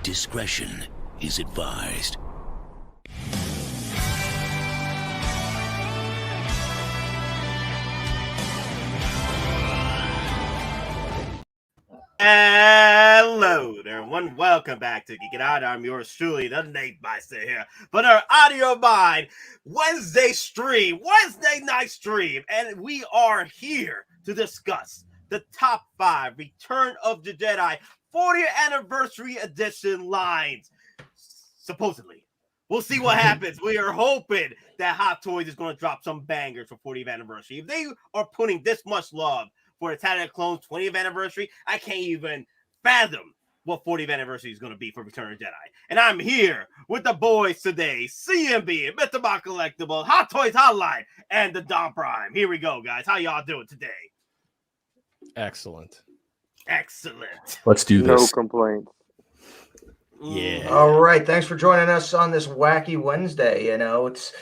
Discretion is advised. Hello there, everyone. Welcome back to Geekin Out. I'm yours truly, the Nate Meister here. But our audio mind Wednesday night stream, and we are here to discuss the top 5 Return of the Jedi 40th anniversary edition lines. Supposedly. We'll see what happens. We are hoping that Hottoys is going to drop some bangers for 40th anniversary. If they are putting this much love for Attack of the Clones 20th anniversary, I can't even fathom what 40th anniversary is going to be for Return of the Jedi. And I'm here with the boys today, CMB, Mr. Hot Collectibles, Hottoys Hotline, and the DonPrime. Here we go, guys. How y'all doing today? Excellent. Let's do this. No complaints. Yeah. All right. Thanks for joining us on this wacky Wednesday. You know, it's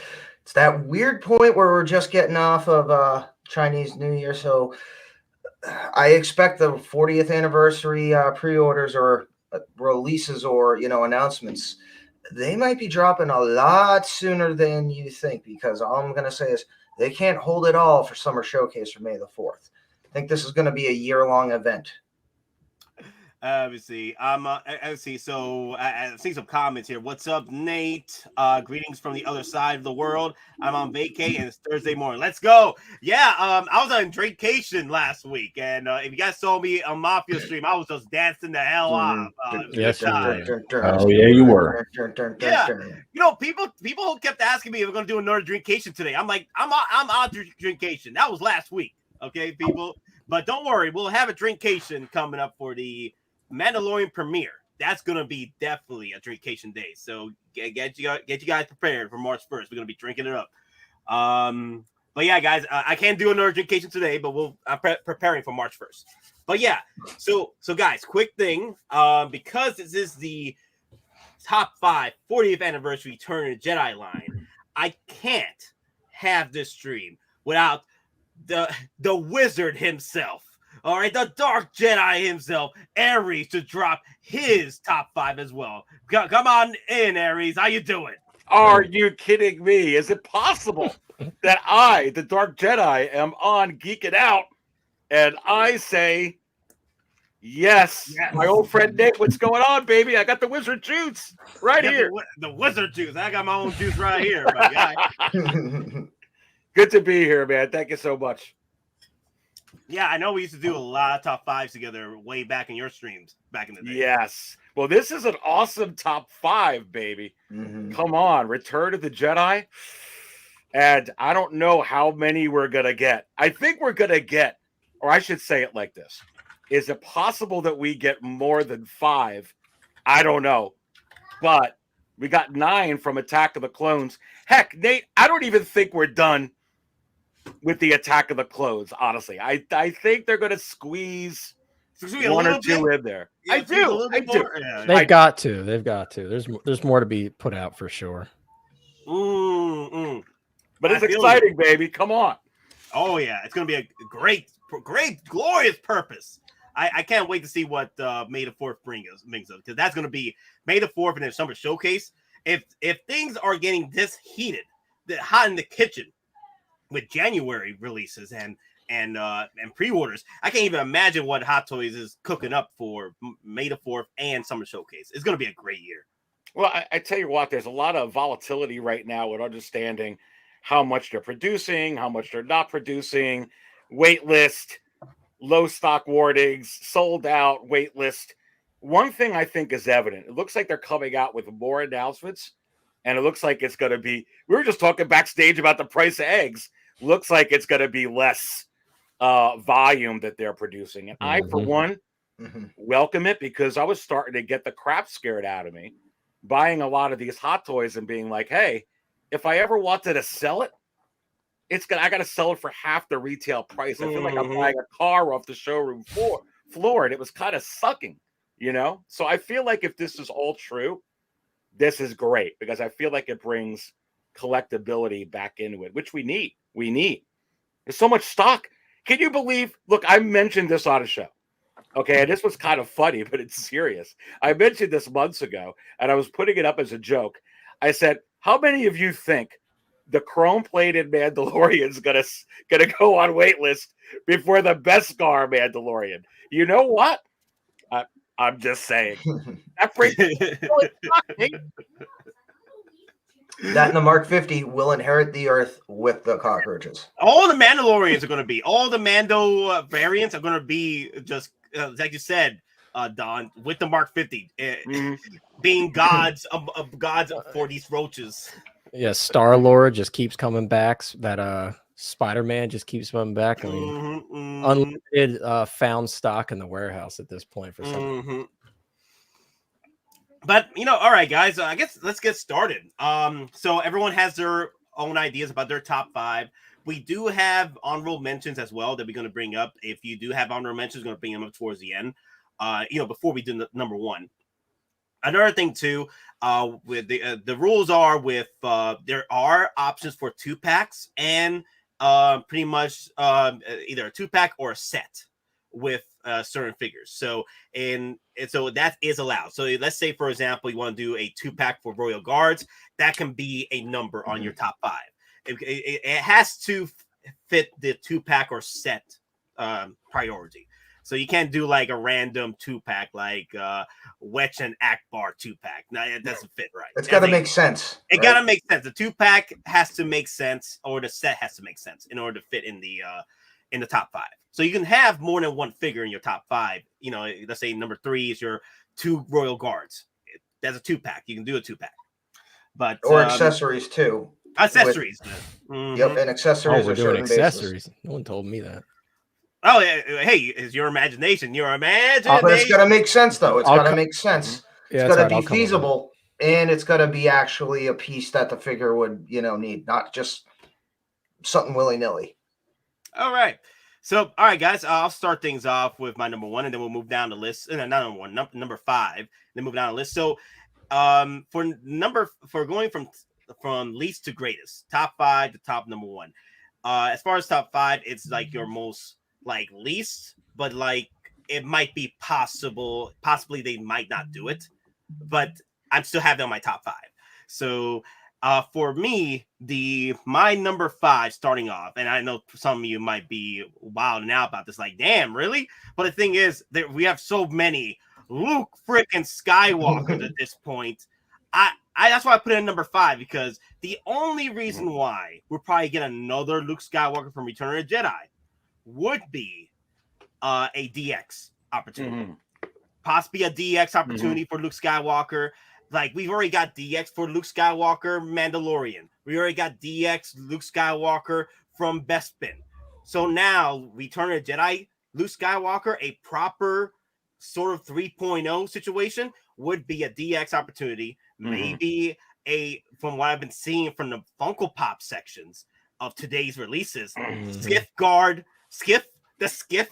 that weird point where we're just getting off of Chinese New Year. So I expect the 40th anniversary pre-orders or releases or, announcements, they might be dropping a lot sooner than you think, because all I'm going to say is they can't hold it all for Summer Showcase for May the 4th. I think this is going to be a year-long event. Obviously, so I've seen some comments here. What's up, Nate? Greetings from the other side of the world. I'm on vacay and it's Thursday morning. Let's go. Yeah, I was on vacation last week, and if you guys saw me on Mafia stream, I was just dancing the hell off. Yes, Oh yeah, you were. Yeah, people kept asking me if we're gonna do another drinkcation today. I'm like, I'm on drinkcation. That was last week, okay, people. But don't worry, we'll have a drinkcation coming up for the Mandalorian premiere. That's gonna be definitely a drinkcation day. So get you guys prepared for March 1st. We're gonna be drinking it up. But yeah, guys, I can't do another drinkcation today, but I'm preparing for March 1st. But yeah, so guys, quick thing, because this is the top 5 40th anniversary Return of the Jedi line, I can't have this stream without the wizard himself. All right, the Dark Jedi himself, Aries, to drop his top 5 as well. Come on in, Aries. How you doing? Are you kidding me? Is it possible that I, the Dark Jedi, am on Geekin Out? And I say, yes. My old friend Nick, what's going on, baby? I got the wizard juice right here. The wizard juice. I got my own juice right here, my guy. Good to be here, man. Thank you so much. Yeah, I know we used to do a lot of top 5s together way back in your streams back in the day. Yes. Well, this is an awesome top 5, baby. Mm-hmm. Come on. Return of the Jedi. And I don't know how many we're going to get. I think we're going to get, or I should say it like this. Is it possible that we get more than 5? I don't know. But we got 9 from Attack of the Clones. Heck, Nate, I don't even think we're done with the Attack of the Clones, honestly. I think they're going to squeeze 1 or 2 in there. Yeah, I do. Yeah. They've got to. There's more to be put out for sure. But it's exciting, baby. Come on. Oh, yeah. It's going to be a great, glorious purpose. I can't wait to see what May the 4th brings us, because that's going to be May the 4th and the Summer Showcase. If things are getting this heated, hot in the kitchen with January releases and pre-orders, I can't even imagine what Hottoys is cooking up for May the 4th and Summer Showcase. It's going to be a great year. Well, I tell you what, there's a lot of volatility right now with understanding how much they're producing, how much they're not producing, wait list, low stock warnings, sold out, wait list. One thing I think is evident, it looks like they're coming out with more announcements, and it looks like it's going to be, we were just talking backstage about the price of eggs. Looks like it's going to be less volume that they're producing. And I, for one, welcome it, because I was starting to get the crap scared out of me buying a lot of these Hot Toys and being like, hey, if I ever wanted to sell it, I got to sell it for half the retail price. I feel like I'm buying a car off the showroom floor, and it was kind of sucking, you know? So I feel like if this is all true, this is great, because I feel like it brings collectability back into it, which we need. There's so much stock. Can you believe? Look, I mentioned this on a show. Okay, and this was kind of funny, but it's serious. I mentioned this months ago, and I was putting it up as a joke. I said, how many of you think the chrome-plated Mandalorian's gonna go on waitlist before the Beskar Mandalorian? You know what? I'm just saying. That brings that and the Mark 50 will inherit the Earth with the cockroaches. All the Mandalorians are going to be, all the Mando variants are going to be just, like you said, Don, with the Mark 50, being gods of gods for these roaches. Yeah, Star-Lord just keeps coming back. That Spider-Man just keeps coming back. I mean, unlimited found stock in the warehouse at this point for some. But all right, guys. I guess let's get started. So everyone has their own ideas about their top 5. We do have honorable mentions as well that we're going to bring up. If you do have honorable mentions, we're going to bring them up towards the end. Before we do number 1. Another thing too, with the rules are with there are options for 2-packs and pretty much either a 2-pack or a set with certain figures. So so that is allowed. So let's say, for example, you want to do a 2-pack for Royal Guards. That can be a number on your top 5. It has to fit the 2-pack or set priority. So you can't do like a random 2-pack like Wetch and Akbar 2-pack. No, it doesn't fit right. It's got to make sense. It got to make sense. The 2-pack has to make sense, or the set has to make sense in order to fit in the top 5. So you can have more than one figure in your top 5. Let's say number 3 is your 2 Royal Guards. That's a 2-pack. You can do a 2-pack. But or accessories too. Accessories. Yep, and accessories. We're doing accessories. Basis. No one told me that. Oh, hey, it's your imagination. Your imagination. But it's got to make sense, though. It's got to make sense. Yeah, it's got to be feasible, and it's got to be actually a piece that the figure would, need, not just something willy-nilly. All right. So, all right, guys, I'll start things off with my number 1, and then we'll move down the list. Not number 1, number 5, then move down the list. So, for going from least to greatest, top 5 to top number 1. As far as top 5, it's like your most least, but it might be possibly they might not do it, but I'm still having on my top 5. So for me, my number 5 starting off, and I know some of you might be wilding out about this, like, damn, really? But the thing is that we have so many Luke freaking Skywalker at this point. That's why I put it in number 5, because the only reason why we'll probably get another Luke Skywalker from Return of the Jedi would be a DX opportunity. Possibly a DX opportunity for Luke Skywalker. Like, we've already got DX for Luke Skywalker Mandalorian. We already got DX Luke Skywalker from Bespin. So now, Return of the Jedi, Luke Skywalker, a proper sort of 3.0 situation, would be a DX opportunity. Maybe from what I've been seeing from the Funko Pop sections of today's releases, the Skiff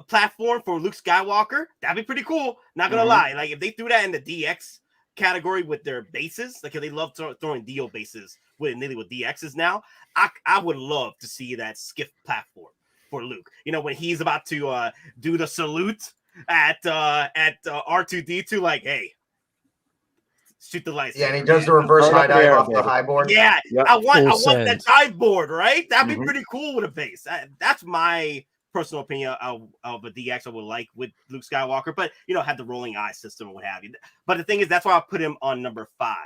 platform for Luke Skywalker, that'd be pretty cool. Not gonna lie, like if they threw that in the DX category with their bases, like if they love throwing Dio bases with DXs now, I would love to see that Skiff platform for Luke. When he's about to do the salute at R2D2, like, hey, shoot the lights. Yeah, and he does the reverse high dive off the high board. Yeah, yep. I want that dive board, right? That'd be pretty cool with a base. That's my personal opinion of a DX I would like with Luke Skywalker, but had the rolling eye system and what have you. But the thing is, that's why I put him on number 5,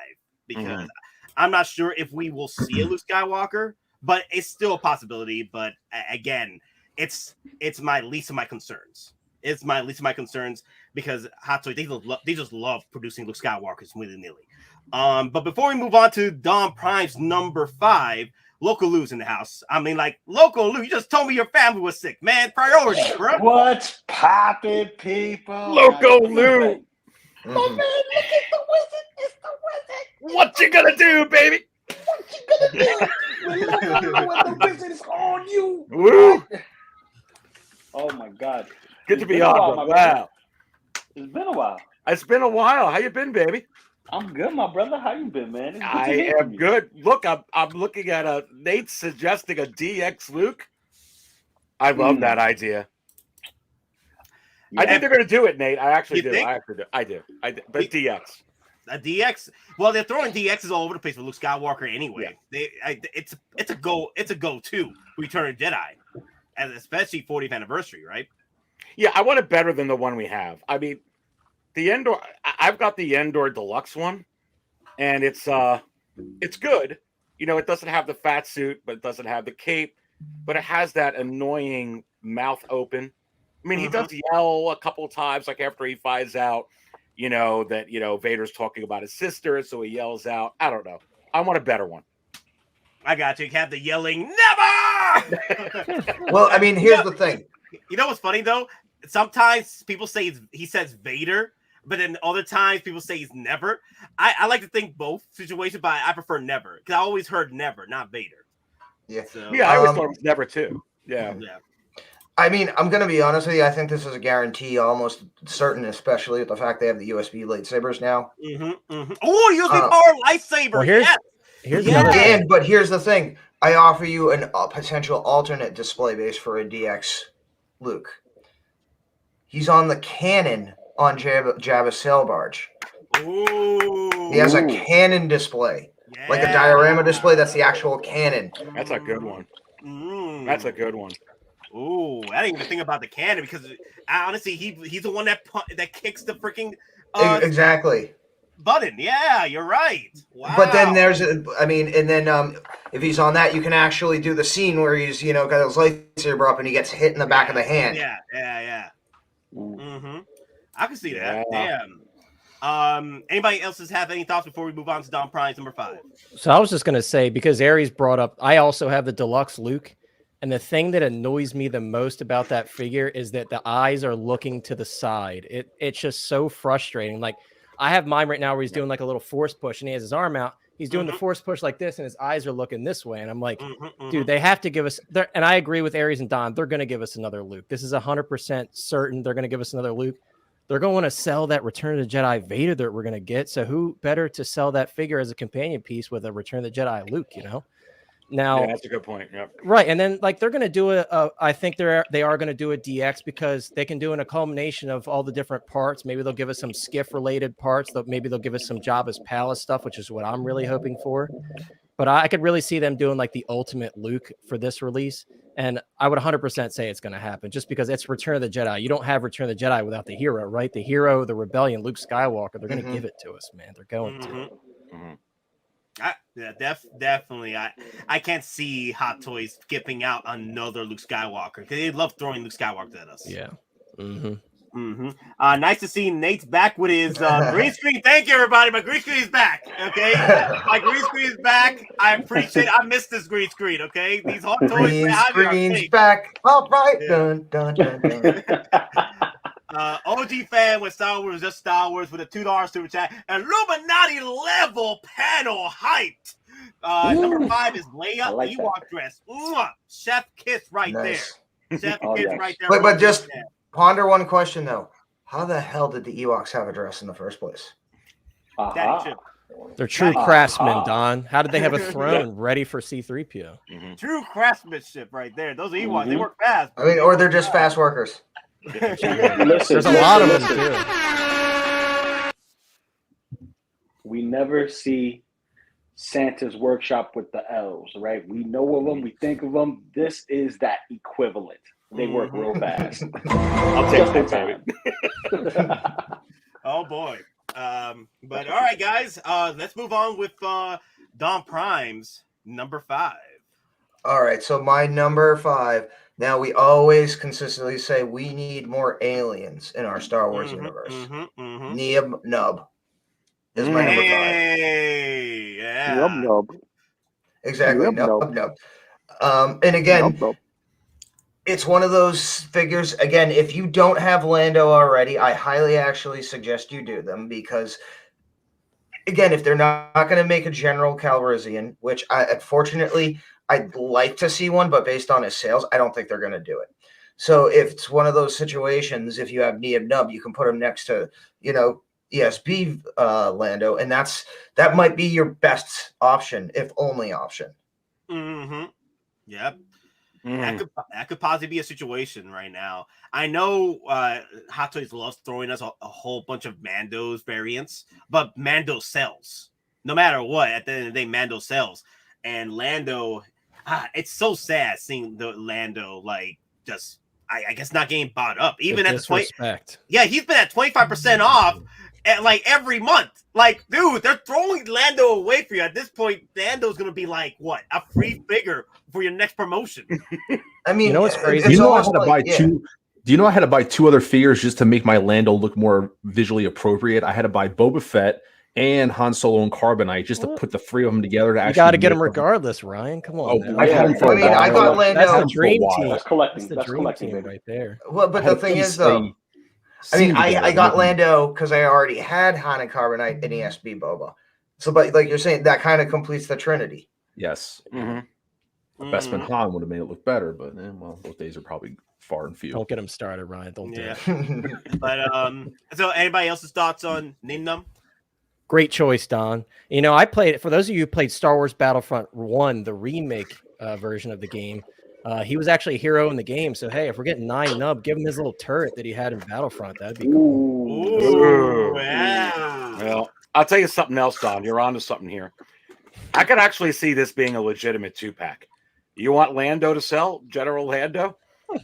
because I'm not sure if we will see a Luke Skywalker, but it's still a possibility. But again, it's my least of my concerns. It's my least of my concerns because Hot Toys, they just love producing Luke Skywalkers willy-nilly. But before we move on to DonPrime's number 5, Loco Lu's in the house. I mean, like, Loco Lu, you just told me your family was sick, man. Priorities, bro. What's poppin', people? Loco Lu. Oh, man, look at the wizard. It's the wizard. What you gonna do, baby? What you gonna do? When the wizard is on you. Woo. Oh, my God. Good to be on, bro. Wow. It's been a while. It's been a while. How you been, baby? I'm good, my brother. How you been, man? I am good. Look, I'm looking at Nate suggesting a DX Luke. I love that idea. Yeah. I think they're going to do it, Nate. I actually do. Think? I do. But DX. A DX. Well, they're throwing DXs all over the place with Luke Skywalker anyway. Yeah. It's a go-to Return of Jedi, and especially 40th anniversary, right? Yeah, I want it better than the one we have. I mean, the Endor. I've got the Endor Deluxe one, and it's good. You know, it doesn't have the fat suit, but it doesn't have the cape, but it has that annoying mouth open. I mean, he does yell a couple of times, like after he finds out, you know, that, you know, Vader's talking about his sister, so he yells out. I don't know. I want a better one. I got you. You have the yelling, never! Well, I mean, here's the thing. You know what's funny, though? Sometimes people say he says Vader, but then other times people say he's never. I like to think both situations, but I prefer never, because I always heard never, not Vader. Yeah. So, Yeah, I always thought it was never too. Yeah. I mean, I'm going to be honest with you. I think this is a guarantee, almost certain, especially with the fact they have the USB lightsabers now. Oh, USB power lightsaber. Well, here's another But here's the thing. I offer you a potential alternate display base for a DX Luke. He's on the cannon on Jabba's sail barge. Ooh. He has a cannon display. Yeah. Like a diorama display, that's the actual cannon. That's a good one. That's a good one. Ooh, I didn't even think about the cannon, because honestly, he's the one that kicks the freaking exactly button. Yeah, you're right. Wow. But then if he's on that, you can actually do the scene where he's, you know, got his lightsaber up and he gets hit in the back of the hand. Yeah. I can see that. Yeah. Damn. Anybody else have any thoughts before we move on to DonPrime's number 5? So I was just gonna say, because Aries brought up, I also have the deluxe Luke, and the thing that annoys me the most about that figure is that the eyes are looking to the side. It's just so frustrating. Like, I have mine right now where he's doing like a little force push, and he has his arm out. He's doing the force push like this, and his eyes are looking this way. And I'm like, dude, they have to give us. And I agree with Aries and Don. They're going to give us another Luke. This is 100% certain. They're going to give us another Luke. They're going to sell that Return of the Jedi Vader that we're going to get. So who better to sell that figure as a companion piece with a Return of the Jedi Luke, you know? Now, that's a good point. Yep. Right. And then like they're going to do I think they are going to do a DX, because they can do a culmination of all the different parts. Maybe they'll give us some skiff related parts. Maybe they'll give us some Jabba's Palace stuff, which is what I'm really hoping for. But I could really see them doing like the ultimate Luke for this release. And I would 100% say it's going to happen, just because it's Return of the Jedi. You don't have Return of the Jedi without the hero, right? The hero, the rebellion, Luke Skywalker. They're going to give it to us, man. They're going to. Definitely. I can't see Hot Toys skipping out another Luke Skywalker, because they love throwing Luke Skywalker at us. Yeah. Nice to see Nate's back with his green screen. Thank you, everybody. My green screen is back. Okay, my green screen is back. I appreciate. I missed this green screen. Okay, these Hot Toys. Green screen's back. All right. Yeah. Dun, dun, dun, dun. OG fan with Star Wars, just Star Wars, with a $2 super chat. Illuminati level panel hyped. Number 5 is Leia like Ewok dress. Mwah! Chef kiss right there. Chef kiss right there. But just ponder one question though: how the hell did the Ewoks have a dress in the first place? They're true craftsmen, Don. How did they have a throne ready for C-3PO? True craftsmanship right there. Those Ewoks, they work fast. I mean, or they're just fast workers. There's a lot of them too. We never see Santa's workshop with the elves, right? We know of them, we think of them. This is that equivalent. They work real fast. I'll take that time. Oh boy. But all right, guys. Let's move on with DonPrime's number 5. All right, so my number 5. Now, we always consistently say we need more aliens in our Star Wars universe. Nub is my number 5. Yeah. Nub. Exactly. Yep, Nope. And again, Nope. it's one of those figures. Again, if you don't have Lando already, I highly actually suggest you do them because, again, if they're not going to make a General Calrissian, which unfortunately I'd like to see one, but based on his sales, I don't think they're going to do it. So if it's one of those situations, if you have Nib Nub, you can put him next to, ESB Lando, and that might be your best option, if only option. Mm-hmm. Yep. That could possibly be a situation right now. I know Hot Toys loves throwing us a whole bunch of Mando's variants, but Mando sells. No matter what, at the end of the day, Mando sells. And Lando, it's so sad seeing the Lando just I guess not getting bought up. Even at the disrespect. Yeah, he's been at 25% off at every month. Dude, they're throwing Lando away for you. At this point, Lando's gonna be what? A free figure for your next promotion. I mean, you know what's crazy? Do you know I had to buy two? Do you know I had to buy 2 other figures just to make my Lando look more visually appropriate? I had to buy Boba Fett and Han Solo and Carbonite just to put the 3 of them together to actually. You got to get them regardless, Ryan. Come on. I got Lando. That's the dream team. That's collecting. That's the dream team right there. Well, but the thing is, though, I got Lando because I already had Han and Carbonite and ESB Boba. So, but like you're saying, that kind of completes the Trinity. Yes. Bespin Han would have made it look better, but those days are probably far and few. Don't get him started, Ryan. Don't do it. But so anybody else's thoughts on Nim Num? Great choice, Don. I played it. For those of you who played Star Wars Battlefront 1, the remake version of the game, he was actually a hero in the game. So, hey, if we're getting 9 Nub, give him his little turret that he had in Battlefront. That'd be cool. Ooh, wow. Well, I'll tell you something else, Don. You're onto something here. I could actually see this being a legitimate 2-pack. You want Lando to sell? General Lando?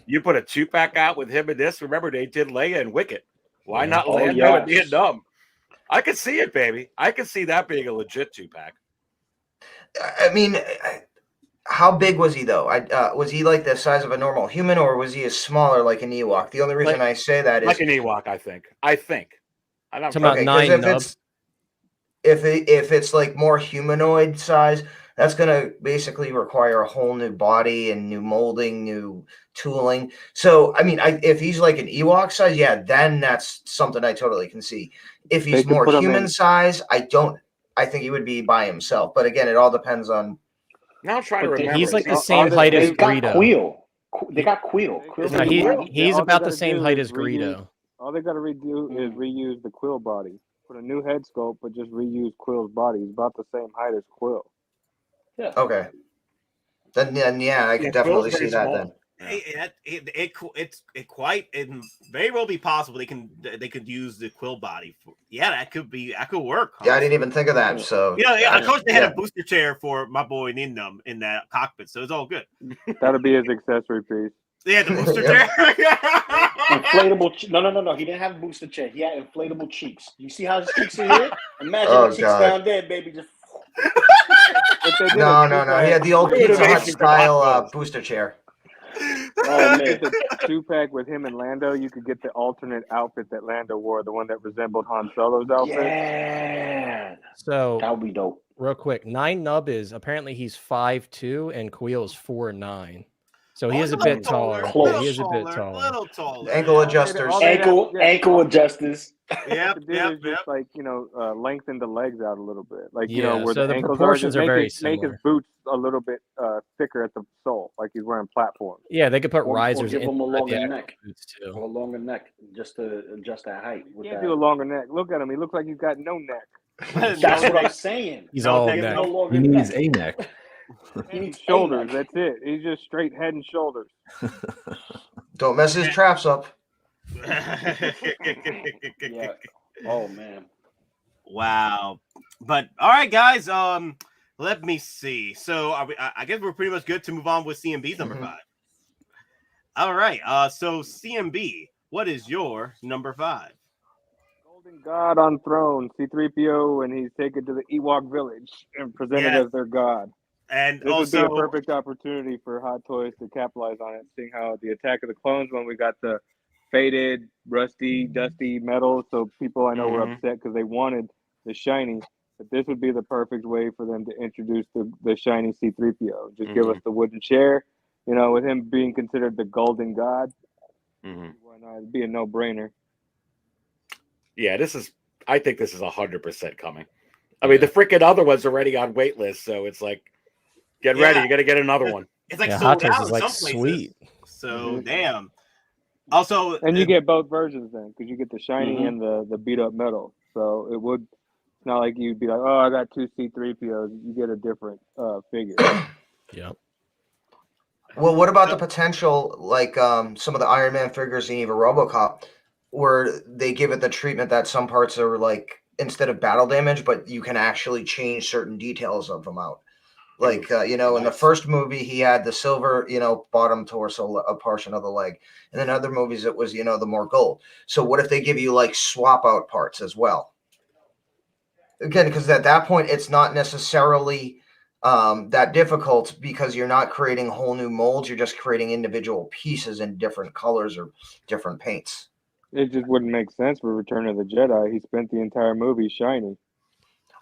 You put a 2-pack out with him and this. Remember, they did Leia and Wicket. Why not Lando and Vietnam? I could see it, baby. I could see that being a legit 2-pack. I mean, how big was he, though? Was he like the size of a normal human, or was he smaller like an Ewok? The only reason I say that is... Like an Ewok, I think. I'm not talking about 9 Nubs. If it's more humanoid size, that's going to basically require a whole new body and new molding, new tooling. So, I mean, if he's like an Ewok size, then that's something I totally can see. If he's more human size, I think he would be by himself. But again, it all depends on. Now I'm trying to remember. He's like the same height as Greedo. They got Quill. He's about the same height as Greedo. All they got to redo is reuse the Quill body. Put a new head sculpt, but just reuse Quill's body. He's about the same height as Quill. Yeah. Okay. Then I can definitely see that then. It very well be possible they could use the Quill body for, that could work. Honestly. Yeah, I didn't even think of that. So of course they had a booster chair for my boy Nim Num in that cockpit, so it's all good. That'll be his accessory piece. Yeah, the booster chair. Inflatable. No. He didn't have a booster chair. He had inflatable cheeks. You see how his cheeks are here? Imagine the cheeks down there, baby. Just. No. He had the old Pizza Hut style booster chair. Oh, man. The 2-pack with him and Lando, you could get the alternate outfit that Lando wore, the one that resembled Han Solo's outfit. Yeah. So that would be dope. Real quick, 9 Nub is apparently he's 5'2" and Quill is 4'9". So he is a bit taller. He is a bit taller. Little taller. Ankle adjusters. Ankle adjusters. Yep. Just lengthen the legs out a little bit. Where so the ankles proportions are very make his boots a little bit thicker at the sole, like he's wearing platforms. Yeah, they could put risers or give him a longer neck. Boots too. Or a longer neck, just to adjust that height. You can't do a longer neck. Look at him. He looks like he's got no neck. That's what I'm saying. He's all neck. He needs a neck. He needs shoulders. That's it. He's just straight head and shoulders. Don't mess his traps up. Yeah. Oh man. Wow. But all right, guys. Let me see. So I guess we're pretty much good to move on with CMB's number 5. All right. So CMB, what is your number 5? Golden God on throne, C-3PO, and he's taken to the Ewok village and presented as their god. And this also would be a perfect opportunity for Hot Toys to capitalize on it, seeing how the Attack of the Clones, when we got the faded, rusty, dusty metal, so people I know were upset because they wanted the shiny. But this would be the perfect way for them to introduce the shiny C-3PO. Just give us the wooden chair. You know, with him being considered the golden god, why not? It'd be a no-brainer. Yeah, I think this is 100% coming. I mean, the freaking other one's already on wait list, so it's like, get ready. You got to get another one. It's like Hot sold Toys out is in like some places. sweet. So damn. Also, And you get both versions then, because you get the shiny and the beat up metal. So it's not like you'd be like, oh, I got two C-3POs. You get a different figure. Yep. Well, what about the potential, like some of the Iron Man figures and even RoboCop, where they give it the treatment that some parts are like instead of battle damage, but you can actually change certain details of them out. Like, in the first movie, he had the silver, bottom torso, a portion of the leg. And in other movies, it was, the more gold. So what if they give you like swap out parts as well? Again, because at that point, it's not necessarily that difficult because you're not creating whole new molds. You're just creating individual pieces in different colors or different paints. It just wouldn't make sense for Return of the Jedi. He spent the entire movie shiny.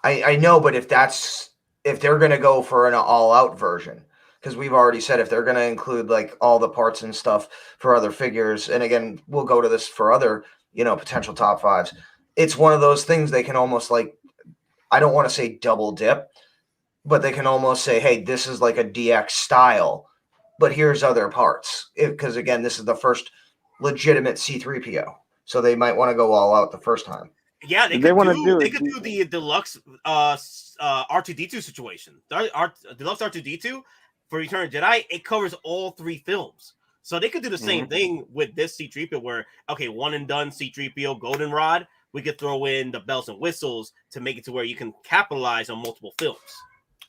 I know, but if they're going to go for an all-out version, because we've already said if they're going to include like all the parts and stuff for other figures, and again, we'll go to this for other, potential top fives. It's one of those things they can almost like, I don't want to say double dip, but they can almost say, hey, this is like a DX style, but here's other parts. Because again, this is the first legitimate C-3PO. So they might want to go all out the first time. Yeah, they could do the deluxe R2D2 situation. Deluxe R2D2 for Return of Jedi, it covers all 3 films. So they could do the same thing with this C-3PO where, okay, one and done C-3PO Goldenrod, we could throw in the bells and whistles to make it to where you can capitalize on multiple films.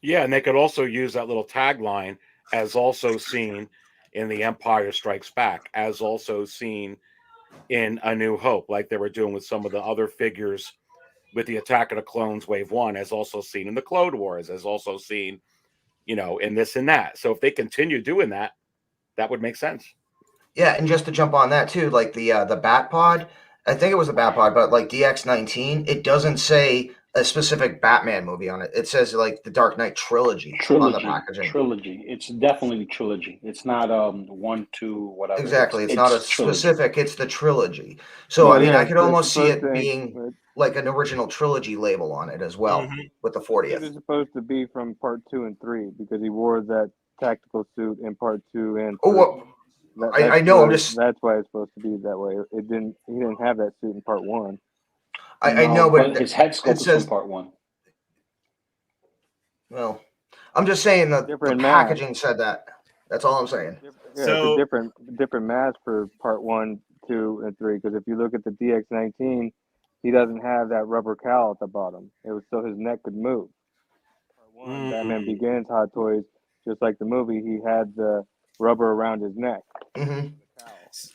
Yeah, and they could also use that little tagline as also seen in The Empire Strikes Back, as also seen in A New Hope, like they were doing with some of the other figures with the Attack of the Clones Wave 1, as also seen in the Clone Wars, as also seen, in this and that. So if they continue doing that, that would make sense. Yeah, and just to jump on that too, like the Bat Pod, I think it was the Bat Pod, but like DX-19, it doesn't say a specific Batman movie on it. It says like the Dark Knight trilogy on the packaging. Trilogy. It's definitely trilogy. It's not 1, 2, whatever. Exactly. It's not a specific. It's the trilogy. So I could almost see it being like an original trilogy label on it as well with the 40th. It's supposed to be from part 2 and 3 because he wore that tactical suit in part 2 and 3. Oh, well, I know. That's why it's supposed to be that way. He didn't have that suit in part 1. I know, but his head sculpt is from part 1. Well, I'm just saying the packaging said that. That's all I'm saying. So it's a different mask for part 1, 2, and 3. Because if you look at the DX-19, he doesn't have that rubber cowl at the bottom. It was so his neck could move. Part 1, Batman Begins, Hot Toys, just like the movie, he had the rubber around his neck.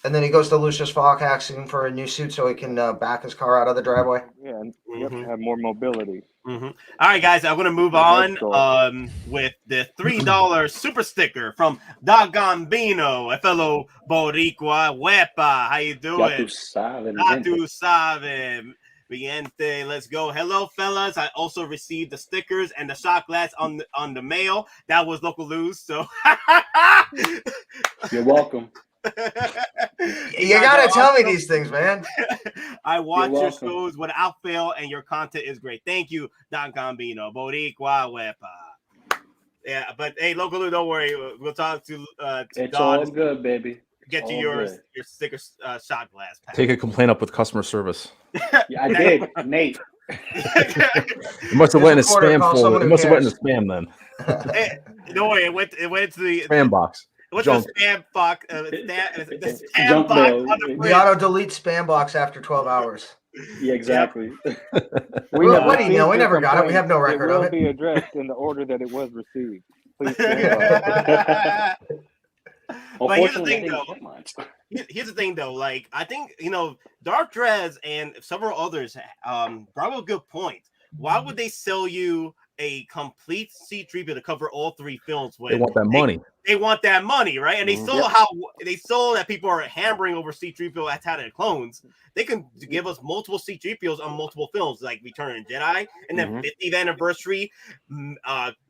And then he goes to Lucius Falk asking for a new suit so he can back his car out of the driveway. Yeah, and you have to have more mobility. All right, guys, I'm going to move on with the $3 super sticker from Da Gambino, a fellow Boricua. Wepa, how you doing? Ya tu sabe. Viente, let's go. Hello, fellas. I also received the stickers and the shot glass on the mail. That was Loco Lu, so you're welcome. You gotta tell me these things, man. I watch your shows without fail, and your content is great. Thank you, Don Gambino. Boricua Wepa. Yeah, but hey, Loco Lu, don't worry. We'll talk to it's Don. All good, baby. Get you your sticker shot glass pack. Take a complaint up with customer service. Yeah, I did, Nate. It must have went in a spam folder. It must have went in the spam then. Hey, don't worry, it went to the spam box. What's the spam box? The spam box. We auto delete spam box after 12 hours. Yeah, exactly. What do you know? We never got it. We have no record of it. It will be addressed in the order that it was received. Please. But here's the thing, though. Here's the thing, though. Like, I think Dark Drez and several others brought up a good point. Why would they sell you a complete C-3PO to cover all 3 films. They want that money. They want that money, right? And they saw how they saw that people are hammering over C-3PO Attack of the Clones. They can give us multiple C-3POs on multiple films, like Return of the Jedi, and then 50th anniversary,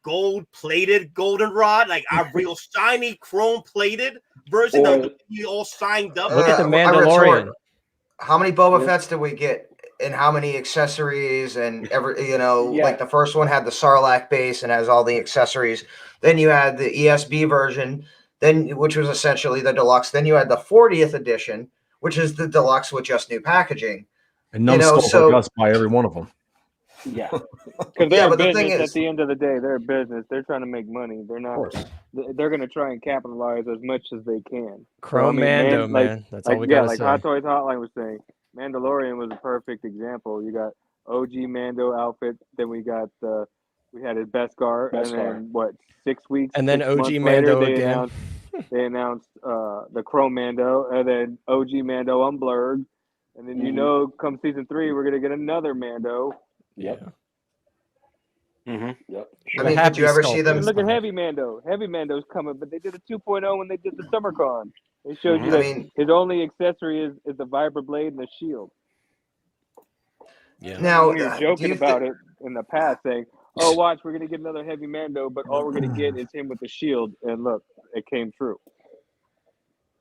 gold-plated Goldenrod, like a real shiny chrome-plated version that we all signed up. Look at the Mandalorian. How many Boba Fett's did we get, and how many accessories and like the first one had the Sarlacc base and has all the accessories. Then you had the ESB version, which was essentially the deluxe. Then you had the 40th edition, which is the deluxe with just new packaging. And numbskulls like us buy every one of them. Yeah, because they're business. At the end of the day, they're a business. They're trying to make money. They're not. They're going to try and capitalize as much as they can. Chrome Mando, man. That's all we got to say. Hot Toys Hotline was saying, Mandalorian was a perfect example. You got OG Mando outfit. Then we got we had his Beskar, and then what? 6 weeks, and then OG Mando again. They announced the Chrome Mando, and then OG Mando unblurred, and then come season 3, we're gonna get another Mando. Yep. Yep. I mean, did you ever see them? Look at Heavy Mando. Heavy Mando's coming, but they did a 2.0 when they did the SummerCon. They showed you that his only accessory is the Vibra-Blade and the shield. Yeah. Now, we were joking about it in the past, saying, "Oh, watch, we're gonna get another Heavy Mando, but all we're gonna get is him with the shield." And look, it came true.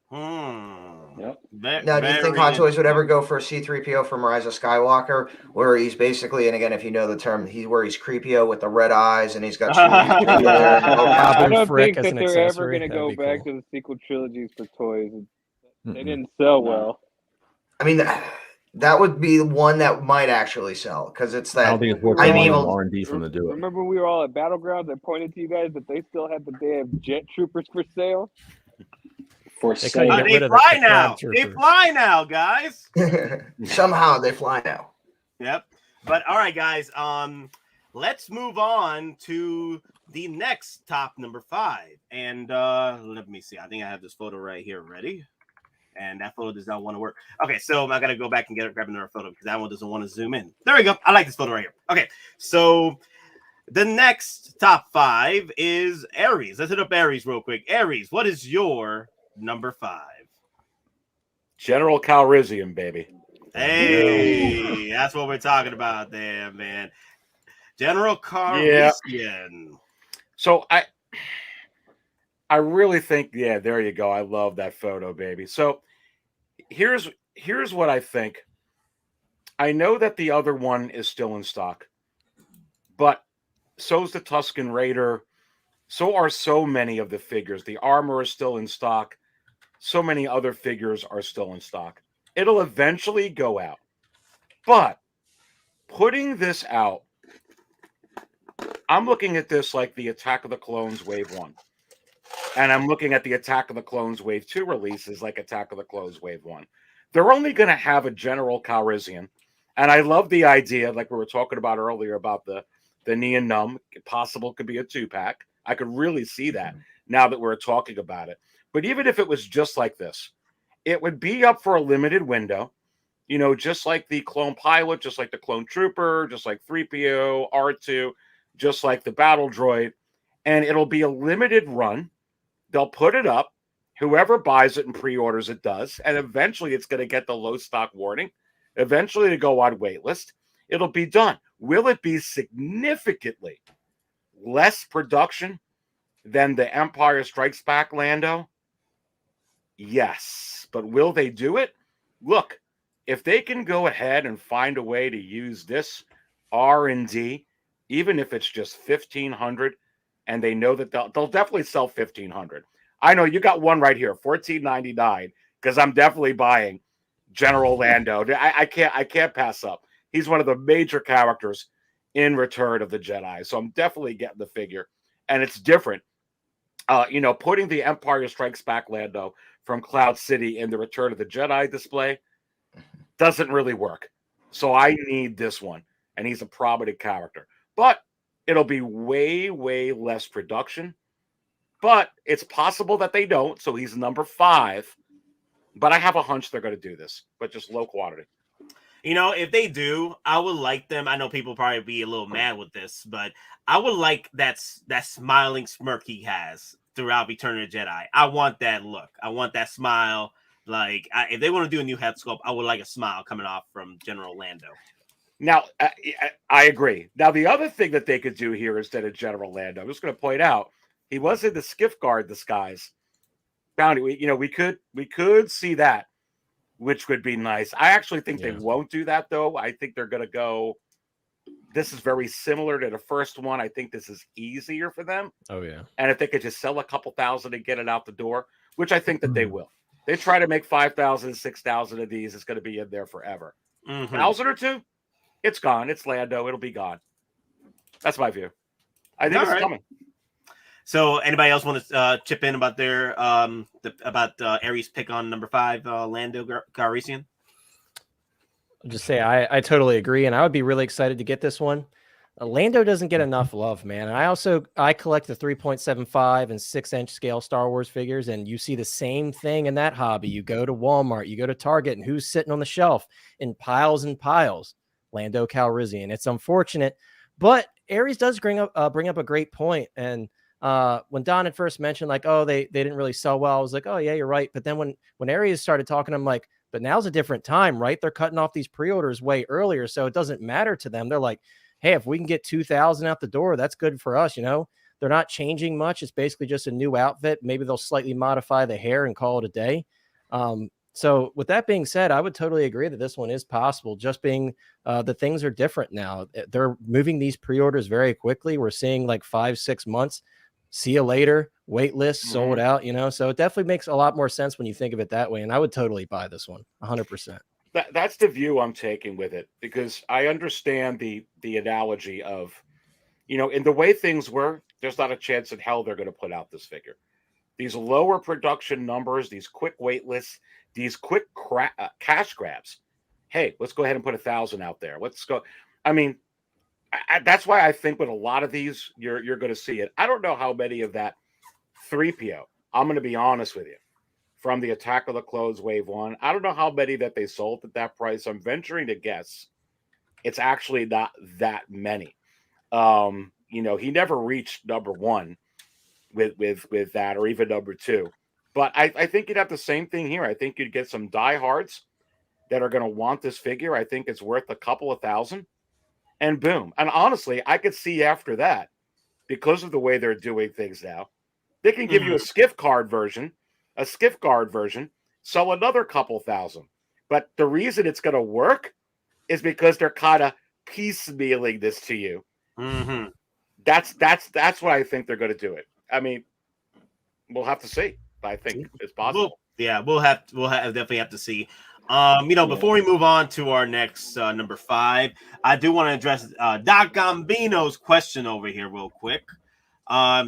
Yep. Now, do you think Hot Toys would ever go for a C-3PO from Rise of Skywalker, where he's basically, and again, if you know the term, where he's creepio with the red eyes and he's got I don't think that they're ever going to go back to the sequel trilogies for toys. They didn't sell well. I mean, that would be one that might actually sell, because it's that. I don't think it's worth R&D from to do it. Remember when we were all at Battlegrounds? I pointed to you guys that they still had the damn jet troopers for sale. They fly now. They fly now, guys. Somehow they fly now. Yep. But all right, guys. Let's move on to the next top number 5. And let me see. I think I have this photo right here ready. And that photo does not want to work. Okay, so I gotta go back and grab another photo because that one doesn't want to zoom in. There we go. I like this photo right here. Okay, so the next top 5 is Aries. Let's hit up Aries real quick. Aries, what is your number 5? General Calrissian, baby. Hey, that's what we're talking about there, man. General Calrissian. Yeah. So I really think, there you go. I love that photo, baby. So here's what I think. I know that the other one is still in stock, but so's the Tusken Raider. So are so many of the figures. The armor is still in stock. So many other figures are still in stock. It'll eventually go out. But putting this out, I'm looking at this like the Attack of the Clones Wave 1. And I'm looking at the Attack of the Clones Wave 2 releases like Attack of the Clones Wave 1. They're only going to have a General Calrissian. And I love the idea, like we were talking about earlier, about the Neon Numb. Possible could be a 2-pack. I could really see that now that we're talking about it. But even if it was just like this, it would be up for a limited window, just like the Clone Pilot, just like the Clone Trooper, just like 3PO, R2, just like the Battle Droid. And it'll be a limited run. They'll put it up. Whoever buys it and pre-orders it does. And eventually it's going to get the low stock warning. Eventually to go on wait list. It'll be done. Will it be significantly less production than the Empire Strikes Back Lando? Yes. But will they do it? Look, if they can go ahead and find a way to use this R&D, even if it's just 1,500, and they know that they'll definitely sell 1,500. I know you got one right here, $14.99, because I'm definitely buying General Lando. I can't pass up. He's one of the major characters in Return of the Jedi, so I'm definitely getting the figure, and it's different. Putting the Empire Strikes Back Lando from Cloud City in the Return of the Jedi display doesn't really work. So I need this one, and he's a prominent character. But it'll be way, way less production. But it's possible that they don't, so he's number 5. But I have a hunch they're going to do this, but just low quantity. You know, if they do, I would like them. I know people probably be a little mad with this, but I would like that smiling smirk he has throughout Return of the Jedi. I want that look. I want that smile. Like, if they want to do a new head sculpt, I would like a smile coming off from General Lando. Now, I agree. Now, the other thing that they could do here instead of General Lando, I'm just going to point out, he was in the skiff guard disguise. Bounty, we could see that, which would be nice. I actually think they won't do that, though. I think they're going to go. This is very similar to the first one. I think this is easier for them. Oh, yeah. And if they could just sell a couple thousand and get it out the door, which I think that they will. They try to make 5,000, 6,000 of these. It's going to be in there forever. 1,000 or two, it's gone. It's Lando. It'll be gone. That's my view. I think it's coming. So, anybody else want to chip in about their Aries pick on number 5, Lando Calrissian? I'll just say I totally agree, and I would be really excited to get this one. Lando doesn't get enough love, man. And I collect the 3.75 and 6-inch scale Star Wars figures, and you see the same thing in that hobby. You go to Walmart, you go to Target, and who's sitting on the shelf in piles and piles? Lando Calrissian. It's unfortunate, but Aries does bring up a great point. And when Don had first mentioned, like, oh, they didn't really sell well, I was like, oh yeah, you're right. But then when Aries started talking, I'm like, but now's a different time, right? They're cutting off these pre-orders way earlier, so it doesn't matter to them. They're like, hey, if we can get 2,000 out the door, that's good for us. They're not changing much. It's basically just a new outfit. Maybe they'll slightly modify the hair and call it a day. So with that being said, I would totally agree that this one is possible, just being the things are different now. They're moving these pre-orders very quickly. We're seeing like 5-6 months. See you later. Wait list sold out, so it definitely makes a lot more sense when you think of it that way. And I would totally buy this one 100%. That's the view I'm taking with it, because I understand the analogy of, in the way things were, there's not a chance in hell they're going to put out this figure. These lower production numbers, these quick wait lists, these quick cash grabs. Hey, let's go ahead and put 1,000 out there. Let's go. I mean, that's why I think with a lot of these, you're going to see it. I don't know how many of that 3PO. I'm going to be honest with you. From the Attack of the Clones Wave 1, I don't know how many that they sold at that price. I'm venturing to guess it's actually not that many. He never reached number 1 with that, or even number 2. But I think you'd have the same thing here. I think you'd get some diehards that are going to want this figure. I think it's worth a couple of thousand, and boom. And honestly, I could see after that, because of the way they're doing things now, they can give you a skiff guard version, sell another couple thousand. But the reason it's going to work is because they're kind of piecemealing this to you. That's what I think they're going to do it. I mean, we'll have to see. But I think it's possible. We'll definitely have to see. Before we move on to our next number 5, I do want to address Doc Gambino's question over here real quick.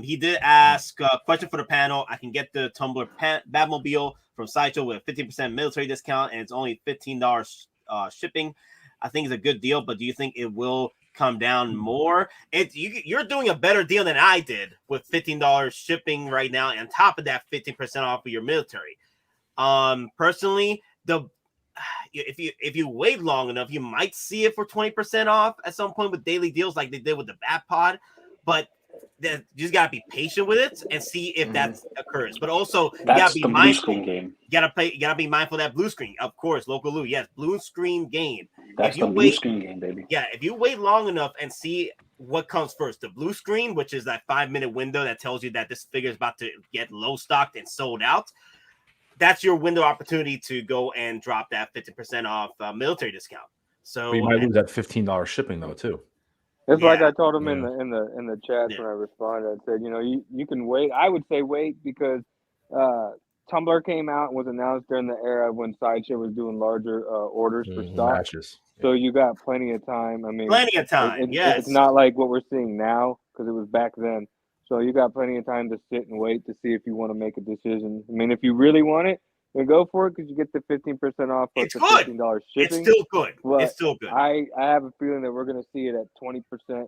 He did ask a question for the panel. I can get the Tumbler Batmobile from Sideshow with a 15% military discount, and it's only $15 shipping. I think it's a good deal, but do you think it will come down more? You're doing a better deal than I did with $15 shipping right now, and on top of that, 15% off of your military. Personally, if you wait long enough, you might see it for 20% off at some point with daily deals like they did with the Bat Pod, but you just gotta be patient with it and see if that occurs. But also, you gotta be mindful. You gotta be mindful of that blue screen. Of course, Loco Lu, yes, blue screen game. That's the blue screen game, baby. Yeah, if you wait long enough and see what comes first, the blue screen, which is that 5-minute window that tells you that this figure is about to get low stocked and sold out. That's your window opportunity to go and drop that 50% off military discount. So you might lose that $15 shipping though too. It's like I told him in the chat when I responded. I said, you can wait. I would say wait because Tumblr came out and was announced during the era when Sideshow was doing larger orders for stock. Matches. So you got plenty of time. I mean, plenty of time. It's not like what we're seeing now because it was back then. So you got plenty of time to sit and wait to see if you want to make a decision. I mean, if you really want it, then go for it because you get the 15% off plus the $15 shipping. It's still good. But it's still good. I have a feeling that we're going to see it at 20%,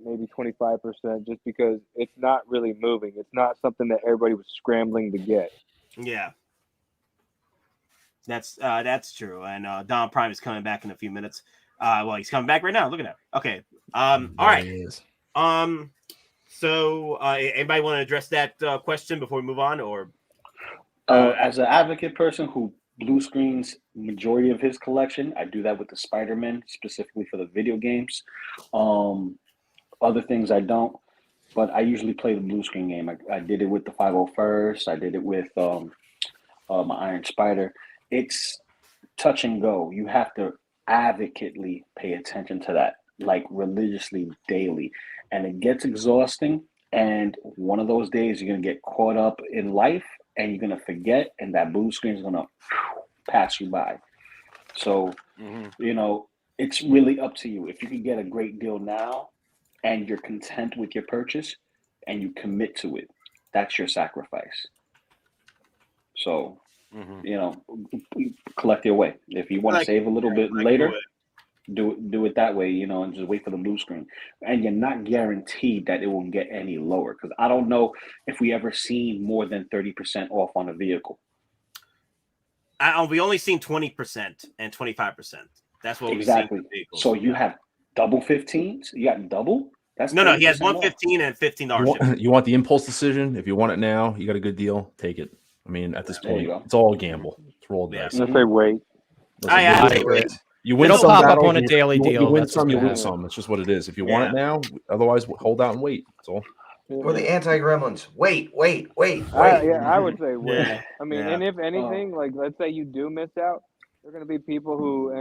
maybe 25%, just because it's not really moving. It's not something that everybody was scrambling to get. Yeah. That's true. And DonPrime is coming back in a few minutes. Well, he's coming back right now. Look at that. Okay. All There right. he is. So, anybody want to address that question before we move on, or? As an advocate person who blue screens majority of his collection, I do that with the Spiderman specifically for the video games. Other things I don't, but I usually play the blue screen game. I did it with the 501st. I did it with my Iron Spider. It's touch and go. You have to advocately pay attention to that, like religiously daily, and it gets exhausting. And one of those days you're gonna get caught up in life and you're gonna forget, and that blue screen is gonna pass you by. So you know, it's really up to you. If you can get a great deal now and you're content with your purchase and you commit to it, that's your sacrifice. So you know, collect your way. If you want to save a little bit later, do it that way, you know, and just wait for the blue screen. And you're not guaranteed that it will get any lower, because I don't know if we ever seen more than 30% off on a vehicle. We only seen 20% and 25%. That's what exactly. we've seen. So you have double 15s? You got double? That's no. He has off. 115 and $15. You want the impulse decision? If you want it now, you got a good deal. Take it. I mean, at this point, it's all a gamble. It's rolled dice. I'm gonna say wait. You win It'll some pop up battles, on a daily you deal. win That's some, you what's win gonna some. It's just what it is. If you want it now, otherwise hold out and wait. That's all. Or the anti-gremlins. Wait. I would say wait. Yeah. I mean, and if anything, like let's say you do miss out, there are going to be people who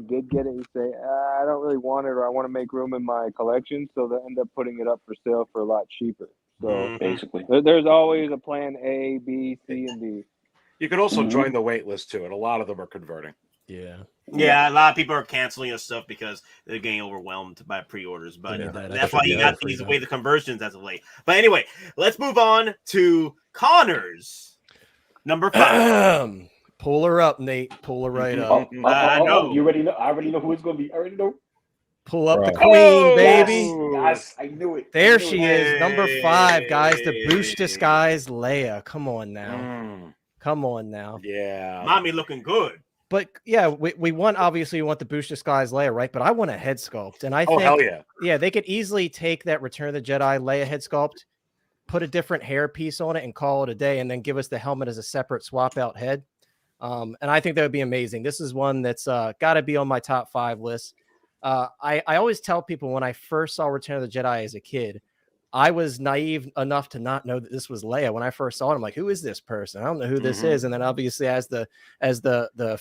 did get it, who say, I don't really want it, or I want to make room in my collection, so they'll end up putting it up for sale for a lot cheaper. So basically, there's always a plan A, B, C, and D. You can also join the wait list too, and a lot of them are converting. Yeah, a lot of people are canceling and stuff because they're getting overwhelmed by pre-orders. But that's why you got these away the conversions as of late. But anyway, let's move on to Connor's number 5. Pull her up, Nate. Pull her right up. I know. You already know. I already know who it's going to be. I already know. Pull up the queen, baby. Yes, I knew it. There she is, number 5, guys. The Boosh disguise Leia. Come on now. Come on now. Yeah. Mommy looking good. But yeah, we want, obviously we want the Boosh disguise Leia, right? But I want a head sculpt. And I think, hell yeah. Yeah, they could easily take that Return of the Jedi Leia head sculpt, put a different hair piece on it and call it a day, and then give us the helmet as a separate swap out head. And I think that would be amazing. This is one that's got to be on my top 5 list. I always tell people when I first saw Return of the Jedi as a kid, I was naive enough to not know that this was Leia. When I first saw it, I'm like, who is this person? I don't know who this is. And then obviously as the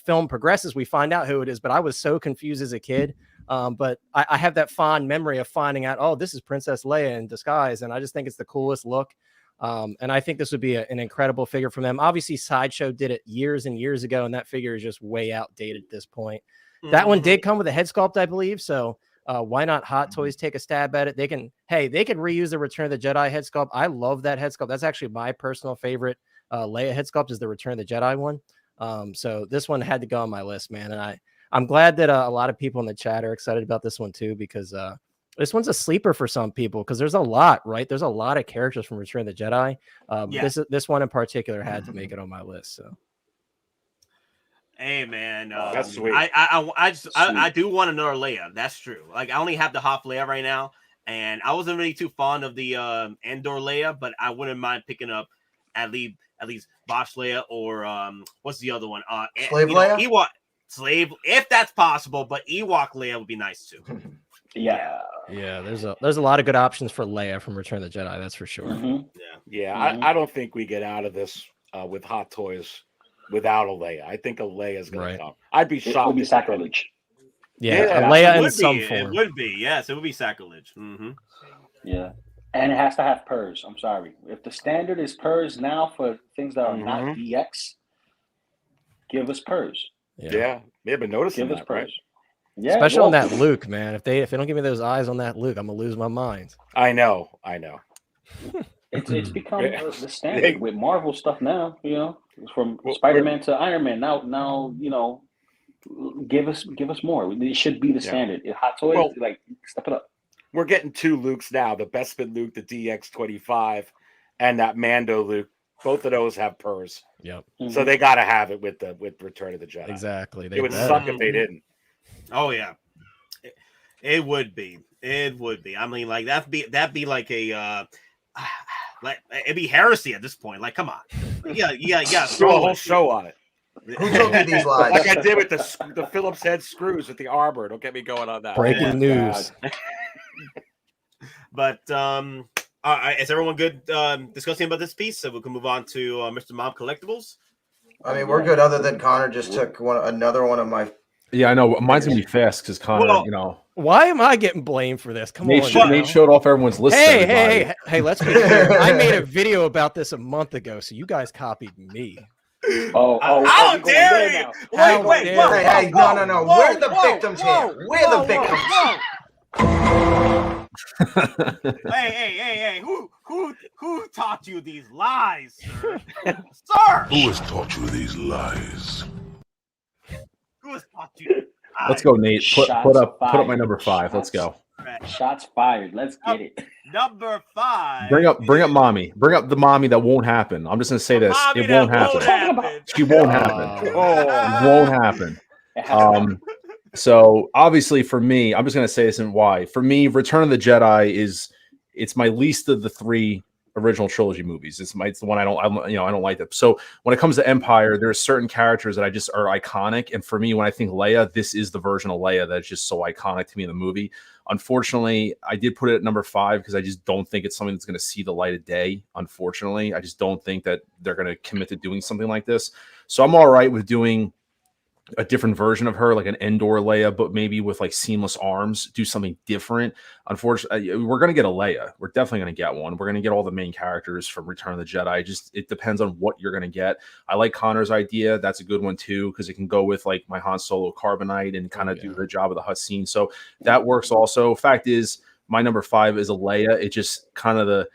film progresses, we find out who it is. But I was so confused as a kid. But I have that fond memory of finding out, oh, this is Princess Leia in disguise. And I just think it's the coolest look. And I think this would be an incredible figure from them. Obviously, Sideshow did it years and years ago, and that figure is just way outdated at this point. That one did come with a head sculpt, I believe. So why not Hot Toys take a stab at it? They can reuse the Return of the Jedi head sculpt. I love that head sculpt. That's actually my personal favorite Leia head sculpt is the Return of the Jedi one. So this one had to go on my list, man. And I'm glad that a lot of people in the chat are excited about this one too, because this one's a sleeper for some people because there's a lot, right? There's a lot of characters from Return of the Jedi. This one in particular had to make it on my list. So, hey man, that's sweet. I do want another Leia. That's true. Like I only have the Hoth Leia right now, and I wasn't really too fond of the Endor Leia, but I wouldn't mind picking up at least Bosch Leia or what's the other one? Slave Leia. Ewok Slave, if that's possible, but Ewok Leia would be nice too. Yeah, there's a lot of good options for Leia from Return of the Jedi, that's for sure. I don't think we get out of this with Hot Toys without a Leia. I think a Leia is going to come. I'd be shocked. It would be sacrilege. Yeah, a Leia in some form. It would be, yes, it would be sacrilege. Yeah, and it has to have PERS. I'm sorry, if the standard is PERS now for things that are not DX, give us PERS. Yeah, they've been noticing that, right? Yeah, especially on that Luke, man. If they don't give me those eyes on that Luke, I'm gonna lose my mind. I know. It's become the standard with Marvel stuff now. You know, from Spider-Man to Iron Man. Now, you know, give us more. It should be the standard. Hot Toys, like step it up. We're getting 2 Lukes now: the Bespin Luke, the DX25, and that Mando Luke. Both of those have PERS. Yep. So they got to have it with Return of the Jedi. Exactly. It would suck if they didn't. Oh yeah. It would be. It would be. I mean, like that'd be like a like it'd be heresy at this point. Like, come on, you got Do a whole show on it. Who told you these lies? Like I did with the Phillips head screws at the arbor. Don't get me going on that. Breaking news. But is everyone good discussing about this piece? So we can move on to Mr. Mom Collectibles. I mean, we're good. Other than Connor just took another one of my. Yeah, I know. Mine's gonna be fast because Connor, Well, you know. Why am I getting blamed for this? Come Nate, on. Nate showed off everyone's list. Hey, let's be clear. I made a video about this a month ago, so you guys copied me. How dare you? Wait, Hey, no. We're the victims here. We're the victims. Hey, who taught you these lies, sir? Sir! Who has taught you these lies? Who has taught you? Let's go, Nate. Put up my number 5. Let's go. Shots fired. Let's get it. Number 5. Bring up mommy. Bring up the mommy that won't happen. I'm just gonna say this. It won't happen. She won't happen. It won't happen. So obviously for me, I'm just gonna say this and why. For me, Return of the Jedi it's my least of the 3 original trilogy movies. It's the one I don't like that. So when it comes to Empire, there's certain characters that I just are iconic. And for me, when I think Leia, this is the version of Leia that's just so iconic to me in the movie. Unfortunately, I did put it at number 5 because I just don't think it's something that's going to see the light of day. Unfortunately, I just don't think that they're going to commit to doing something like this. So I'm all right with doing a different version of her, like an Endor Leia, but maybe with like seamless arms, do something different. Unfortunately, we're going to get a Leia. We're definitely going to get one. We're going to get all the main characters from Return of the Jedi. It depends on what you're going to get. I like Connor's idea. That's a good one too, because it can go with like my Han Solo Carbonite and kind of do the job of the Hutt scene. So that works also. Fact is, my number 5 is a Leia. It just kind of the,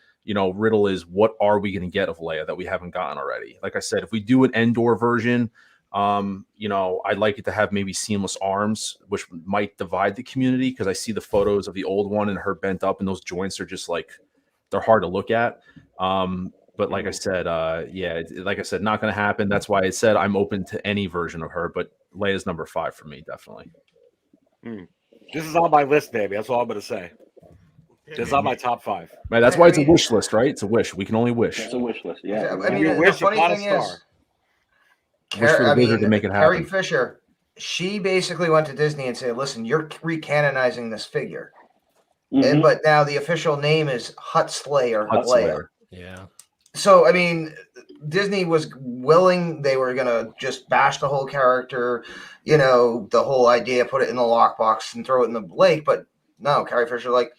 riddle is, what are we going to get of Leia that we haven't gotten already? Like I said, if we do an Endor version, I'd like it to have maybe seamless arms, which might divide the community because I see the photos of the old one and her bent up, and those joints are just like, they're hard to look at. But like I said, not going to happen. That's why I said I'm open to any version of her, but Leia's number 5 for me, definitely. This is on my list, baby. That's all I'm going to say. This is on my top 5. Right, that's why it's a wish list, right? It's a wish. We can only wish. It's a wish list. Yeah. I mean, the funny thing is, to make it happen. Carrie Fisher, she basically went to Disney and said, "Listen, you're recanonizing this figure." But now the official name is Hutt Slayer. Leia. Yeah. So I mean, Disney was willing; they were gonna just bash the whole character, the whole idea, put it in the lockbox and throw it in the lake. But no, Carrie Fisher, like,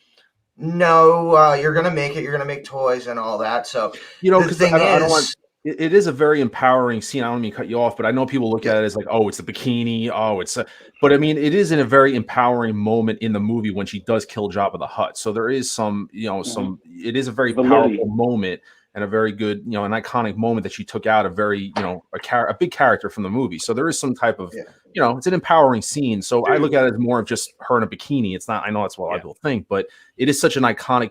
no, you're gonna make it. You're gonna make toys and all that. So because I don't want. It is a very empowering scene. I don't mean to cut you off, but I know people look at it as like, oh, it's the bikini. Oh, but I mean, it is in a very empowering moment in the movie when she does kill Jabba the Hutt. So there is some, it is a very powerful moment and a very good, an iconic moment that she took out a very, a big character from the movie. So there is some type of, it's an empowering scene. So I look at it as more of just her in a bikini. It's not, I know that's what a lot of people think, but it is such an iconic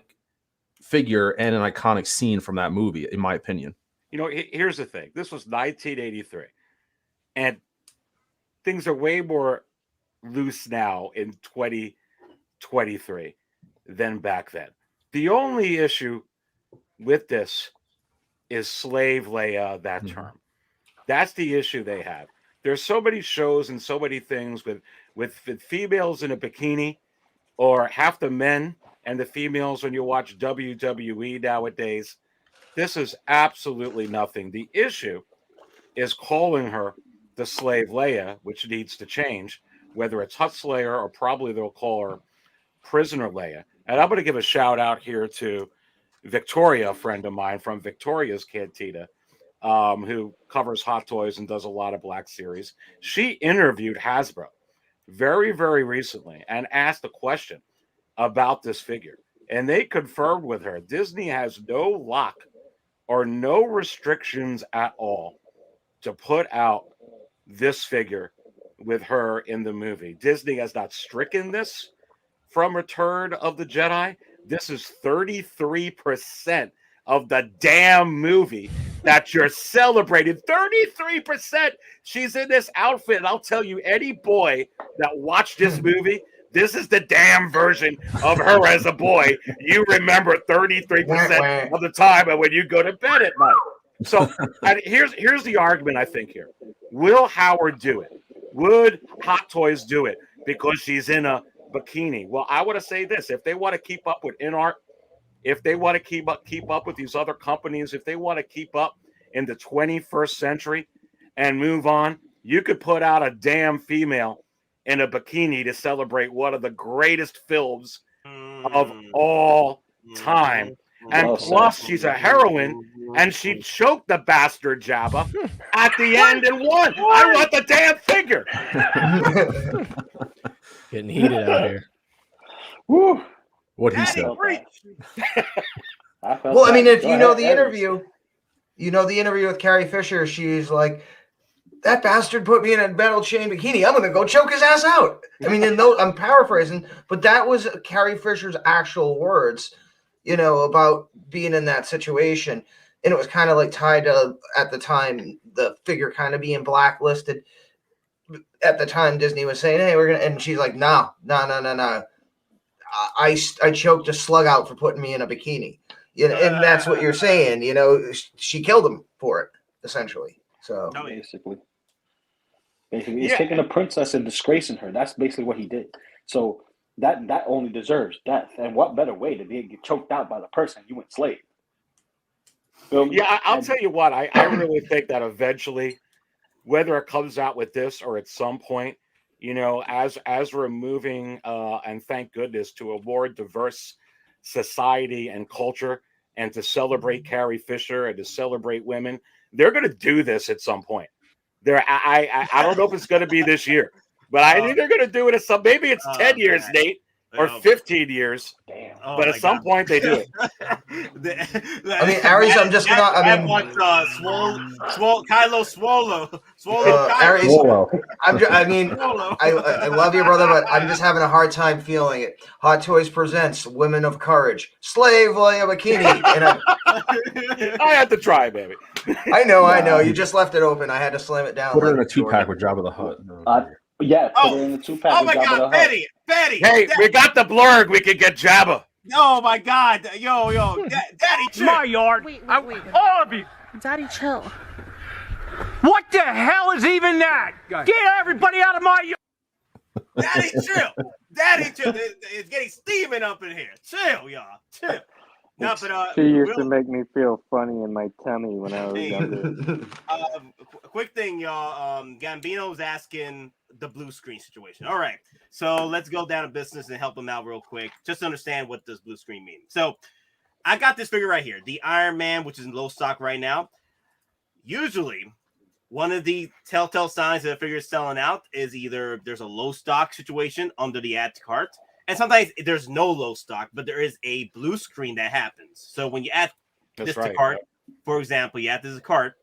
figure and an iconic scene from that movie, in my opinion. Here's the thing. This was 1983, and things are way more loose now in 2023 than back then. The only issue with this is Slave Leia, that term. That's the issue they have. There's so many shows and so many things with females in a bikini, or half the men and the females when you watch WWE nowadays. This is absolutely nothing. The issue is calling her the Slave Leia, which needs to change, whether it's Hutt Slayer or probably they'll call her Prisoner Leia. And I'm going to give a shout out here to Victoria, a friend of mine from Victoria's Cantina, who covers Hot Toys and does a lot of Black Series. She interviewed Hasbro very, very recently and asked a question about this figure. And they confirmed with her, Disney has no lock or no restrictions at all to put out this figure with her in the movie. Disney has not stricken this from Return of the Jedi. This is 33% of the damn movie that you're celebrating. 33%. She's in this outfit. And I'll tell you, any boy that watched this movie, This is the damn version of her as a boy. You remember 33% of the time when you go to bed at night. So and here's the argument I think here. Will Howard do it? Would Hot Toys do it because she's in a bikini? Well, I want to say this. If they want to keep up with InArt, if they want to keep up with these other companies, if they want to keep up in the 21st century and move on, you could put out a damn female in a bikini to celebrate one of the greatest films of all time. And plus, she's a heroine, and she choked the bastard Jabba at the end and won. I want the damn figure. Getting heated out here. Woo. What he said. Well, I mean, if you know the interview, with Carrie Fisher, she's like, that bastard put me in a metal chain bikini. I'm going to go choke his ass out. I mean, I'm paraphrasing, but that was Carrie Fisher's actual words, about being in that situation. And it was kind of like tied to, at the time, the figure kind of being blacklisted. At the time, Disney was saying, hey, we're going to, and she's like, no. I choked a slug out for putting me in a bikini. And that's what you're saying, she killed him for it, essentially. So basically he's taking a princess and disgracing her. That's basically what he did. So that only deserves death. And what better way to get choked out by the person you enslaved? I'll tell you what, I really think that eventually, whether it comes out with this or at some point, as we're moving, and thank goodness, to a more diverse society and culture, and to celebrate Carrie Fisher and to celebrate women, they're going to do this at some point. I don't know if it's going to be this year, but I think they're going to do it at some. Maybe it's 10 years, man. Nate, or 15 years. Damn. But at some point they do it. I mean, Aries, I'm just gonna. I mean, Kylo Swallow. Aries, I love you, brother, but I'm just having a hard time feeling it. Hot Toys presents Women of Courage, Slave Leia bikini. And I had to try, baby. I know. You just left it open. I had to slam it down. Put her in a 2-pack with Jabba the Hutt. Yeah, put her in a 2-pack. Oh my God, Betty! Hey, we got the blurg. We could get Jabba. Oh my God, yo, Daddy, chill. My yard. Wait. All of you. Daddy, chill. What the hell is even that? Get everybody out of my yard. Daddy, chill. It's getting steaming up in here. Chill, y'all. Chill. No, but she used to make me feel funny in my tummy when I was younger. Quick thing, y'all. Gambino's asking the blue screen situation. All right, so let's go down to business and help him out real quick. Just to understand what does blue screen mean. So I got this figure right here, the Iron Man, which is in low stock right now. Usually, one of the telltale signs that a figure is selling out is either there's a low stock situation under the add to cart, and sometimes there's no low stock, but there is a blue screen that happens. So when you add this to cart, for example, you add this to cart,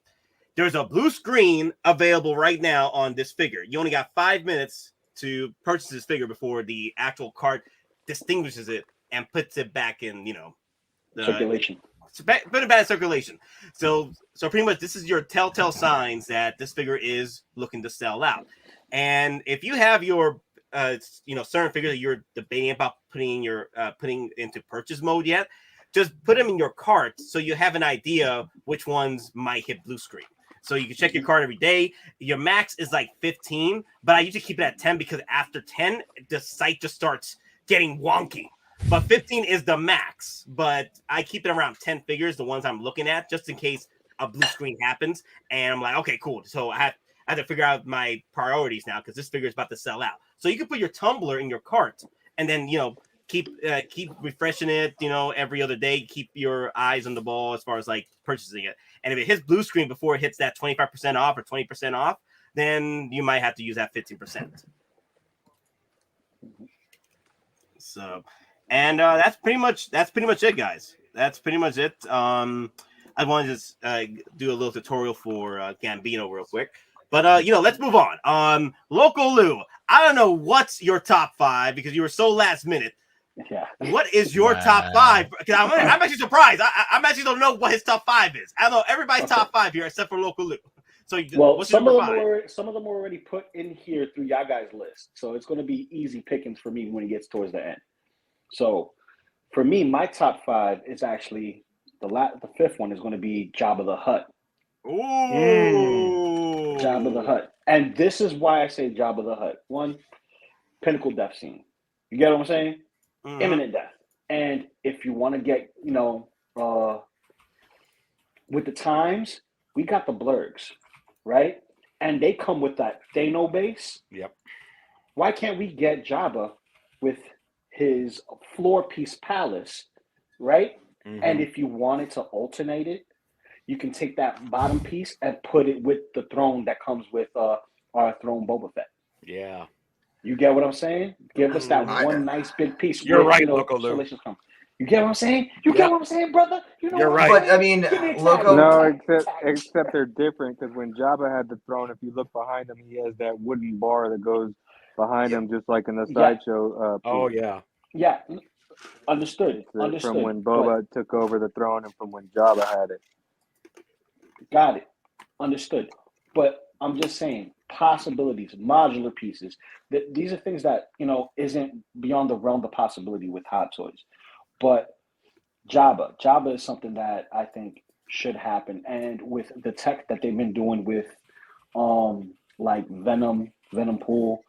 there's a blue screen available right now on this figure. You only got 5 minutes to purchase this figure before the actual cart distinguishes it and puts it back in, the circulation. Put it back in circulation. So pretty much this is your telltale signs that this figure is looking to sell out. And if you have your certain figures that you're debating about putting into purchase mode yet, just put them in your cart so you have an idea which ones might hit blue screen. So you can check your cart every day. Your max is like 15, but I usually keep it at 10 because after 10, the site just starts getting wonky. But 15 is the max, but I keep it around 10 figures, the ones I'm looking at, just in case a blue screen happens. And I'm like, okay, cool. So I have to figure out my priorities now because this figure is about to sell out. So you can put your tumbler in your cart and then, keep refreshing it, every other day. Keep your eyes on the ball as far as like purchasing it. And if it hits blue screen before it hits that 25% off or 20% off, then you might have to use that 15%. So, and that's pretty much it, guys. That's pretty much it. I want to just do a little tutorial for Gambino real quick. But let's move on. Loco Lu, I don't know what's your top 5 because you were so last minute. Yeah. What is your top 5? I'm actually surprised. I actually don't know what his top 5 is. I know everybody's top 5 here except for Loco Lu. So well, some of them were already put in here through y'all guys' list, so it's going to be easy pickings for me when it gets towards the end. So for me, my top 5 is actually the fifth one is going to be Jabba the Hutt. Ooh, Jabba the Hutt, and this is why I say Jabba the Hutt. One, pinnacle death scene. You get what I'm saying? Mm-hmm. Imminent death. And if you want to get, with the times, we got the blurgs, right? And they come with that Thano base. Yep. Why can't we get Jabba with his floor piece palace, right? Mm-hmm. And if you wanted to alternate it, you can take that bottom piece and put it with the throne that comes with our throne Boba Fett. Yeah. You get what I'm saying? Give us that one nice big piece. You're right, Loco Lu. You get what I'm saying? You get what I'm saying, brother? You know You're right. But I mean, Loco. No, except they're different because when Jabba had the throne, if you look behind him, he has that wooden bar that goes behind him, just like in the Sideshow. Oh yeah. Yeah. Understood. From when Boba took over the throne and from when Jabba had it. Got it. Understood. But I'm just saying, possibilities, modular pieces. These are things that, isn't beyond the realm of possibility with Hot Toys. But Jabba is something that I think should happen. And with the tech that they've been doing with like Venom Pool,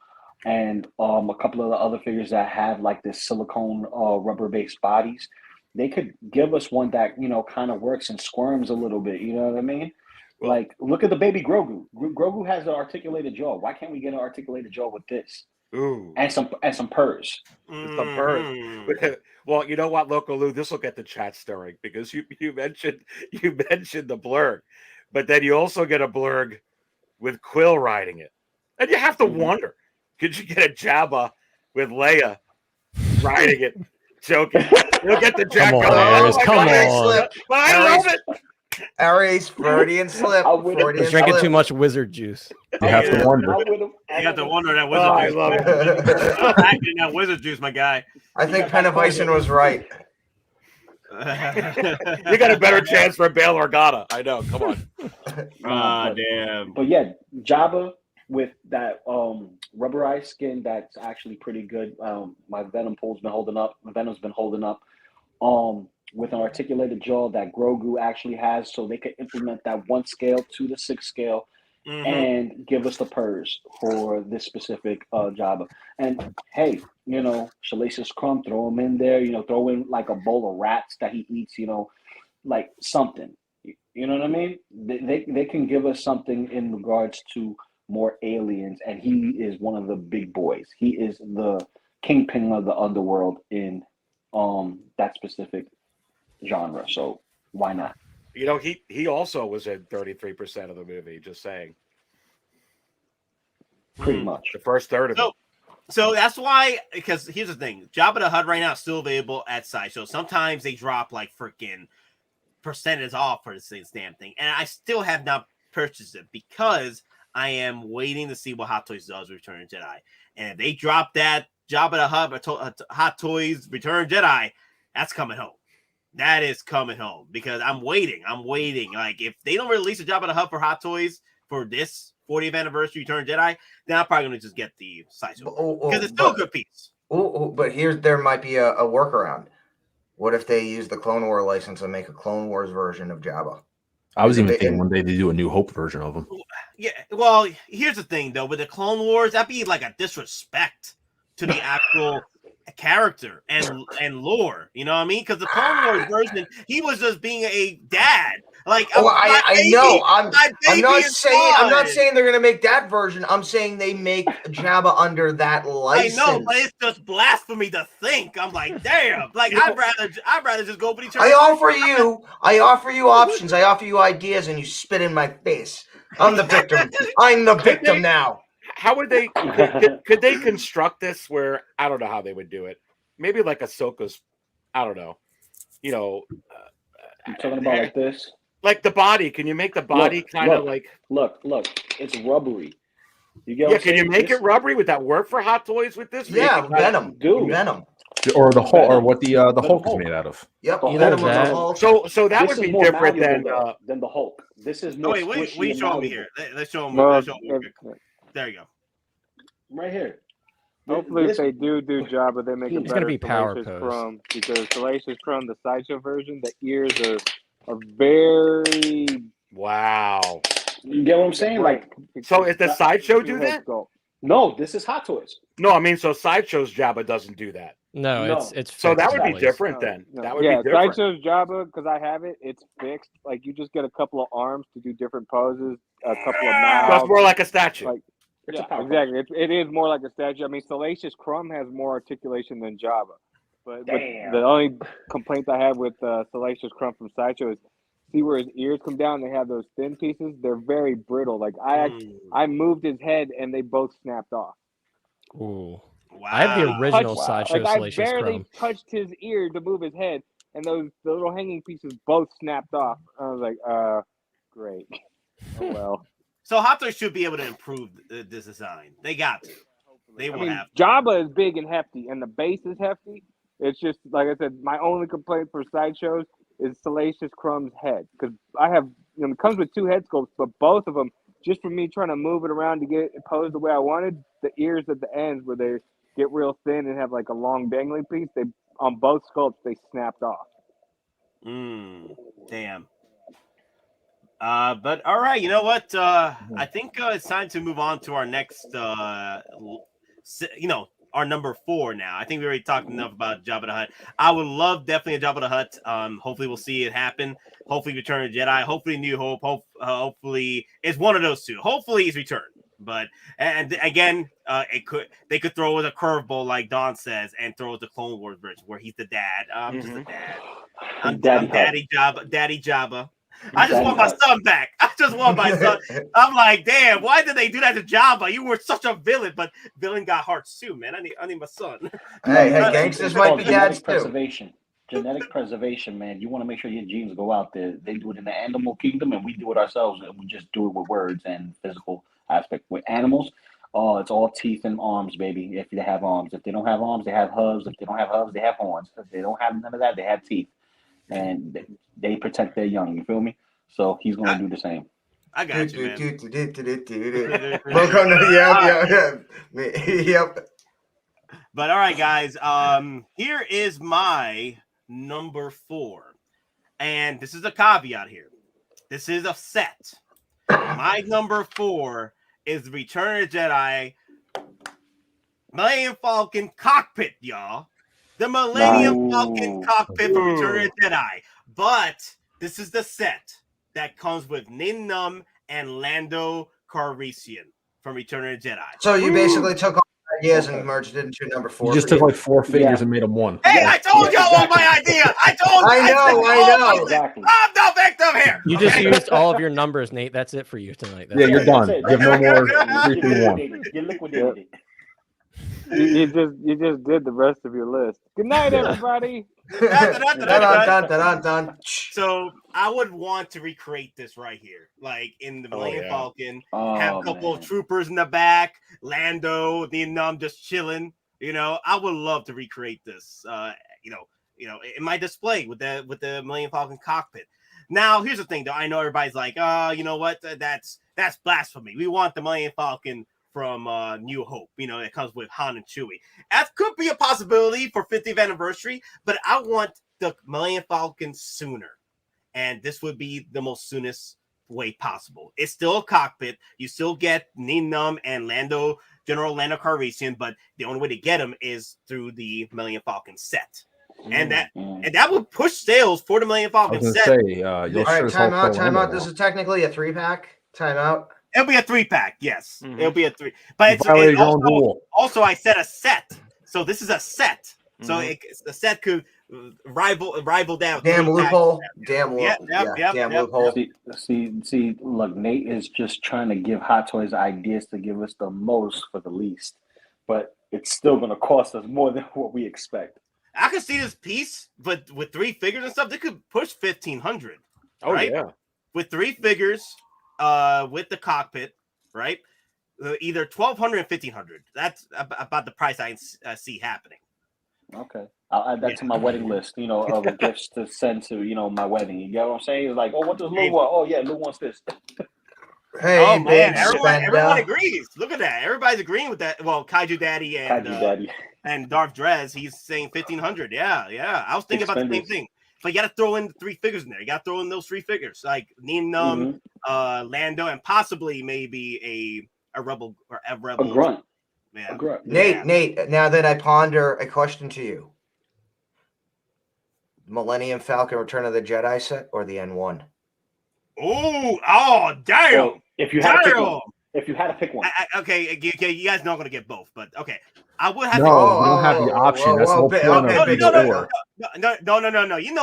and a couple of the other figures that have like this silicone rubber-based bodies, they could give us one that, kind of works and squirms a little bit. You know what I mean? Well, like, look at the baby Grogu. Grogu has the articulated jaw. Why can't we get an articulated jaw with this? Ooh. And some purrs. Some purrs. Well, you know what, Loco Lu? This will get the chat stirring because you mentioned the blurg, but then you also get a blurg with Quill riding it, and you have to wonder: could you get a Jabba with Leia riding it? Joking. You'll get the Jack. Come on, Aries, come on. But I love it. Aries, Freudian slip. He's drinking too much wizard juice. You have to wonder. You got to wonder that wizard juice. I love it. Acting that wizard juice, my guy. I think Penavison was right. You got a better chance for Bail Organa. I know. Come on. Damn. But yeah, Jabba with that rubberized skin that's actually pretty good. My Venom pool's been holding up. Venom's been holding up. With an articulated jaw that Grogu actually has, so they could implement that 1 scale to the 6 scale and give us the purrs for this specific Jabba. And hey, Salacious Crumb, throw him in there, throw in like a bowl of rats that he eats, like something. You know what I mean? They can give us something in regards to more aliens, and he is one of the big boys. He is the kingpin of the underworld in that specific genre, so why not? He also was in 33% of the movie, just saying. Pretty much. The first third of it. So that's why, because here's the thing, Jabba the Hutt right now is still available at Sideshow. Sometimes they drop like freaking percentage off for this damn thing, and I still have not purchased it because I am waiting to see what Hot Toys does with Return of Jedi. And if they drop that Jabba the Hutt Hot Toys Return of Jedi, that's coming home. That is coming home because I'm waiting. Like, if they don't release a Jabba the Hutt for Hot Toys for this 40th anniversary Return Jedi, then I'm probably going to just get the Sideshow because it's still a good piece. But there might be a workaround. What if they use the Clone War license and make a Clone Wars version of Jabba? I was even thinking one day they do a New Hope version of him. Yeah, well, here's the thing, though. With the Clone Wars, that'd be like a disrespect to the actual character and lore, you know what I mean? Because the Clone Wars version, he was just being a dad. Like, I know. I'm not saying they're gonna make that version. I'm saying they make Jabba under that license. I know, but it's just blasphemy to think. I'm like, damn. Like, I'd rather just go for each other. I offer you options. I offer you ideas, and you spit in my face. I'm the victim. I'm the victim now. How would they? Could they construct this where I don't know how they would do it? Maybe like Ahsoka's. I don't know. You're talking about like this. Like the body, can you make the body kind of like? Look, it's rubbery. You get? Yeah, can you make it rubbery? Would that work for Hot Toys with this? Yeah, Venom. Dude, Venom. or the Hulk, or what the Hulk is made out of. Yep. The Either Venom was a that- Hulk. So that This would is be more different malleable, than the Hulk. This is Oh, more wait, squishy we and show him malleable. here. Let's show him. Well, Let's show him. There you go. Right here. Hopefully, This- if they do Jabba, they make a It's better gonna be power Salacious pose. Crumb, because Salacious Crumb, the Sideshow version, the ears are very. Wow. You get what I'm saying? Like, So if the Sideshow do that? no, this is Hot Toys. No, I mean, so Sideshow's Jabba doesn't do that. No, No. it's So that fixed would be in place. different then. No. That would Yeah, be different. Sideshow's Jabba, because I have it, it's fixed. Like, you just get a couple of arms to do different poses, a couple of So mouths. it's more like a statue. Like, It's a yeah, power exactly. It is more like a statue. I mean, Salacious Crumb has more articulation than Jabba. But Damn. the only complaint I have with Salacious Crumb from Sideshow is see where his ears come down. They have those thin pieces. They're very brittle. Like I moved his head and they both snapped off. Ooh. Wow. I have the original Touched- Sideshow Like I Salacious barely Crumb. touched his ear to move his head, and the little hanging pieces both snapped off. I was like, great. Oh well. So Hot Toys should be able to improve this design. They got to. They will have. Jabba is big and hefty, and the base is hefty. It's just like I said. My only complaint for Sideshows is Salacious Crumb's head, because I have it comes with two head sculpts, but both of them, just for me trying to move it around to get it posed the way I wanted, the ears at the ends where they get real thin and have like a long dangling piece, they on both sculpts they snapped off. Damn. But all right, you know what? I think it's time to move on to our next. Our number 4 now. I think we already talked enough about Jabba the Hutt. I would love definitely a Jabba the Hutt. Hopefully we'll see it happen. Hopefully Return of the Jedi. Hopefully New Hope. Hopefully it's one of those two. Hopefully he's returned. But and again, they could throw us a curveball like Don says and throw us the Clone Wars version where he's the dad. I'm just a dad. I'm Daddy Jabba. Daddy Jabba. I just want my son back. I just want my son. I'm like, damn, why did they do that to Jabba? You were such a villain, but villain got hearts too, man. I need my son. Hey, gangsters might be dads too. Genetic preservation, man. You want to make sure your genes go out there. They do it in the animal kingdom, and we do it ourselves. And we just do it with words and physical aspect. With animals, it's all teeth and arms, baby. If they have arms, if they don't have arms, they have hooves. If they don't have hooves, they have horns. If they don't have none of that, they have teeth, and they protect their young. You feel me? So he's going to do the same. I got you, man. Yep. But all right, guys. Here is my number 4, and this is a caveat here. This is a set. My number 4 is Return of the Jedi Millennium Falcon cockpit, y'all. The Millennium Falcon cockpit for Return of the Jedi. But this is the set that comes with Nin Num and Lando Calrissian from Return of the Jedi. So you basically took all the ideas and merged it into number 4. You just took like 4 figures and made them one. Hey, I told y'all what my idea. I know. Exactly. I'm the victim here. You just used all of your numbers, Nate. That's it for you tonight. That's Yeah, you're it. done. You have no more 3, 2, 1. You liquidated. You just did the rest of your list. Good night, everybody. So I would want to recreate this right here, like in the Millennium Falcon. Have a couple of troopers in the back, Lando, Num just chilling. I would love to recreate this. In my display with the Millennium Falcon cockpit. Now, here's the thing, though. I know everybody's like, you know what? That's blasphemy. We want the Millennium Falcon from New Hope. It comes with Han and Chewie. That could be a possibility for 50th anniversary, but I want the Millennium Falcon sooner. And this would be the most soonest way possible. It's still a cockpit. You still get Nin Num and General Lando Calrissian, but the only way to get them is through the Millennium Falcon set. And that would push sales for the Millennium Falcon set. All right, time out. This is technically a 3-pack. Time out. It'll be a 3-pack, yes. It'll be a 3. But it's also I said a set. So this is a set. So the set could rival down. Damn loophole. Damn loophole. See, look, Nate is just trying to give Hot Toys ideas to give us the most for the least. But it's still going to cost us more than what we expect. I could see this piece, but with 3 figures and stuff, they could push 1,500. Oh, right? Yeah. With 3 figures, with the cockpit, right? Either 1,200 and 1,500. That's about the price I see happening. Okay. I'll add that to my wedding list, of gifts to send to, my wedding. You get what I'm saying? It's like, oh, what does Lou want? Oh, yeah, Lou wants this. Hey, oh man, big everyone spender. agrees. Look at that. Everybody's agreeing with that. Well, Kaiju Daddy and Darth Drez, he's saying 1,500. Yeah. I was thinking about the same thing. But you got to throw in 3 figures in there. You got to throw in those 3 figures, like Nien Lando, and possibly maybe a rebel or a rebel. A grunt. Yeah. A grunt. Nate. Now that I ponder a question to you: Millennium Falcon, Return of the Jedi set, or the N1? Oh, damn! Well, if you had to pick one, okay, you guys know I'm gonna get both, but okay, I would have. No, you don't have the option. That's the whole point of the store. No. You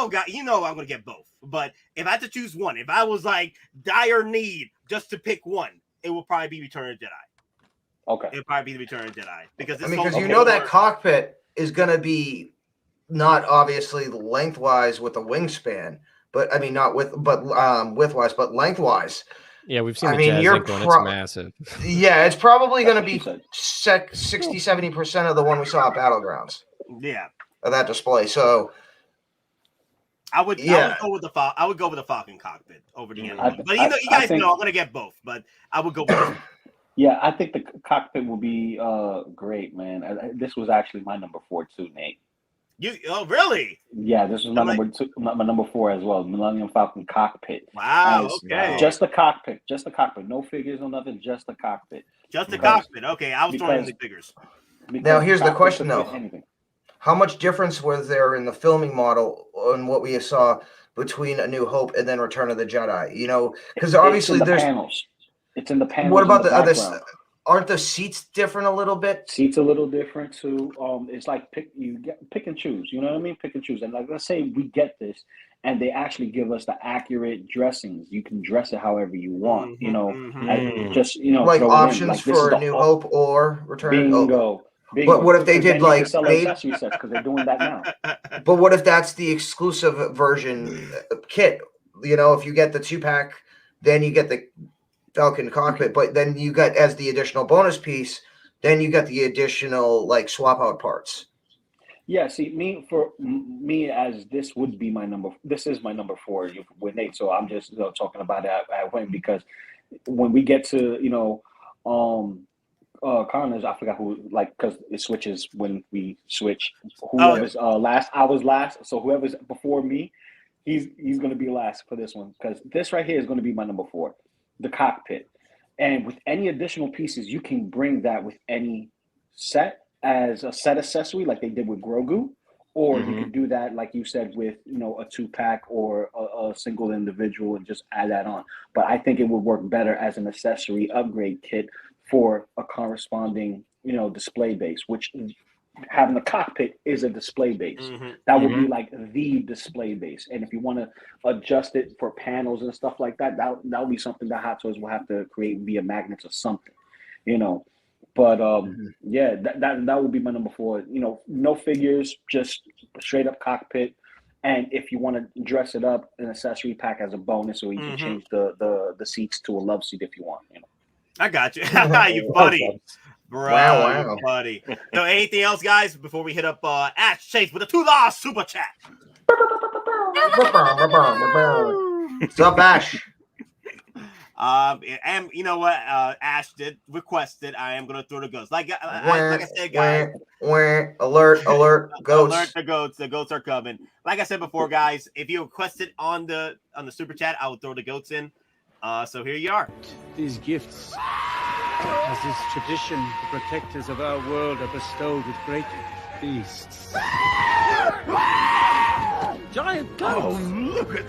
know I'm gonna get both. But if I had to choose one, if I was like dire need just to pick one, it will probably be Return of the Jedi. Okay, it'll probably be the Return of the Jedi because that cockpit is gonna be not obviously lengthwise with a wingspan, but I mean not widthwise, but lengthwise. Yeah, we've seen the Jazz one. It's massive. Yeah, it's probably going to be 60-70% of the one we saw at Battlegrounds. Yeah, of that display. So I would go with the Falcon cockpit over the N1. But you guys know I'm going to get both. But I would go with both. Yeah, I think the cockpit will be great, man. This was actually my number 4 too, Nate. Really? Yeah, this was my number 4 as well. Millennium Falcon cockpit. Wow. Okay. Just the cockpit. No figures, no nothing. Just the cockpit. The cockpit. Okay, I was throwing in the figures. Now here's the question though: how much difference was there in the filming model on what we saw between A New Hope and then Return of the Jedi? Because obviously there's panels. It's in the panels. What about the other? Aren't the seats different a little bit? Seats a little different too. It's like pick and choose. You know what I mean? Pick and choose. And like, let's say we get this, and they actually give us the accurate dressings. You can dress it however you want. Like options for New Hope or Return. Bingo. But what if they did like accessory sets because they're doing that now? But what if that's the exclusive version kit? If you get the 2-pack, then you get the Falcon cockpit, but then you got as the additional bonus piece, then you got the additional like swap out parts. Yeah, see, me as this would be my number. This is my number 4 with Nate. So I'm just talking about that at when, because when we get to Connors, I forgot who, because it switches when we switch. Whoever's last, I was last. So whoever's before me, he's going to be last for this one, because this right here is going to be my number 4. The cockpit. And with any additional pieces, you can bring that with any set as a set accessory like they did with Grogu, or you can do that like you said with a 2-pack or a single individual and just add that on. But I think it would work better as an accessory upgrade kit for a corresponding display base, which having a cockpit is a display base. That would be like the display base. And if you want to adjust it for panels and stuff like that, that would be something that Hot Toys will have to create via magnets or something, But yeah, that would be my number 4. No figures, just straight up cockpit. And if you want to dress it up, an accessory pack as a bonus, or you can change the seats to a love seat if you want. I got you, you buddy. Bro, wow. Buddy. So anything else, guys, before we hit up Ash Chase with a $2 super chat? What's up, Ash? And you know what? Ash did request it. I am gonna throw the goats. Like I said, guys. Alert, goats. Alert the goats. The goats are coming. Like I said before, guys, if you request it on the super chat, I will throw the goats in. So here you are. These gifts, as is tradition, the protectors of our world are bestowed with great feasts. Giant goats! Oh, look at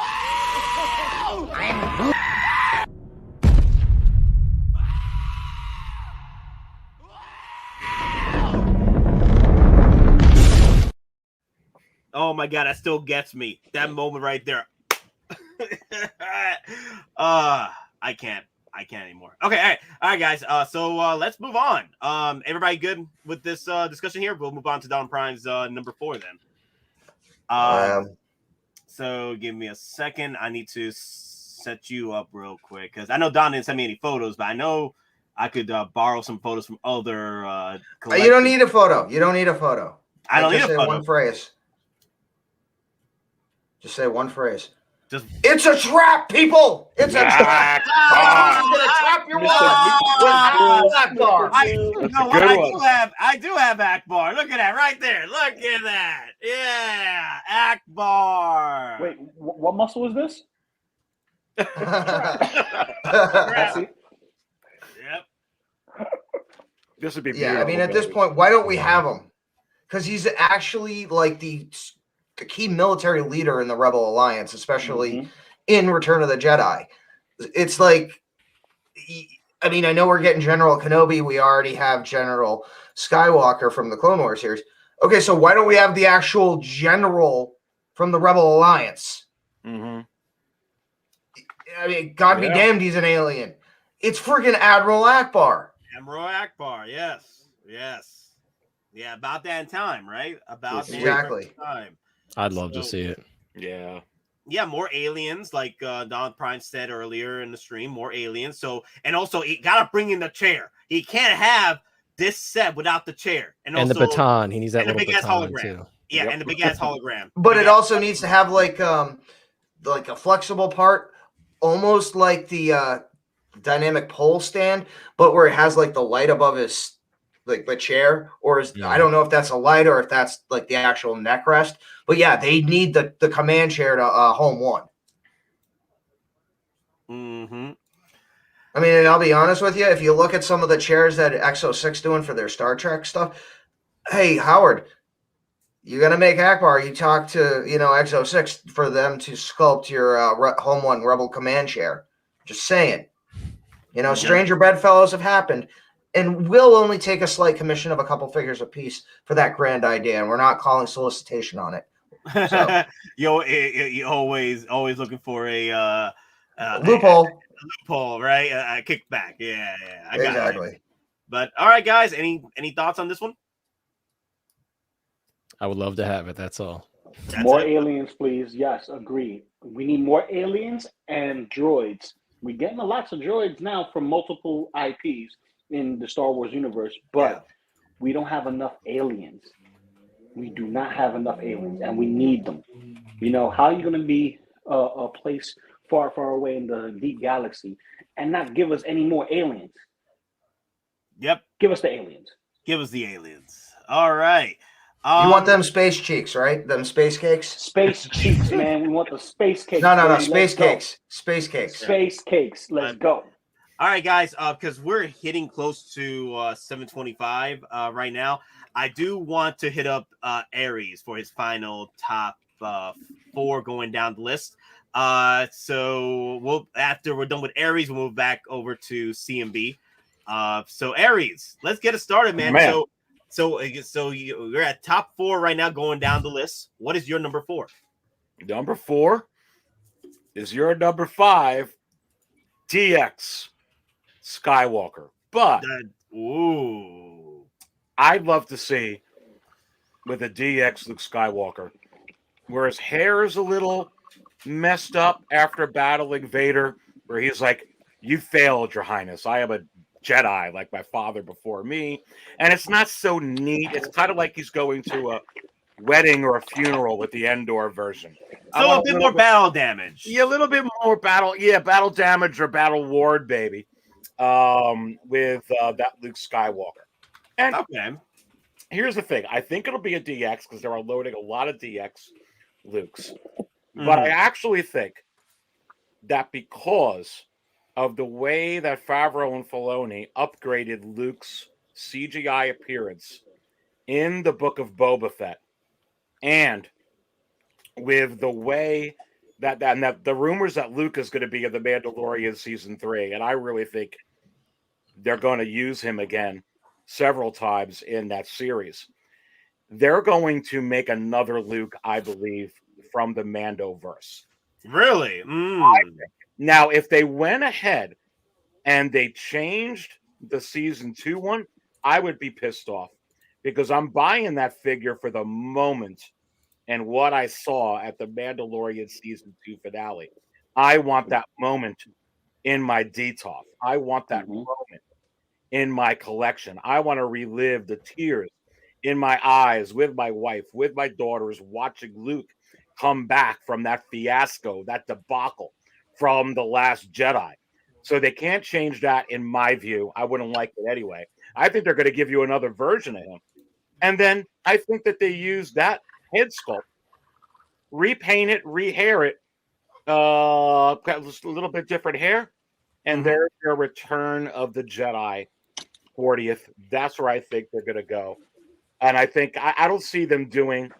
Oh my god, that still gets me. That moment right there. I can't anymore. Okay, all right, guys. So let's move on. Everybody good with this discussion here? We'll move on to DonPrime's number 4 then. So give me a second. I need to set you up real quick because I know Don didn't send me any photos, but I know I could borrow some photos from other. You don't need a photo. I don't need just a say photo. one phrase. Just say one phrase. Just it's a trap, people. It's a trap. He's gonna trap your wallet with Akbar. I do have Akbar. Look at that right there. Look at that. Yeah, Akbar. Wait, what muscle is this? Yep. This would be yeah. I mean, at this point, why don't we have him? Because he's actually like the key military leader in the Rebel Alliance, especially in Return of the Jedi. It's like, I mean, I know we're getting General Kenobi. We already have General Skywalker from the Clone Wars series. Okay, so why don't we have the actual general from the Rebel Alliance? I mean, God be damned, he's an alien. It's friggin' Admiral Akbar. Admiral Akbar, yes. Yeah, about that time, right? About exactly that time. I'd love to see it. Yeah. Yeah, more aliens, like DonPrime said earlier in the stream, more aliens. So, and also, he got to bring in the chair. He can't have this set without the chair. And also, the baton. He needs that little big-ass baton, hologram. too. Yeah, and the big-ass hologram. But it also needs to have, like a flexible part, almost like the dynamic pole stand, but where it has, like, the light above his, like, the chair, or I don't know if that's a light or if that's, like, the actual neck rest. But yeah, they need the command chair to home one. I mean, and I'll be honest with you, if you look at some of the chairs that XO6 doing for their Star Trek stuff, hey, Howard, you're going to make Akbar, you talk to, XO6 for them to sculpt your home one Rebel command chair. Just saying. Stranger bedfellows have happened. And we'll only take a slight commission of a couple figures a piece for that grand idea, and we're not calling solicitation on it. So. you always looking for a loophole. A loophole, right? A kickback. Yeah, I got exactly. It. But all right, guys, any thoughts on this one? I would love to have it. That's all. More aliens, please. Yes, agreed. We need more aliens and droids. We're getting lots of droids now from multiple IPs in the Star Wars universe, but we don't have enough aliens. We do not have enough aliens, and we need them. How are you going to be a place far, far away in the deep galaxy and not give us any more aliens? Yep. Give us the aliens. Give us the aliens. All right. You want them space cheeks, right? Them space cakes? Space cheeks, man. We want the space cakes. No. Space cakes. Space cakes. Space cakes. Let's go. All right, guys, because we're hitting close to 725 right now. I do want to hit up Aries for his final top 4 going down the list. So after we're done with Aries, we'll move back over to CMB. So Aries, let's get it started, man. So you're at top 4 right now going down the list. What is your number 4? Number 4 is your number 5, DX Skywalker. But I'd love to see with a DX Luke Skywalker where his hair is a little messed up after battling Vader, where he's like, "You failed, Your Highness. I am a Jedi like my father before me." And it's not so neat. It's kind of like he's going to a wedding or a funeral with the Endor version. So a bit more battle damage. Yeah, a little bit more battle. Yeah, battle damage or battle ward, baby. With that Luke Skywalker. And here's the thing. I think it'll be a DX because they're loading a lot of DX Lukes. But I actually think that because of the way that Favreau and Filoni upgraded Luke's CGI appearance in the Book of Boba Fett, and with the way that the rumors that Luke is going to be in The Mandalorian Season 3, and I really think they're going to use him again several times in that series. They're going to make another Luke, I believe, from the Mandoverse. Really? Now, if they went ahead and they changed the Season 2 one, I would be pissed off because I'm buying that figure for the moment and what I saw at the Mandalorian Season 2 finale. I want that moment in my DTOF. I want that moment in my collection. I want to relive the tears in my eyes with my wife, with my daughters, watching Luke come back from that fiasco, that debacle from The Last Jedi. So they can't change that, in my view. I wouldn't like it anyway. I think they're going to give you another version of him. And then I think that they use that head sculpt, repaint it, rehair it, got a little bit different hair, and there's your Return of the Jedi 40th. That's where I think they're going to go. And I think I don't see them doing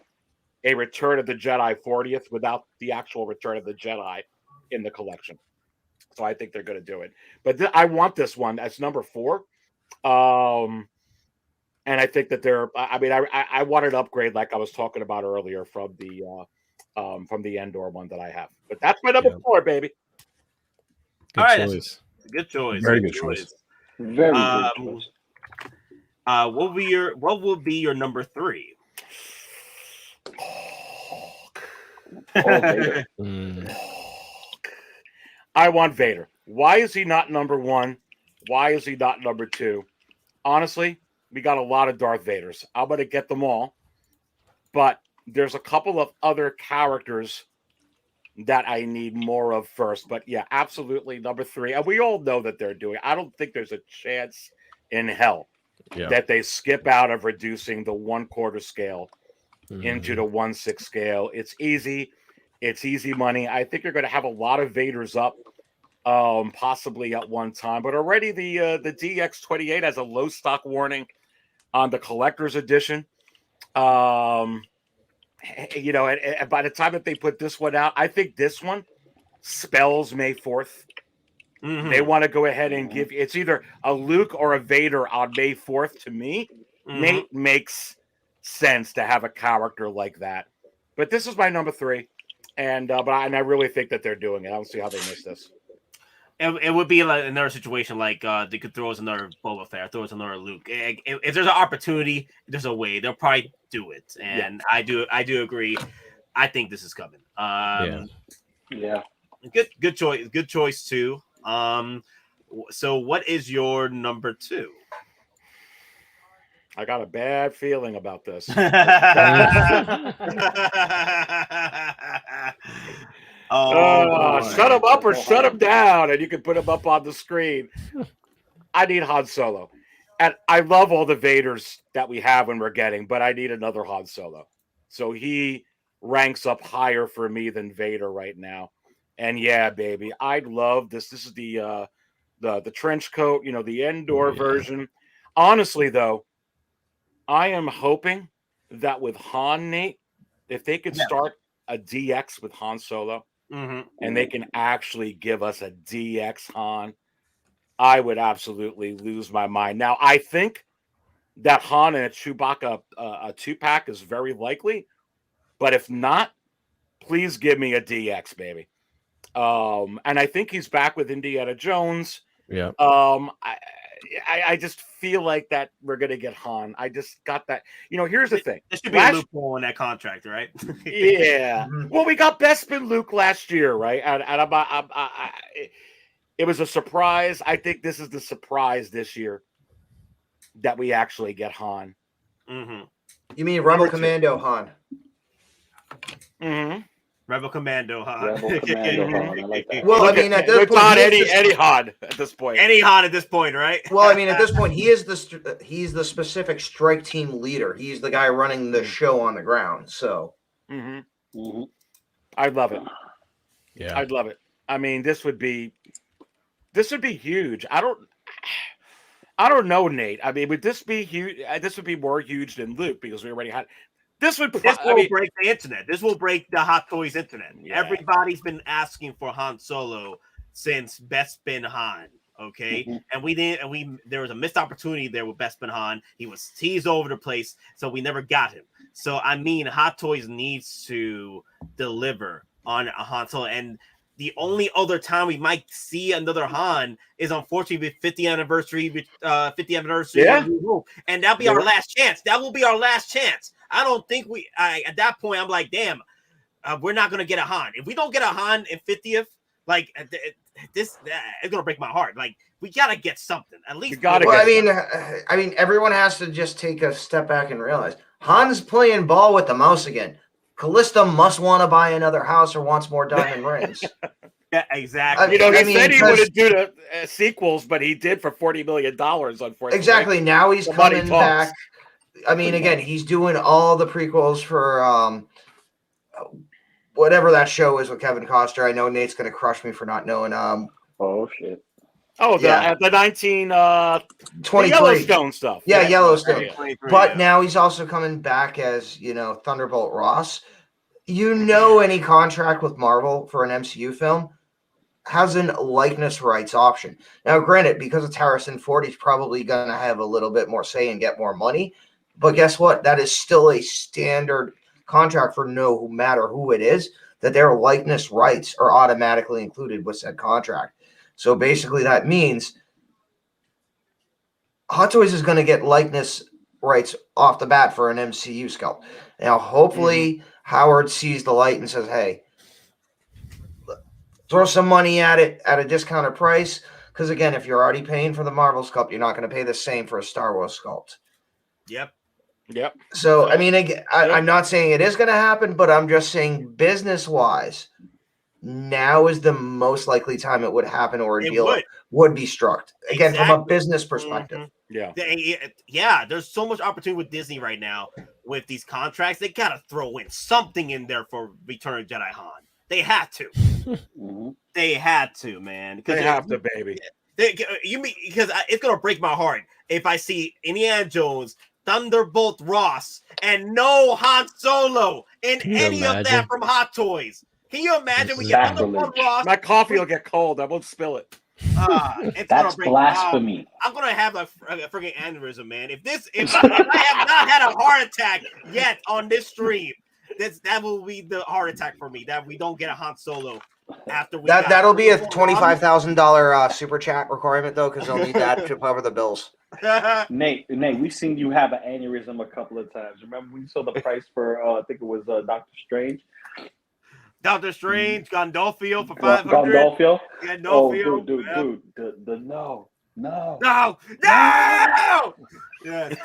a Return of the Jedi 40th without the actual Return of the Jedi in the collection. So I think they're going to do it. But I want this one as number 4. And I think that they're. I mean, I want an upgrade like I was talking about earlier from the Endor one that I have. But that's my number 4, baby. Good choice. Good choice. Very good choice. Very good choice. What will be your number 3? I want Vader. Why is he not number 1? Why is he not number 2? Honestly, we got a lot of Darth Vaders. I'm going to get them all. But there's a couple of other characters that I need more of first. But yeah, absolutely number 3. And we all know that they're doing. I don't think there's a chance in hell that they skip out of reducing the 1/4 scale into the 1/6 scale. It's easy. It's easy money. I think you're going to have a lot of Vaders up, possibly at one time. But already the DX28 has a low stock warning on the collector's edition. You know, and by the time that they put this one out, I think this one spells May 4th. They want to go ahead and give it's either a Luke or a Vader on May 4th. To me, makes sense to have a character like that. But this is my number 3, and I really think that they're doing it. I don't see how they missed this. It would be like another situation like they could throw us another Boba Fett, throw us another Luke. If there's an opportunity, there's a way. They'll probably do it, and I do agree. I think this is coming. Good choice. Good choice too. So what is your number 2? I got a bad feeling about this. Shut him up or shut him down, and you can put him up on the screen. I need Han Solo. And I love all the Vaders that we have when we're getting, but I need another Han Solo. So he ranks up higher for me than Vader right now. And yeah, baby, I'd love this. This is the trench coat, you know, the Endor version. Honestly, though, I am hoping that with Han, Nate, if they could start a DX with Han Solo, and they can actually give us a DX Han, I would absolutely lose my mind. Now, I think that Han and a Chewbacca a 2-pack is very likely, but if not, please give me a DX, baby. And I think he's back with Indiana Jones. Yeah. I just feel like that we're gonna get Han. I just got that. You know, here's the thing. There should be a loophole in that contract, right? Yeah. Well, we got Bespin Luke last year, right? And it was a surprise. I think this is the surprise this year that we actually get Han. You mean Rebel Commando Han? Rebel Commando Han. Rebel Commando Han. I like that. Well, I mean, at this point, any Han at this point. Any Han at this point, right? Well, I mean, at this point, he's the specific strike team leader. He's the guy running the show on the ground. So, I love it. Yeah, I'd love it. I mean, this would be huge. I don't know, Nate. I mean, would this be huge? This would be more huge than Luke because we already had. This will break the internet. This will break the Hot Toys internet. Yeah. Everybody's been asking for Han Solo since Bespin Han. Okay, and there was a missed opportunity there with Bespin Han. He was teased all over the place, so we never got him. So I mean, Hot Toys needs to deliver on a Han Solo, and the only other time we might see another Han is unfortunately with 50th anniversary. Yeah. And that'll be our last chance. That will be our last chance. I don't think at that point, I'm like, damn, we're not going to get a Han. If we don't get a Han in 50th, Like this, it's gonna break my heart. Like we gotta get something at least. Well, I mean, everyone has to just take a step back and realize Han's playing ball with the mouse again. Callista must want to buy another house or wants more diamond rings. Yeah, exactly. You know, he said he wouldn't do the sequels, but he did for $40 million. Unfortunately, exactly. Now he's coming back. I mean, again, he's doing all the prequels for whatever that show is with Kevin Costner. I know Nate's going to crush me for not knowing. Oh shit! Oh, the 1923 Yellowstone stuff. Yeah, Yellowstone. Yeah. But now he's also coming back as, you know, Thunderbolt Ross. You know, any contract with Marvel for an MCU film has a likeness rights option. Now, granted, because it's Harrison Ford, he's probably going to have a little bit more say and get more money. But guess what? That is still a standard contract for no matter who it is, that their likeness rights are automatically included with said contract. So basically that means Hot Toys is going to get likeness rights off the bat for an MCU sculpt. Now, hopefully Howard sees the light and says, hey, throw some money at it at a discounted price. Because again, if you're already paying for the Marvel sculpt, you're not going to pay the same for a Star Wars sculpt. Yep. So, I mean, I'm not saying it is going to happen, but I'm just saying business-wise, now is the most likely time it would happen or a deal would be struck. Again, from a business perspective. Yeah, there's so much opportunity with Disney right now with these contracts. They got to throw in something in there for Return of Jedi Han. They had to. They had to, man. They have to, baby. You mean because it's going to break my heart if I see Indiana Jones, Thunderbolt Ross, and no Han Solo in any of that from Hot Toys. Can you imagine we get Thunderbolt Ross? My coffee will get cold. I won't spill it. That's blasphemy. I'm gonna have a freaking aneurysm, man. If I have not had a heart attack yet on this stream, that will be the heart attack for me. That we don't get a Han Solo after we. That'll be a $25,000 super chat requirement though, because they'll need that to cover the bills. Nate, we've seen you have an aneurysm a couple of times. Remember we saw the price for I think it was Doctor Strange. Doctor Strange, Gandolfo for $500. Gandolfo? Gandolfo. Dude, yeah. the no. Yes.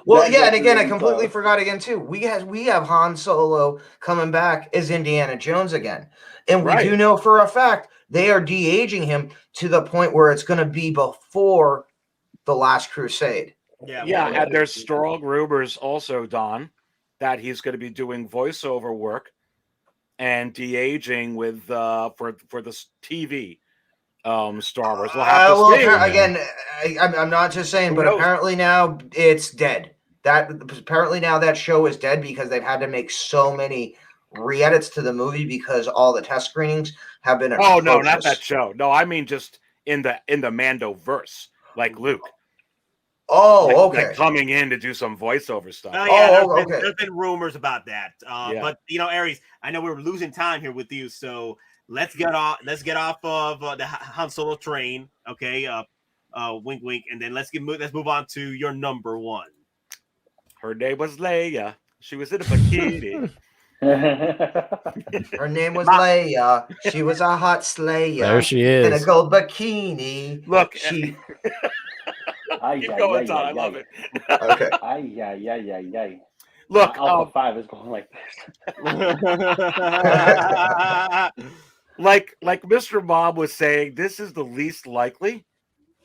Well, yeah, and again, I completely forgot again too. We have Han Solo coming back as Indiana Jones again, and we do know for a fact they are de-aging him to the point where it's going to be before the Last Crusade. Yeah, and there's strong rumors also, Don, that he's going to be doing voiceover work and de-aging with for the TV Star Wars. We'll have to see. Again, I'm not just saying, but apparently now it's dead. Apparently now that show is dead because they've had to make so many re-edits to the movie because all the test screenings have been atrocious. Oh no, not that show. No, I mean just in the Mando verse, like Luke. Oh, okay. Like coming in to do some voiceover stuff. There's been rumors about that. But you know, Aries, I know we're losing time here with you, so let's get off of the Han Solo train, okay? Wink, wink, and then let's move on to your number one. Her name was Leia. She was in a bikini. Her name was Leia. She was a hot slayer. There she is. In a gold bikini. Look, she. Keep going, Todd. I love it. Okay. Look, Alpha 5 is going like this. like Mr. Bob was saying, this is the least likely,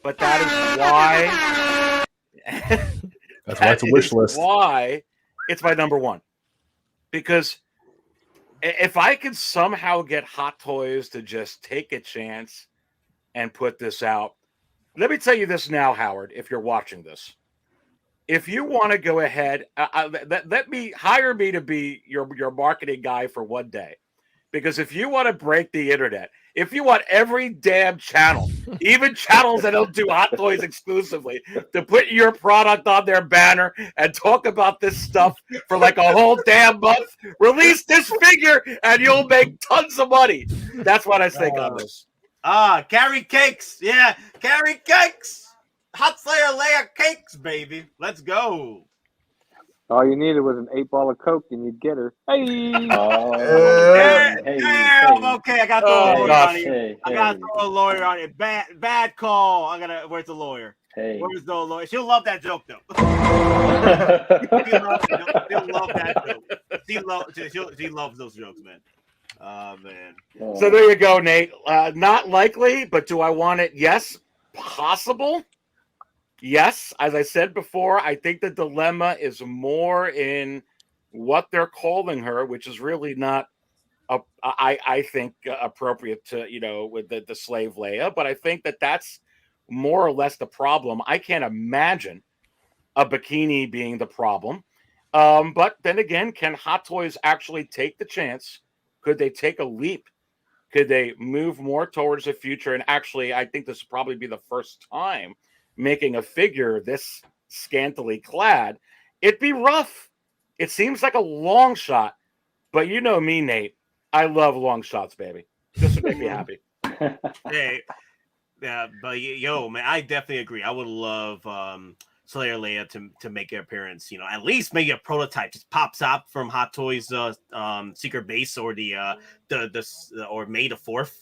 but that is why. That's why it's a wish list. Why it's my number one, because if I can somehow get Hot Toys to just take a chance and put this out. Let me tell you this now, Howard, if you're watching this. If you want to go ahead, let me hire me to be your marketing guy for one day. Because if you want to break the internet, if you want every damn channel, even channels that don't do Hot Toys exclusively, to put your product on their banner and talk about this stuff for like a whole damn month, release this figure and you'll make tons of money. That's what I think on this. Carry cakes. Yeah, carry cakes. Hot Slayer Leia cakes, baby. Let's go. All you needed was an 8-ball of Coke and you'd get her. Hey! Damn, okay, I got to throw a lawyer on you. Hey, I got to throw a lawyer on it. Bad call. Where's the lawyer? Hey. Where's the lawyer? She'll love that joke, though. She'll love that joke. She loves those jokes, man. Oh, man. So there you go, Nate. Not likely, but do I want it? Yes. Possible? Yes. As I said before, I think the dilemma is more in what they're calling her, which is really not, I think, appropriate to, with the slave Leia. But I think that's more or less the problem. I can't imagine a bikini being the problem. But then again, can Hottoys actually take the chance? Could they take a leap? Could they move more towards the future? And actually, I think this will probably be the first time making a figure this scantily clad. It'd be rough. It seems like a long shot, but you know me, Nate. I love long shots, baby. This would make me happy. Hey, yeah, but yo, man, I definitely agree. I would love Slayer Leia to make an appearance. At least maybe a prototype just pops up from Hot Toys secret base or or May the 4th.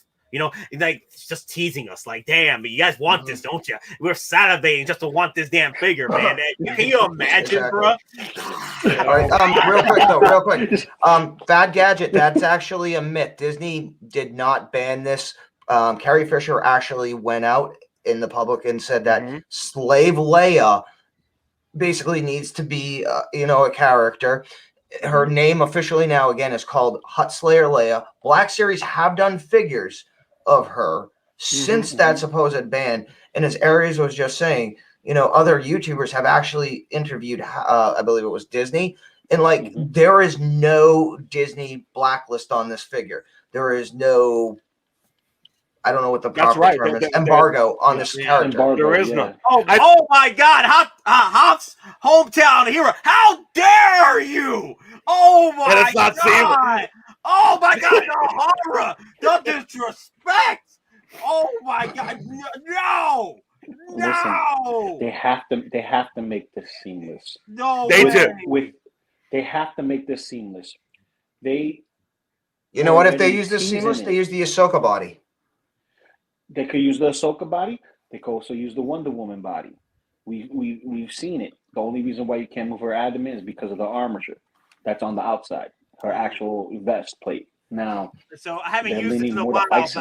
Like just teasing us, like, damn, you guys want this, don't you? We're salivating just to want this damn figure, man. Can you imagine, bro? All right, real quick. Bad Gadget, that's actually a myth. Disney did not ban this. Carrie Fisher actually went out in the public and said that Slave Leia basically needs to be, a character. Her name officially now, again, is called Hut Slayer Leia. Black Series have done figures of her since that supposed ban. And as Aries was just saying, other YouTubers have actually interviewed, I believe it was Disney. And there is no Disney blacklist on this figure. There is no, I don't know what the proper term is, embargo on this character. There is none. Oh my God, Hop's hometown hero. How dare you? Oh my and it's not God. Oh my God, the horror, the disrespect. Oh my God, no. Listen, they have to make this seamless. No, they do. They have to make this seamless. You know what? If they use this seamless, they use the Ahsoka body. They could use the Ahsoka body. They could also use the Wonder Woman body. We've seen it. The only reason why you can't move her abdomen is because of the armature that's on the outside, her actual vest plate. Now, so I haven't used it in a while, but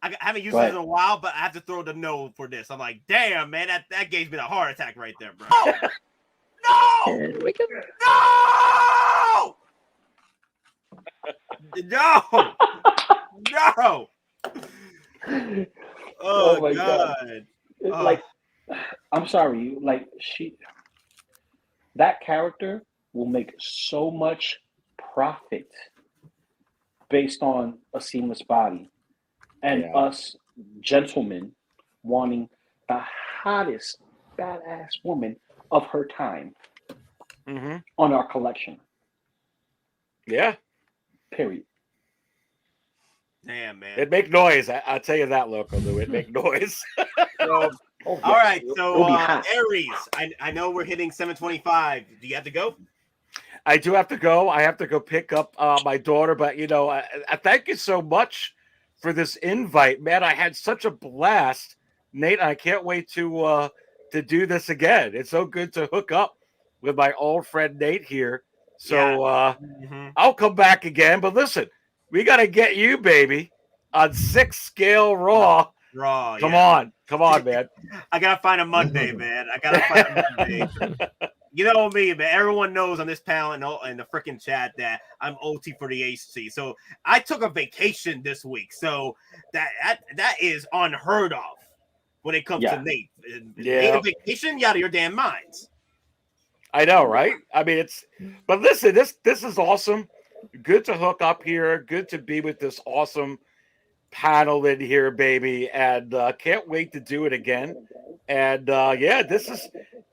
I haven't used it in a while, but I have to throw the no for this. I'm like, damn, man, that gave me a heart attack right there, bro. No! No! Oh my God. Like, I'm sorry, that character will make so much profit based on a seamless body and us gentlemen wanting the hottest badass woman of her time on our collection. Yeah. Period. Damn, man. It'd make noise. I'll tell you that, Loco Lu. It'd make noise. All right. So, Aries, I know we're hitting 7:25. Do you have to go? I do have to go. I have to go pick up my daughter. But, I thank you so much for this invite, man. I had such a blast, Nate. I can't wait to do this again. It's so good to hook up with my old friend Nate here. So I'll come back again. But listen, we got to get you, baby, on 6 scale raw. Come on, man. I gotta find a Monday, man. You know me, man. Everyone knows on this panel and the freaking chat that I'm OT for the HC. So I took a vacation this week. So that is unheard of when it comes to Nate. Nate a vacation? You out of your damn minds. I know, right? I mean, but listen, this is awesome. Good to hook up here. Good to be with this awesome panel in here, baby, and can't wait to do it again. And this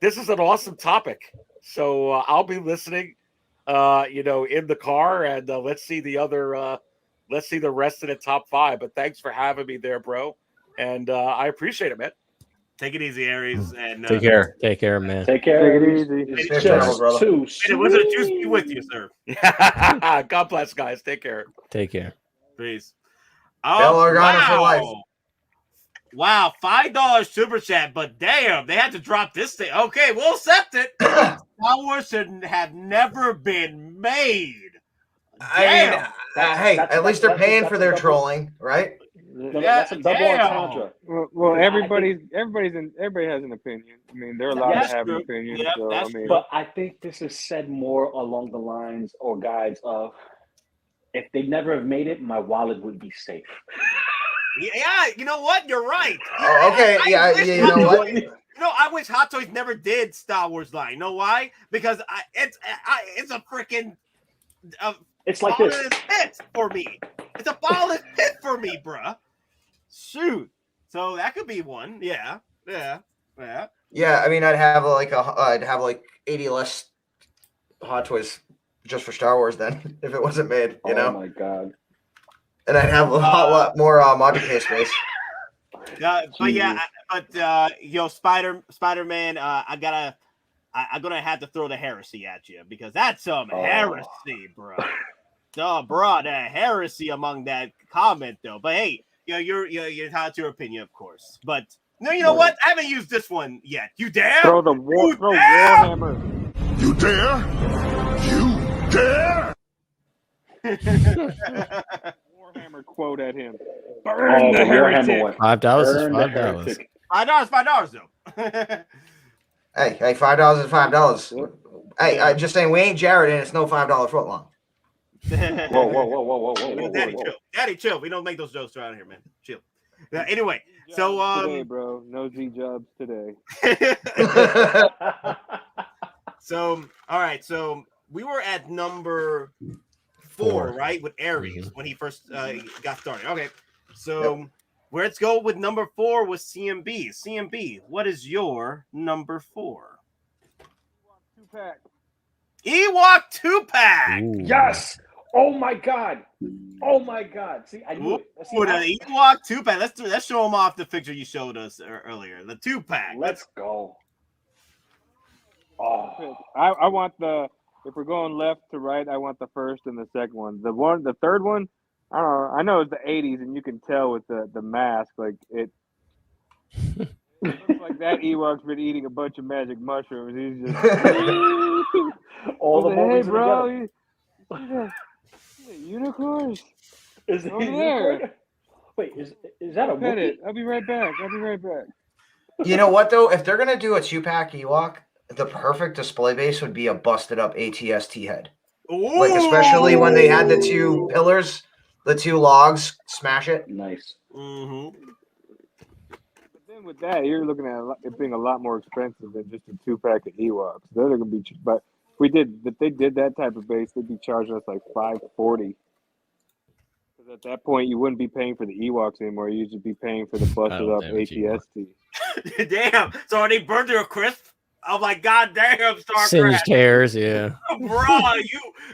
is an awesome topic. So I'll be listening, in the car, and let's see the rest of the top 5. But thanks for having me there, bro. And I appreciate it, man. Take it easy, Aries. And Take care. Take care, man. Take care. Take it easy. It's Safe just travels, brother. too Hey, was it a juice be with you, sir? God bless, guys. Take care. Take care. Peace. Bell Oh, Organa for life. Wow, $5 super chat, but damn, they had to drop this thing. Okay, we'll accept it. Star Wars should have never been made. I mean, hey, that's- at least they're that's- paying that's for a their double- trolling, right? No, that's a double entendre. Well, Yeah, everybody has an opinion. I mean, they're allowed That's to have true. an opinion. Yep, so, that's I mean, But I think this is said more along the lines or guides of, if they never have made it, my wallet would be safe. Yeah, you know what? You're right. Oh, okay, I wish you know what? I wish Hot Toys never did Star Wars line. You know why? Because it's a freaking It's like this. bottomless pit for me. It's a bottomless pit for me, bruh. Shoot. So that could be one. Yeah. Yeah, I mean, I'd have like 80 less Hot Toys just for Star Wars then, if it wasn't made, you know? Oh my god. And I'd have a lot more module case space. But yeah, Spider-Man, I'm gonna have to throw the heresy at you because that's some heresy, bro. Bro, that heresy among that comment though. But hey, you're entitled to your opinion, of course. But no, you know what? I haven't used this one yet. You dare? throw Warhammer. You dare? You dare? Warhammer quote at him. Oh, the Warhammer one. $5 is Burn the $5. heretic. $5 though. Hey, $5 is $5. Hey, I'm just saying we ain't Jared and it's no $5 footlong. Whoa. Daddy, chill. We don't make those jokes around here, man. Chill. Anyway, so today, bro, no Z jobs today. So all right, so we were at number 4, right, with Aries when he first got started. Okay, so let's go with number 4 with CMB. CMB, what is your number 4? Two-pack. Ewok 2-pack. Yes. Oh my god. See, I knew it. See, The Ewok 2-pack. Let's show them off the picture you showed us earlier. The 2-pack. Let's go. Oh. I want if we're going left to right, I want the first and the second one. The third one, I don't know. I know it's the 80s, and you can tell with the mask, like it looks like that Ewok's been eating a bunch of magic mushrooms. He's just all the hey, moments bro. Unicorns. Is it over there? Wait, is that a Wookiee? I'll be right back. You know what though? If they're gonna do a 2-pack Ewok, the perfect display base would be a busted up ATST head. Ooh. Like especially when they had the 2 pillars, the 2 logs, smash it. Nice. Mm-hmm. But then with that, you're looking at it being a lot more expensive than just a 2-pack of Ewoks. They're gonna be, but if they did that type of base, they'd be charging us like $540. Because at that point, you wouldn't be paying for the Ewoks anymore. You'd just be paying for the busted up ATST. Damn. So they burned to a crisp? I'm like, God damn, Star Singed Crash. hairs, yeah. Bro,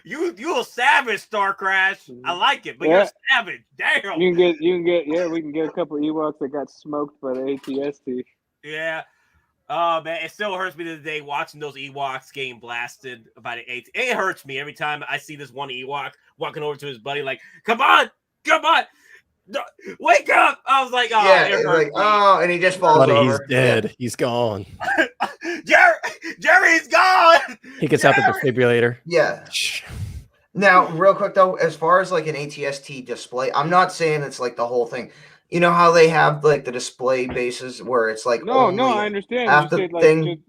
you a savage, Star Crash. I like it, but you're savage. Damn. We can get a couple of Ewoks that got smoked by the ATST. Yeah. Oh man, it still hurts me to the day watching those Ewoks getting blasted by the AT. It hurts me every time I see this one Ewok walking over to his buddy, like, come on, wake up. I was like, oh, Yeah, it it's hurts like, me. oh, and he just falls Buddy, over. he's dead. He's gone. Jerry's gone. He gets out the defibrillator. Yeah. Now, real quick though, as far as like an ATST display, I'm not saying it's like the whole thing. You know how they have like the display bases where it's like No, I understand. half the You said, like, thing.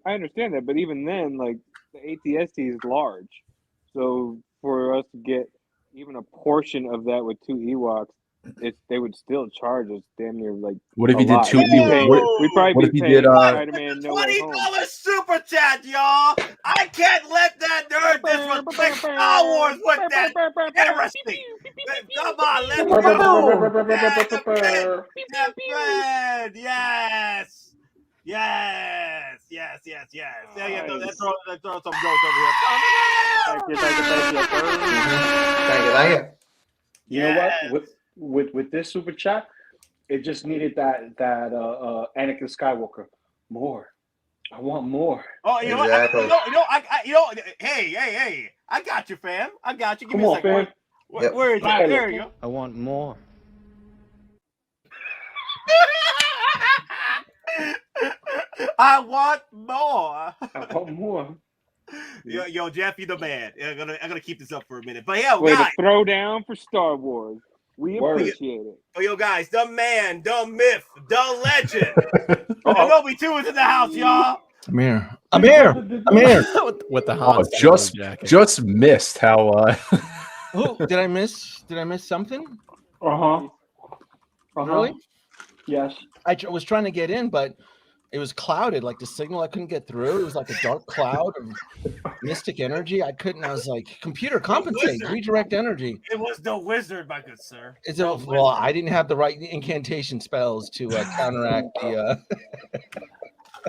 I understand that, but even then, like the ATST is large, so for us to get even a portion of that with 2 Ewoks, they would still charge us damn near like. What if you did 2 Ewoks? We'd probably what be if you did Spider-Man No Way Home. $20 super chat, y'all. I can't let that nerd disrespect Star Wars with that heresy. Come on, let's go. Yes. Yeah, let's throw some jokes over here. Thank you. Thank you. You know what? With this super chat, It just needed that Anakin Skywalker. More. I want more. Oh, you Exactly. know, hey, I got you, fam. I got you. Give Come me a on, second. fam. Where is it? There you go. I want more. I want more. I want more. Yo, Jeff, you the man. I'm gonna keep this up for a minute. But yeah, Way to guys. throw down for Star Wars. We Word. appreciate it. Oh, yo, guys, the man, the myth, the legend. MLB2 is in the house, y'all. I'm here. I'm here. I'm here. with the Oh, hot just missed how. Oh, did I miss? Did I miss something? Uh-huh. Really? Yes. I was trying to get in, but it was clouded. Like the signal, I couldn't get through. It was like a dark cloud of mystic energy. I couldn't. I was like, computer, compensate, redirect energy. It was the wizard, my good sir. Is it? Well, I didn't have the right incantation spells to counteract the.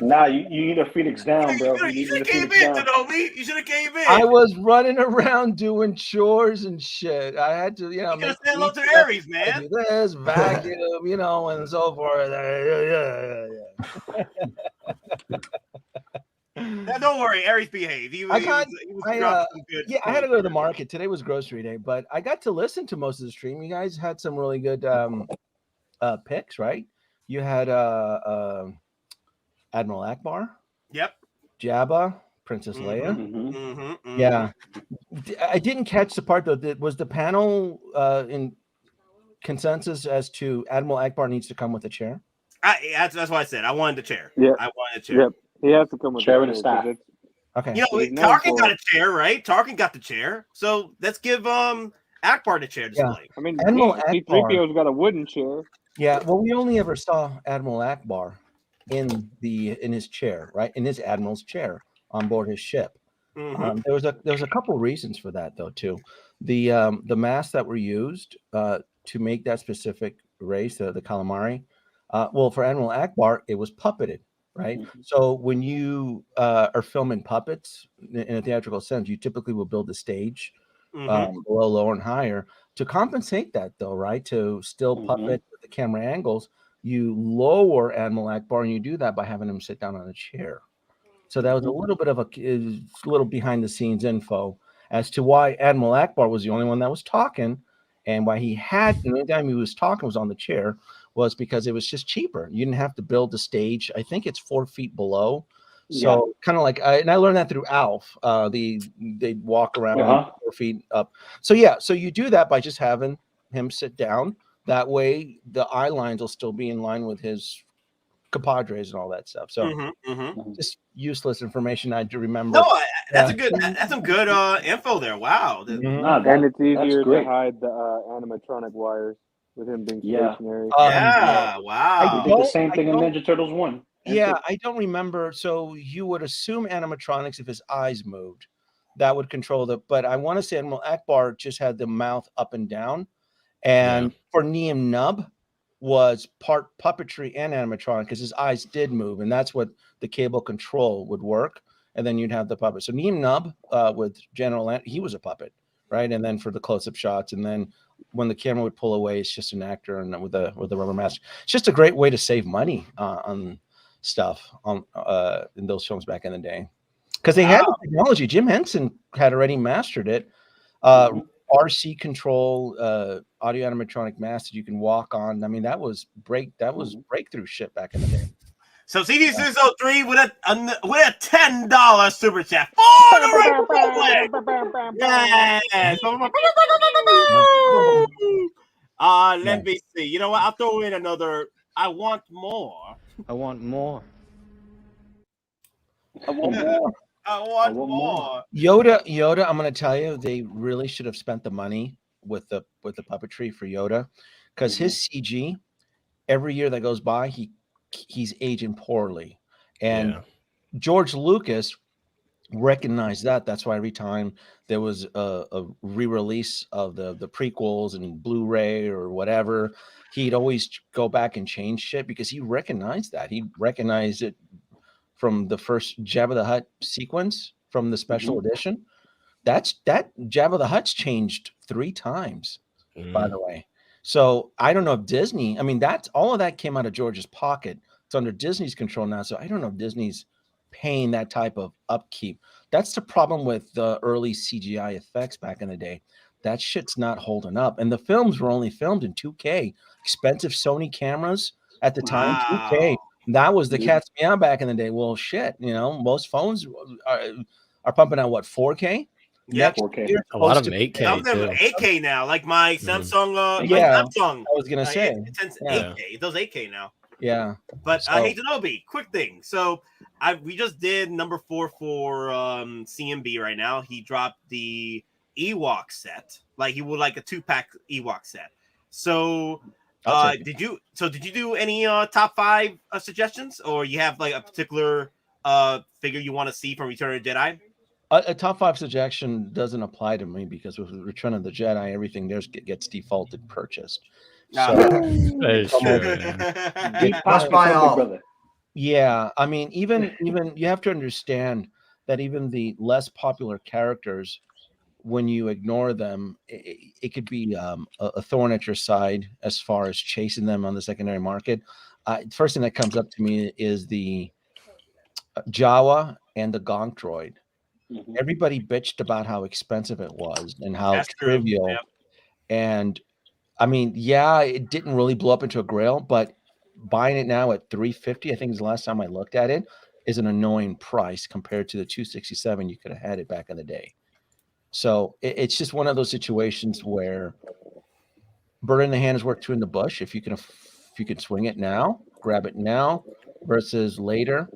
Nah, you need a Pheonix down, bro. You should have came in, Tanomi. You should have came in. I was running around doing chores and shit. I had to, you gotta say hello to Aries, man. Do this, vacuum, and so forth. Yeah, don't worry, Aries behaved. I had to go to the market. Today was grocery day, but I got to listen to most of the stream. You guys had some really good picks, right? You had Admiral Akbar. Yep. Jabba, Princess Leia. Yeah. I didn't catch the part though. Was the panel in consensus as to Admiral Akbar needs to come with a chair? That's what I said. I wanted the chair. Yeah. I wanted a chair. Yep. He has to come with chair and a staff. Okay. Tarkin got a chair, right? Tarkin got the chair. So let's give Akbar the chair display. I mean, Admiral Akbar. C-3PO's got a wooden chair. Yeah. Well, we only ever saw Admiral Akbar in his chair, right? In his admiral's chair on board his ship. There was a couple reasons for that though too. The masks that were used to make that specific race, the calamari. Well, for Admiral Akbar, it was puppeted, right? So when you are filming puppets in a theatrical sense, you typically will build a stage below, lower, and higher to compensate that though, right? To still puppet with the camera angles. You lower Admiral Akbar, and you do that by having him sit down on a chair. So that was a little bit of a little behind the scenes info as to why Admiral Akbar was the only one that was talking, and why the only time he was talking was on the chair was because it was just cheaper. You didn't have to build the stage. I think it's 4 feet below. So kind of like, and I learned that through Alf. They walk around 4 feet up. So so you do that by just having him sit down. That way, the eye lines will still be in line with his compadres and all that stuff. So, just useless information I do remember. No, that's some good info there. Wow. And it's easier to hide the animatronic wires with him being stationary. Wow. They did the same thing in Ninja Turtles 1. Yeah, I don't remember. So you would assume animatronics if his eyes moved, that would control but I want to say Admiral Akbar just had the mouth up and down. And for Neem Nub was part puppetry and animatronic because his eyes did move, and that's what the cable control would work. And then you'd have the puppet. So Neem Nub with General he was a puppet, right? And then for the close-up shots, and then when the camera would pull away, it's just an actor and with the rubber mask. It's just a great way to save money on stuff in those films back in the day because they had the technology. Jim Henson had already mastered it. RC control, audio animatronic mask that you can walk on. I mean, that was breakthrough shit back in the day. So CD603 with a $10 super chat for the Republic. Yes. Let me see. You know what? I'll throw in another. I want more. I want more. I want more. I want more. Yoda, I'm going to tell you, they really should have spent the money with the puppetry for Yoda, because his CG every year that goes by, he's aging poorly, and George Lucas recognized that. That's why every time there was a re-release of the prequels and Blu-ray or whatever, he'd always go back and change shit because he recognized that. He recognized it from the first Jabba the Hutt sequence from the special edition. That Jabba the Hutt's changed 3 times, by the way. So I don't know if Disney. I mean, that's all of that came out of George's pocket. It's under Disney's control now. So I don't know if Disney's paying that type of upkeep. That's the problem with the early CGI effects back in the day. That shit's not holding up. And the films were only filmed in 2K. Expensive Sony cameras at the time, 2K. That was the cat's meow back in the day. Well, shit, most phones are pumping out what, 4K? Yeah, 4K. A lot of them 8K. Some of them Too. are 8K now, like my Samsung. My Samsung. I was gonna say it's 8K. It does 8K now. Yeah. But hey, Denobi, quick thing. So we just did number 4 for CMB right now. He dropped the Ewok set. Like he would like a 2-pack Ewok set. So did you do any top 5 suggestions, or you have like a particular figure you want to see from Return of the Jedi? A top 5 suggestion doesn't apply to me because with Return of the Jedi, everything there gets defaulted purchased. So must buy all. Yeah, I mean, even you have to understand that even the less popular characters, when you ignore them, it could be a thorn at your side as far as chasing them on the secondary market. First thing that comes up to me is the Jawa and the Gonk droid. Everybody bitched about how expensive it was and how trivial. Yep. And I mean, yeah, it didn't really blow up into a grail, but buying it now at $350, I think is the last time I looked at it, is an annoying price compared to the $267 you could have had it back in the day. So it's just one of those situations where bird in the hand is worth 2 in the bush. If you can swing it now, grab it now versus later.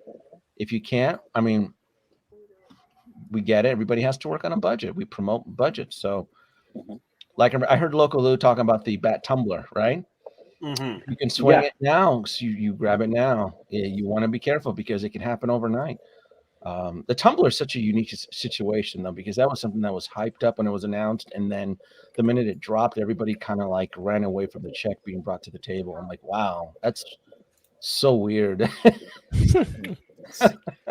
If you can't, I mean, we get it. Everybody has to work on a budget. We promote budget. So like I heard Loco Lu talking about the Bat Tumbler, right? You can swing it now. So you grab it now. You want to be careful because it can happen overnight. The Tumbler is such a unique situation, though, because that was something that was hyped up when it was announced. And then the minute it dropped, everybody kind of like ran away from the check being brought to the table. I'm like, wow, that's so weird.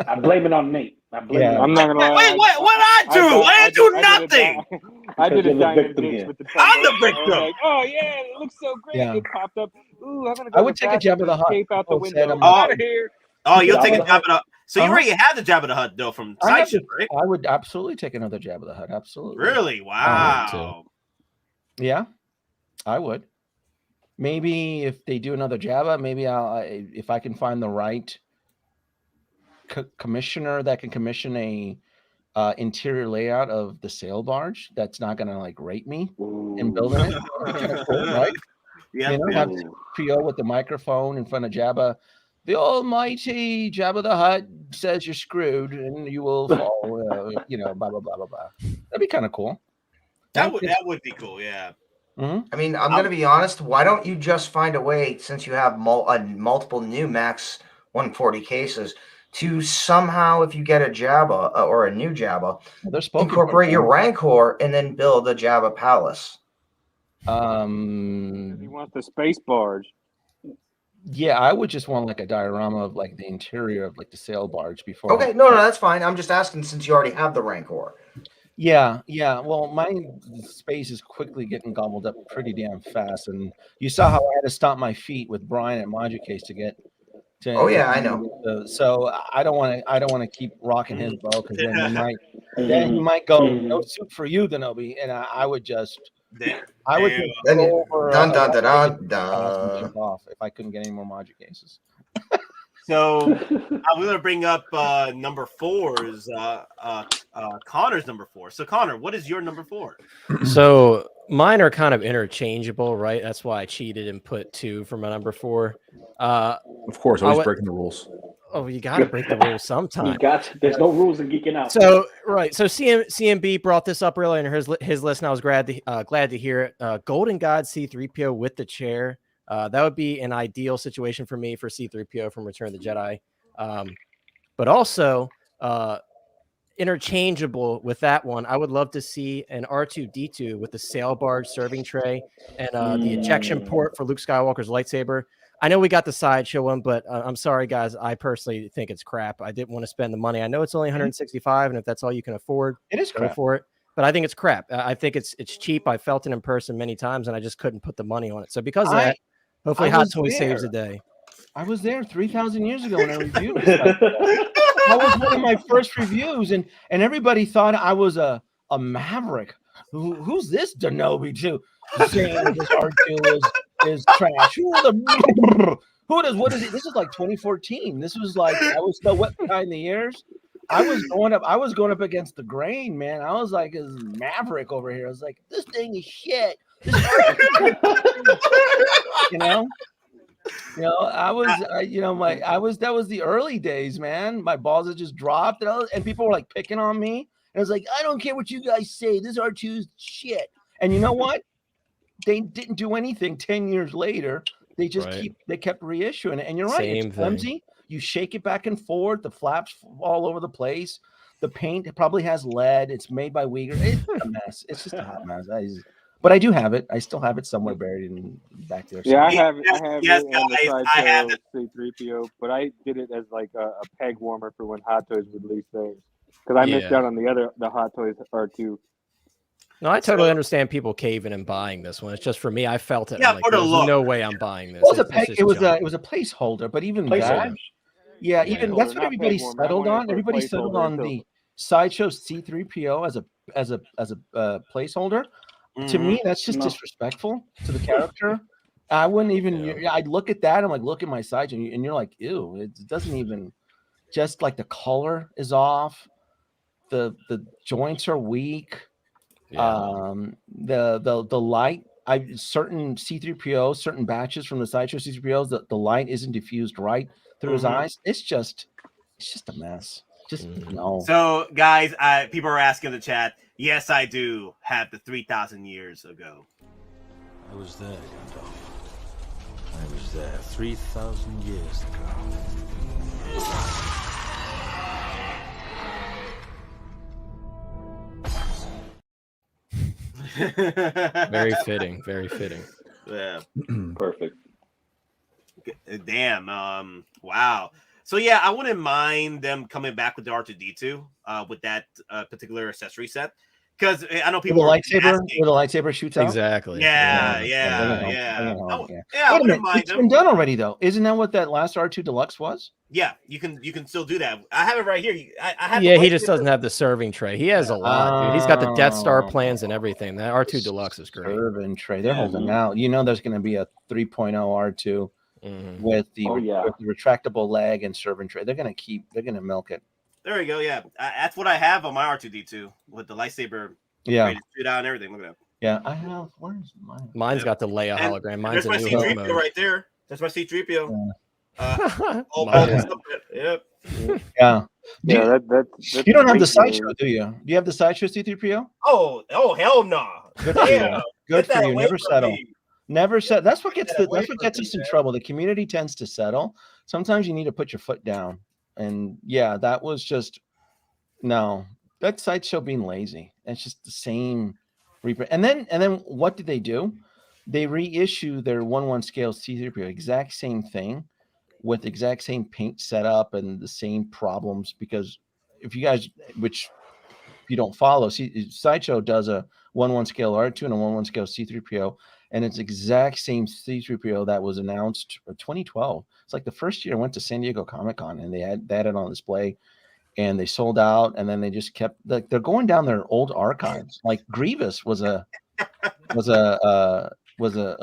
I blame it on Nate. I'm not gonna lie. Wait, what I do? I didn't do nothing. I did a giant ditch with the Tumbler. I'm the victim. Like, oh yeah, it looks so great. Yeah. It popped up. Ooh, I'm gonna go I would take a Jabba the Hutt. Escape out the window. I'm out of here. Oh, you'll take a Jabba the Hutt. So you already had the Jabba the Hutt though from Sideshow, right? I would absolutely take another Jabba the Hutt. Absolutely. Really? Wow. Yeah, I would. Maybe if they do another Jabba, maybe if I can find the right commissioner that can commission a interior layout of the sail barge that's not gonna like rape me in building it. Cool, right? Yeah. Have PO with the microphone in front of Jabba. The almighty Jabba the Hutt says you're screwed and you will fall. Blah blah blah blah blah. That'd be kind of cool. That would be cool. Yeah. I mean, I'm going to be honest. Why don't you just find a way, since you have multiple new Max 140 cases, to somehow, if you get a Jabba or a new Jabba, incorporate your Rancor and then build a Jabba Palace? He wants the space barge. Yeah, I would just want like a diorama of like the interior of like the sail barge before. Okay, no, that's fine. I'm just asking since you already have the Rancor. Yeah. Well, my space is quickly getting gobbled up pretty damn fast, and you saw how I had to stomp my feet with Brian at Module Case to get. Oh yeah, I know. So I don't want to keep rocking his bow because then you might go no suit for you, Denobi, and I would just. I would just go over off if I couldn't get any more Module Cases. So I'm going to bring up number 4's Connor's number 4. So Connor, what is your number 4? So mine are kind of interchangeable, right? That's why I cheated and put 2 for my number 4. Of course, always breaking the rules. Oh, you got to break the rules sometime. There's no rules in Geeking Out. So CMB brought this up earlier in his list, and I was glad to hear it. Golden God C-3PO with the chair. That would be an ideal situation for me for C-3PO from Return of the Jedi. But also interchangeable with that one, I would love to see an R2-D2 with the sail barge serving tray and the ejection port for Luke Skywalker's lightsaber. I know we got the Sideshow one, but I'm sorry, guys. I personally think it's crap. I didn't want to spend the money. I know it's only $165, and if that's all you can afford, it is crap. Go for it. but I think it's crap. I think it's cheap. I felt it in person many times, and I just couldn't put the money on it. So because of that, hopefully Hot Toys saves the day. I was there 3,000 years ago when I reviewed this. That was one of my first reviews, and everybody thought I was a maverick. Who's this Denobi too? Saying this R2 is trash. Who does what is it? This is like 2014. This was like I was still wet behind the ears. I was going up against the grain, man. I was like a maverick over here. I was like, this thing is shit. You know, that was the early days, man. My balls had just dropped, and people were like picking on me. And I was like, I don't care what you guys say. This R2 is shit. And you know what? They didn't do anything 10 years later. They just kept reissuing it. And you're right, it's flimsy. You shake it back and forth. The flaps all over the place. The paint probably has lead. It's made by Uyghur. It's a mess. It's just a hot mess. But I do have it. I still have it somewhere buried in back there. Yeah, I have it. Yes, On the guys, I have it. C3PO, but I did it as like a peg warmer for when Hot Toys would release theirs. Because I missed out on the Hot Toys R2. No, I totally understand people caving and buying this one. It's just for me, I felt it. Yeah, like, there's no way I'm buying this. It was a placeholder, but even that, that's what everybody settled on. Everybody settled on the Sideshow C3PO as a placeholder. To me, that's just disrespectful to the character. I wouldn't even. I'd look at that. I'm like, look at my Sideshow, and you're like, ew. It doesn't even. Just like the color is off, the joints are weak. The light. Certain C3PO, certain batches from the Sideshow C3POs, the light isn't diffused right through his eyes. It's just a mess. Just no. So, guys, people are asking in the chat. Yes, I do have the 3,000 years ago. I was there, Gandalf. I was there 3,000 years ago. Very fitting. Very fitting. Yeah. Perfect. Damn. Wow. So yeah, I wouldn't mind them coming back with the R2D2 with that particular accessory set, because I know people where the lightsaber shoots out. Exactly. Yeah. Wait a minute, it's been done already though. Isn't that what that last R2 Deluxe was? Yeah, you can still do that. I have it right here. I have. Yeah, he just doesn't have the serving tray. He has a lot, dude. He's got the Death Star plans and everything. That R2 Deluxe is great. Serving tray. They're holding out. You know, there's going to be a 3.0 R2 with the retractable leg and serving tray. They're going to milk it. There we go. Yeah, that's what I have on my R2D2 with the lightsaber. Yeah, shoot out and everything. Look at that. Yeah, I have. Where's mine? Mine's got the Leia hologram. Mine's my C3PO right there. That's my C3PO. Yep. Yeah. That's you don't have the Sideshow, do you? Do you have the Sideshow C3PO? Oh hell no. Good for you. Good for you. Never settle. Never settle. That's what gets us in trouble. The community tends to settle. Sometimes you need to put your foot down. And yeah, that was just that Sideshow being lazy. It's just the same reprint. And then what did they do? They reissue their 1/1 scale C3PO, exact same thing, with the exact same paint setup and the same problems. Because if you guys, which if you don't follow, Sideshow does a 1/1 scale R2 and a 1/1 scale C3PO, and it's exact same C3PO that was announced in 2012. It's like the first year I went to San Diego Comic-Con and they had it on display, and they sold out, and then they just kept like they're going down their old archives. Like Grievous was a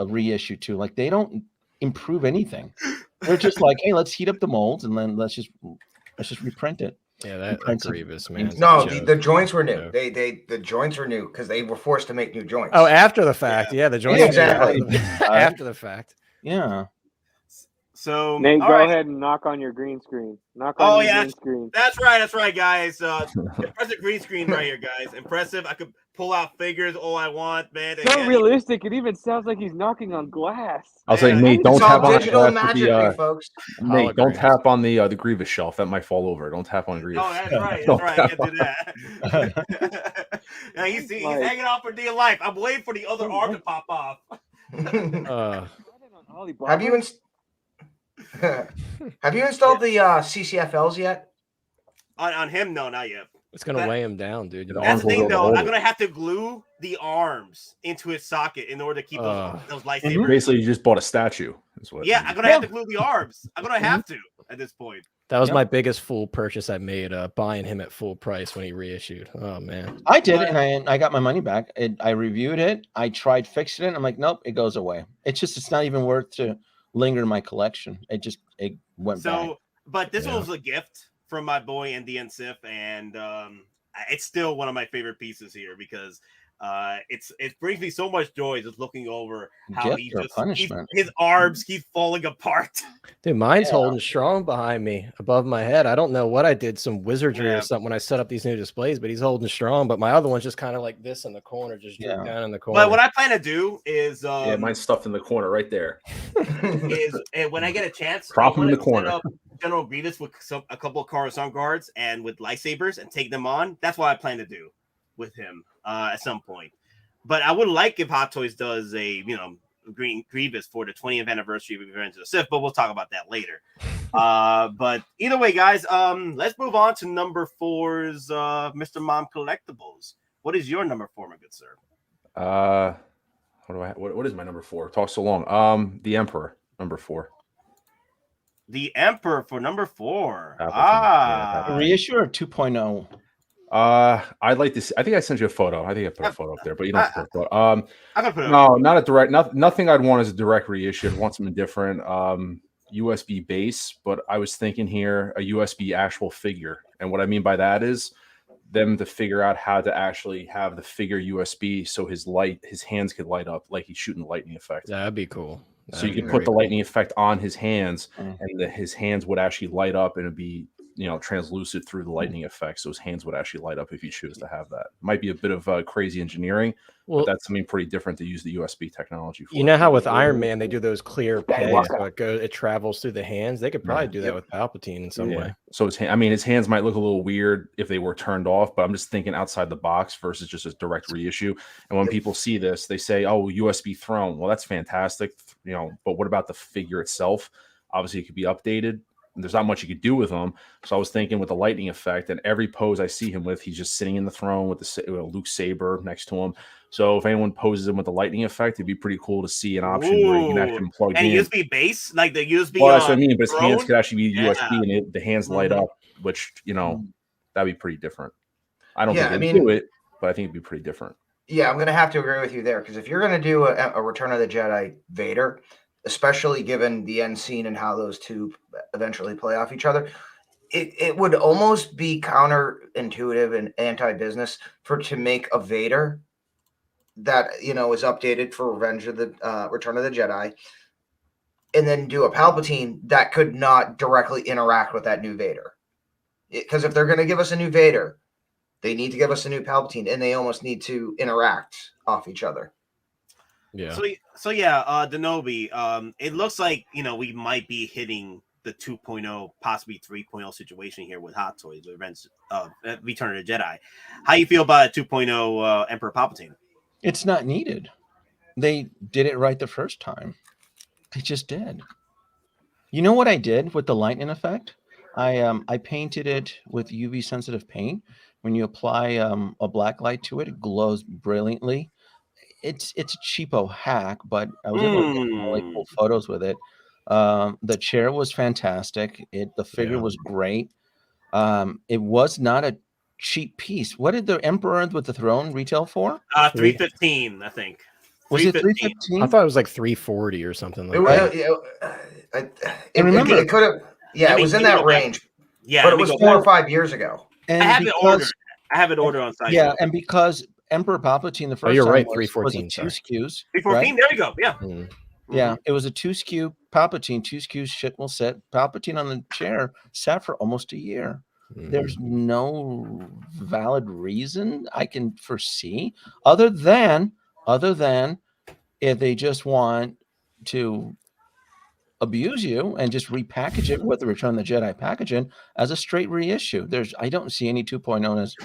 reissue too. Like they don't improve anything. They're just like, hey, let's heat up the molds and then let's just reprint it. Yeah, that's Grievous, man. No, the joints were new. The joints were new because they were forced to make new joints. Oh, after the fact, the joints. Exactly. After the fact. Yeah. So Nate, go ahead and knock on your green screen. Knock on your green screen. That's right, guys. Impressive green screen right here, guys. Impressive. I could pull out figures all I want, man. So realistic. It even sounds like he's knocking on glass. I was like, Nate, don't tap on digital magic, folks. Nate, don't tap on the Grievous shelf. That might fall over. Don't tap on Grievous. Oh, that's right. That's right. I can't do that. Yeah, he's hanging out for dear life. I'm waiting for the other arm to pop off. Have you installed the CCFLs yet? On him, no, not yet. It's gonna weigh him down, dude. That's the thing, though. I'm gonna have to glue the arms into his socket in order to keep those lightsabers. Basically, you just bought a statue. Yeah, I'm gonna have to glue the arms. I'm gonna have to at this point. That was my biggest full purchase I made, buying him at full price when he reissued. Oh man, I did, and I got my money back. I reviewed it. I tried fixing it. And I'm like, nope, it goes away. It's not even worth to linger in my collection. It went back. But this one was a gift from my boy NDN Sif, and it's still one of my favorite pieces here because it brings me so much joy just looking over how his arms keep falling apart. Dude, mine's holding strong behind me above my head. I don't know what I did, some wizardry or something when I set up these new displays, but he's holding strong. But my other one's just kind of like this in the corner, just down in the corner. But what I plan to do is mine's stuffed in the corner right there. Is when I get a chance, prop him in the corner. General Grievous with a couple of Coruscant guards and with lightsabers and take them on. That's what I plan to do with him at some point. But I would like if Hot Toys does a Green Grievous for the 20th anniversary of Revenge of the Sith, but we'll talk about that later. But either way, guys, let's move on to number 4's Mr. Mom Collectibles. What is your number 4, my good sir? What is my number 4? Talk so long. The Emperor, number 4. The Emperor for number 4. Reissue or 2.0? I'd like to see. I think I sent you a photo. I think I put a photo up there, but you don't have to put a photo. No, not a direct. Nothing I'd want is a direct reissue. I'd want something different. USB base, but I was thinking here a USB actual figure, and what I mean by that is them to figure out how to actually have the figure USB so his hands could light up like he's shooting the lightning effect. That'd be cool. So you could put the lightning effect on his hands, and his hands would actually light up, and it'd be translucent through the lightning effect. So his hands would actually light up if you choose to have that. Might be a bit of crazy engineering, but that's something pretty different to use the USB technology for. You know how with Iron Man they do those clear pegs, so it travels through the hands. They could probably do that with Palpatine in some way. So his hands might look a little weird if they were turned off, but I'm just thinking outside the box versus just a direct reissue. And when people see this, they say, "Oh, USB throne." Well, that's fantastic, but what about the figure itself? Obviously, it could be updated. There's not much you could do with him. So I was thinking with the lightning effect, and every pose I see him with, he's just sitting in the throne with the Luke saber next to him. So if anyone poses him with the lightning effect, it'd be pretty cool to see an option where you can actually plug in. And USB base, like the USB. Well, that's what I mean. But his hands could actually be USB, and the hands light up, which that'd be pretty different. I don't think they'd do it, but I think it'd be pretty different. Yeah, I'm gonna have to agree with you there because if you're gonna do a Return of the Jedi Vader, especially given the end scene and how those two eventually play off each other, it would almost be counterintuitive and anti-business to make a Vader that is updated for Revenge of the Return of the Jedi, and then do a Palpatine that could not directly interact with that new Vader. Because if they're going to give us a new Vader, they need to give us a new Palpatine, and they almost need to interact off each other. Yeah. So Denobi, it looks like we might be hitting the 2.0, possibly 3.0 situation here with Hot Toys, Return of the Jedi. How you feel about a 2.0 Emperor Palpatine? It's not needed. They did it right the first time. They just did. You know what I did with the lightning effect? I painted it with UV sensitive paint. When you apply a black light to it, it glows brilliantly. It's a cheapo hack, but I was able to get really cool photos with it. The chair was fantastic. The figure was great. It was not a cheap piece. What did the Emperor with the Throne retail for? $315, I think. Was it $315? I thought it was like $340 or something like that. It could have. Yeah, it was in that range. Yeah, but it was 4 or 5 years ago. And I have it ordered on Sideshow. Yeah, and because Emperor Palpatine the first you're time right, was 314, two SKUs. 314, right? there you go. Yeah. Yeah, it was a 2 SKU Palpatine, 2 SKUs shit will set. Palpatine on the chair sat for almost a year. There's no valid reason I can foresee other than if they just want to abuse you and just repackage it with the Return of the Jedi packaging as a straight reissue. I don't see any 2.0 as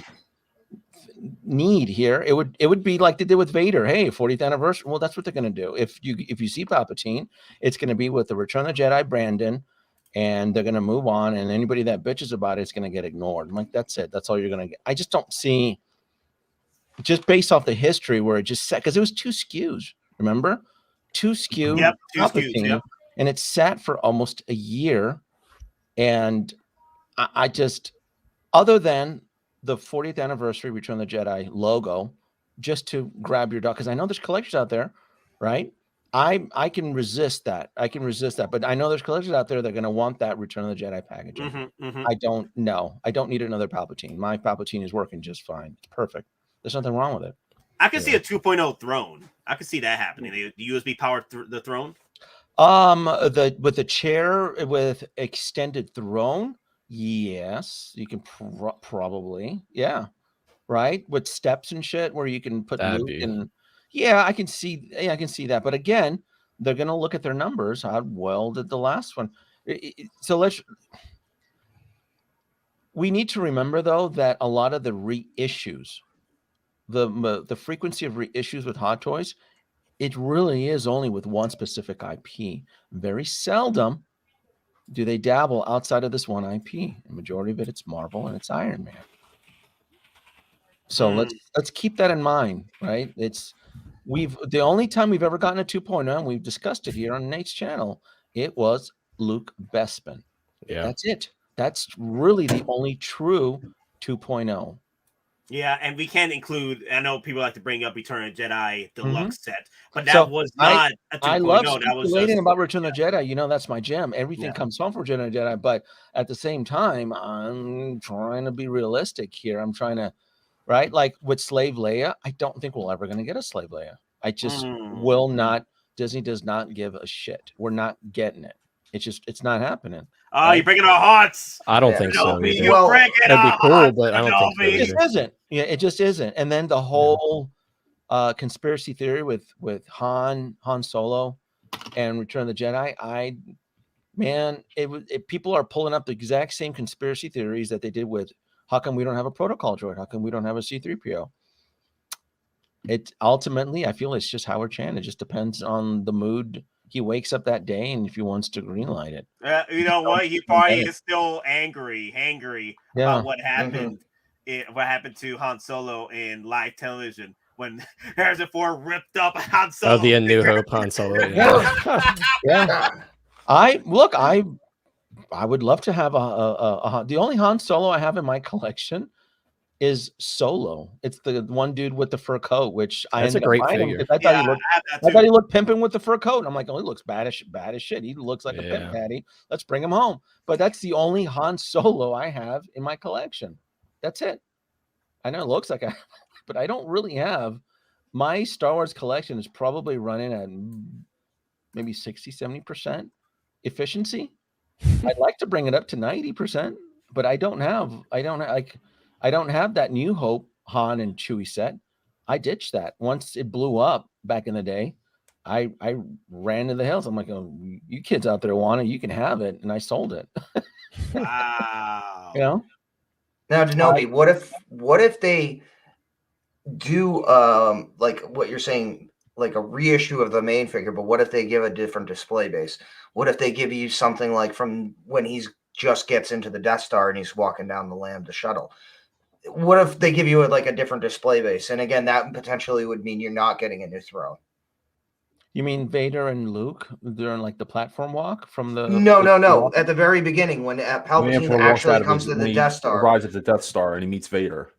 need here. It would be like they did with Vader. Hey, 40th anniversary. Well, that's what they're going to do. If you see Palpatine, it's going to be with the Return of the Jedi Brandon and they're going to move on, and anybody that bitches about it is going to get ignored. I'm like, that's it. That's all you're going to get. I just don't see, just based off the history where it just sat, because it was 2 SKUs, remember? 2 SKU, Yep, 2 SKUs, Palpatine, yep. and it sat for almost a year. And I just, other than the 40th anniversary Return of the Jedi logo, just to grab your dog, because I know there's collectors out there, right? I can resist that. I can resist that. But I know there's collectors out there that are going to want that Return of the Jedi packaging. I don't know. I don't need another Palpatine. My Palpatine is working just fine. It's perfect. There's nothing wrong with it. I can see a 2.0 throne. I can see that happening. The USB powered the throne. With the chair with extended throne, yes, you can probably, yeah, right, with steps and shit where you can put Luke in. Yeah, I can see that. But again, they're going to look at their numbers. How well did the last one? So we need to remember, though, that a lot of the reissues, the frequency of reissues with Hot Toys, it really is only with one specific IP. Very seldom do they dabble outside of this one IP. The majority of it, it's Marvel and it's Iron Man. So let's keep that in mind, right? The only time we've ever gotten a 2.0, and we've discussed it here on Nate's channel, it was Luke Bespin. Yeah. That's it. That's really the only true 2.0. Yeah, and we can't include, I know people like to bring up Return of the Jedi Deluxe set, but that was not a 2.0. I love that was speculating about Return of the Jedi. You know, that's my jam. Everything comes from Return of the Jedi, but at the same time, I'm trying to be realistic here. I'm trying to, right? Like with Slave Leia, I don't think we're ever going to get a Slave Leia. I just will not. Disney does not give a shit. We're not getting it. It's not happening. Oh, you're breaking our hearts. I don't think so. You're breaking it'd be our cool, hearts, but I don't think so. It just isn't. Yeah, it just isn't. And then the whole conspiracy theory with Han Solo and Return of the Jedi. People are pulling up the exact same conspiracy theories that they did with how come we don't have a protocol droid? How come we don't have a C-3PO? It ultimately, I feel it's just Howard Chan. It just depends on the mood he wakes up that day and if he wants to greenlight it. You know what? He probably is still hangry about what happened. What happened to Han Solo in live television when Harrison Ford ripped up Han Solo? Oh, the A New Hope Han Solo. Yeah. I would love to have the only Han Solo I have in my collection is Solo. It's the one dude with the fur coat, which that's a great figure. I thought he looked pimping with the fur coat. And I'm like, oh, he looks bad as shit. He looks like a pimp daddy. Let's bring him home. But that's the only Han Solo I have in my collection. That's it. I know it looks like but I don't really have. My Star Wars collection is probably running at maybe 60-70% efficiency. I'd like to bring it up to 90%, but I don't have that New Hope Han and Chewie set. I ditched that once it blew up back in the day. I ran to the hills. I'm like, oh, you kids out there want it, you can have it, and I sold it. Wow. You know. Now, Denobi, what if they do like what you're saying, like a reissue of the main figure, but what if they give a different display base? What if they give you something like from when he's just gets into the Death Star and he's walking down the Lambda shuttle? What if they give you a different display base? And again, that potentially would mean you're not getting a new throne. You mean Vader and Luke during like the platform walk from the? No. At the very beginning, when Palpatine actually comes to the Death Star, arrives at the Death Star and he meets Vader.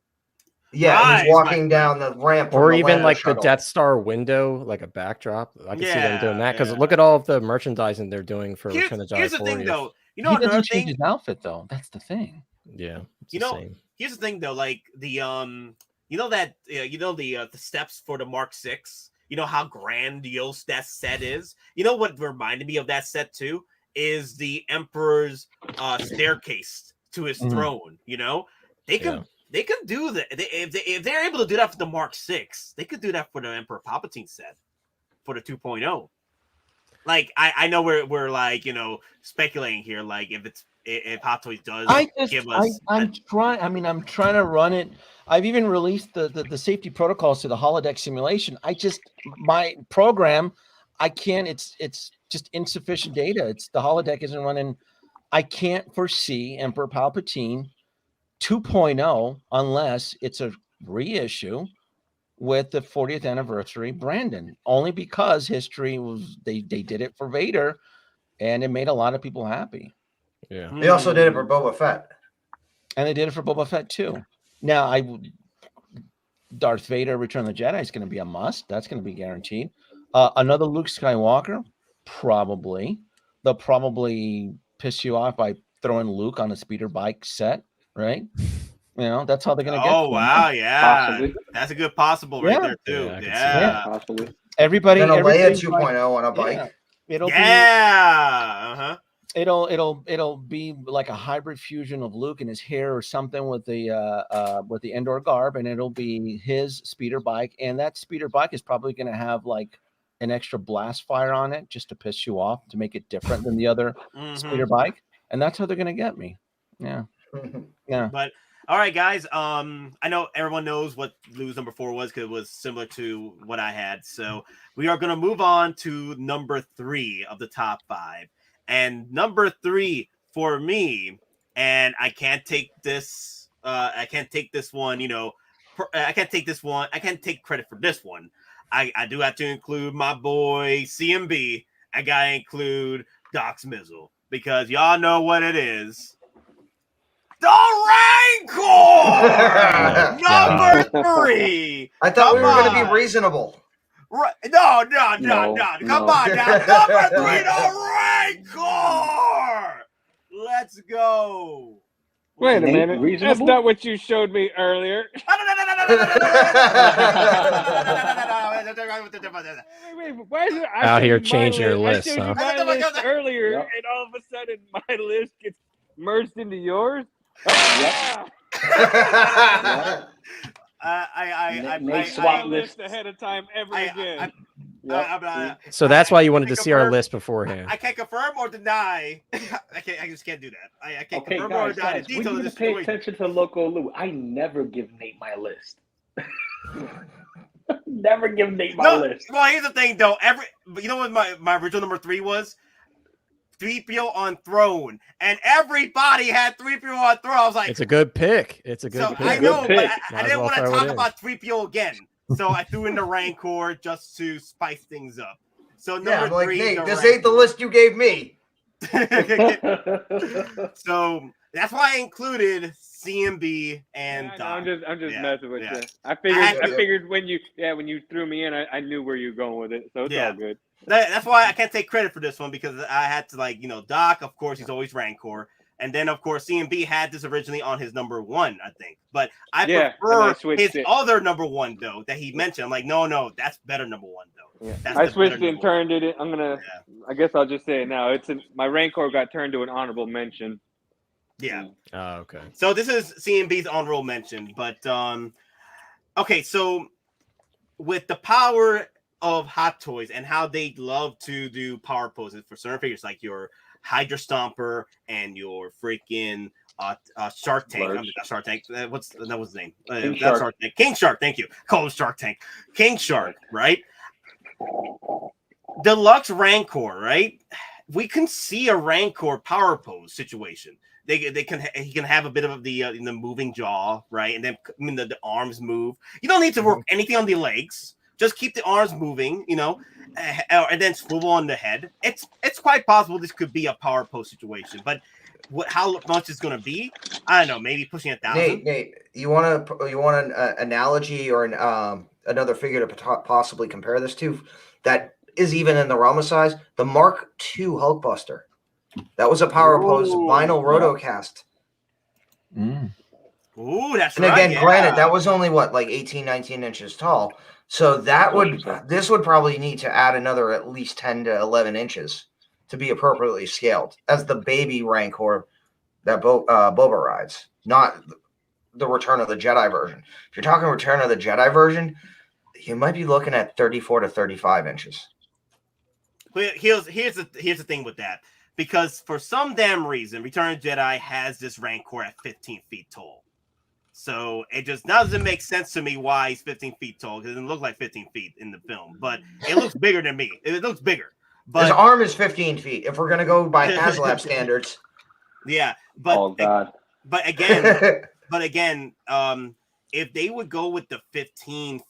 Yeah, and he's walking down the ramp, or even like the Death Star window, like a backdrop. I can see them doing that because look at all of the merchandising they're doing for Return of the Jedi. Here's the thing, though. You know, he doesn't change his outfit though. That's the thing. Yeah, here's the thing though. Like the the steps for the Mark 6. You know how grandiose that set is. You know what reminded me of that set too is the Emperor's staircase to his throne. You know, they can do that if they're able to do that for the Mark 6. They could do that for the Emperor Palpatine set for the 2.0. Like I know we're like speculating here. Like if Hot Toys does give us, I'm trying to run it. I've even released the safety protocols to the holodeck simulation. My program, I can't. It's just insufficient data. The holodeck isn't running. I can't foresee Emperor Palpatine 2.0 unless it's a reissue with the 40th anniversary Brandon, only because history was they did it for Vader and it made a lot of people happy. Yeah. They also did it for Boba Fett. And they did it for Boba Fett too. Now Darth Vader Return of the Jedi is going to be a must. That's going to be guaranteed. Another Luke Skywalker, probably. They'll probably piss you off by throwing Luke on a speeder bike set, right? You know, that's how they're going to get. Oh, wow. Yeah. Possibly. That's a good possible right there, too. Yeah, I can see Yeah. Possibly. Everybody. Then a Leia everything 2.0 on a bike. Yeah. It'll Uh-huh. it'll be like a hybrid fusion of Luke and his hair or something with the Endor garb, and it'll be his speeder bike, and that speeder bike is probably going to have like an extra blast fire on it just to piss you off, to make it different than the other speeder bike, and that's how they're going to get me. Yeah. Yeah. But all right, guys. I know everyone knows what Lou's number 4 was because it was similar to what I had. So we are going to move on to number 3 of the top 5. And number 3 for me, and I can't take this. I can't take this one. You know, I can't take this one. I can't take credit for this one. I do have to include my boy CMB. I gotta include Doc's Mizzle because y'all know what it is. The Rancor! Number 3! I thought we were going to be reasonable. Right. No. Come on now. Number 3, the Rancor! Let's go. Wait a minute. Reasonable? That's not what you showed me earlier. Wait, why is it Out here changing your list, I showed you my list earlier, and all of a sudden my list gets merged into yours? Yep. I swap list ahead of time again. So that's why you wanted to see our list beforehand. I can't confirm or deny. I just can't do that. I can't Okay, confirm or deny guys, the we details of need this to pay situation. attention to Loco Lu. I never give Nate my list. Never give Nate my list. Well, here's the thing, though. You know what my original number 3 was? 3PO on throne, and everybody had 3PO on throne. I was like, It's a good pick. It's a good pick. I know, but I Might as didn't well want to throw it talk in. about 3PO again, so I threw in the Rancor just to spice things up. So number Yeah, I'm like, 3, Nate, the this ain't the Rancor. list you gave me. So that's why I included CMB and Yeah, Doc. I'm just Yeah, messing with yeah. you. I figured when you threw me in, I knew where you were going with it, so it's all good. That's why I can't take credit for this one because I had to Doc, of course, he's always Rancor. And then, of course, CMB had this originally on his number 1, I think. But I prefer his other number 1, though, that he mentioned. I'm like, no, that's better number 1, though. Yeah. I switched and turned it. I guess I'll just say it now. My Rancor got turned to an honorable mention. Yeah. Oh, okay. So this is CMB's honorable mention. But, okay, so with the power of Hot Toys and how they love to do power poses for certain figures, like your Hydra Stomper and your freaking Shark Tank. I mean, not Shark Tank. What's his name? King Shark. Shark. King Shark. Thank you. Call him Shark Tank. King Shark. Right. Deluxe Rancor. Right. We can see a Rancor power pose situation. He can have a bit of the in the moving jaw, right, and then the arms move. You don't need to work anything on the legs. Just keep the arms moving, and then swivel on the head. It's quite possible this could be a power pose situation, but how much it's going to be, I don't know. Maybe pushing 1,000. Nate, you want an analogy or another figure to possibly compare this to that is even in the realm of size? The Mark II Hulkbuster. That was a power pose vinyl rotocast. Ooh, that's and right. again, yeah. granted, that was only 18, 19 inches tall. So this would probably need to add another at least 10 to 11 inches to be appropriately scaled as the baby Rancor that Boba rides, not the Return of the Jedi version. If you're talking Return of the Jedi version, you might be looking at 34 to 35 inches. But here's the thing with that, because for some damn reason, Return of the Jedi has this Rancor at 15 feet tall. So it just doesn't make sense to me why he's 15 feet tall, because it doesn't look like 15 feet in the film, but it looks bigger than me. It looks bigger. But his arm is 15 feet. If we're going to go by HasLab standards. Yeah, but oh god, but again, if they would go with the 15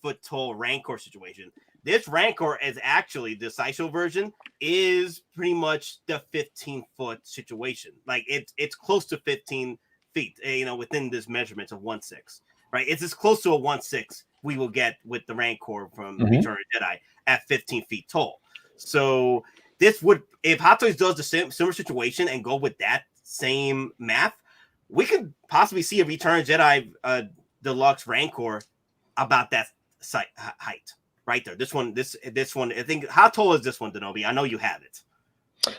foot tall Rancor situation, this Rancor is actually the Sideshow version is pretty much the 15-foot situation. Like it's close to 15 feet, within this measurement of 1/6, right? It's as close to a 1/6 we will get with the Rancor from Return of the Jedi at 15 feet tall. So this would, if Hottoys does the similar situation and go with that same math, we could possibly see a Return of Jedi deluxe Rancor about that height right there. This one, I think, how tall is this one, Denobi? I know you have it.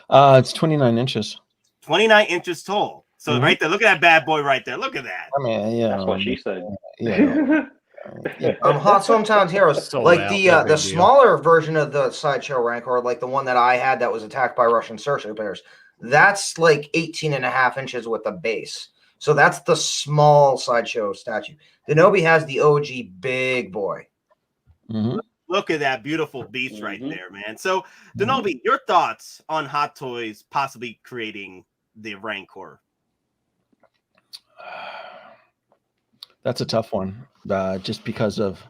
It's 29 inches. 29 inches tall. So right there, look at that bad boy right there. Look at that. I mean, yeah, that's what she said. Yeah. Hot Hometown Heroes, Sold like out, the no big deal. smaller version of the Sideshow Rancor, like the one that I had that was attacked by Russian searchlight bears. That's like 18.5 inches with the base. So that's the small Sideshow statue. Denobi has the OG big boy. Look at that beautiful beast right there, man. So Denobi, your thoughts on Hot Toys possibly creating the Rancor? That's a tough one, just because of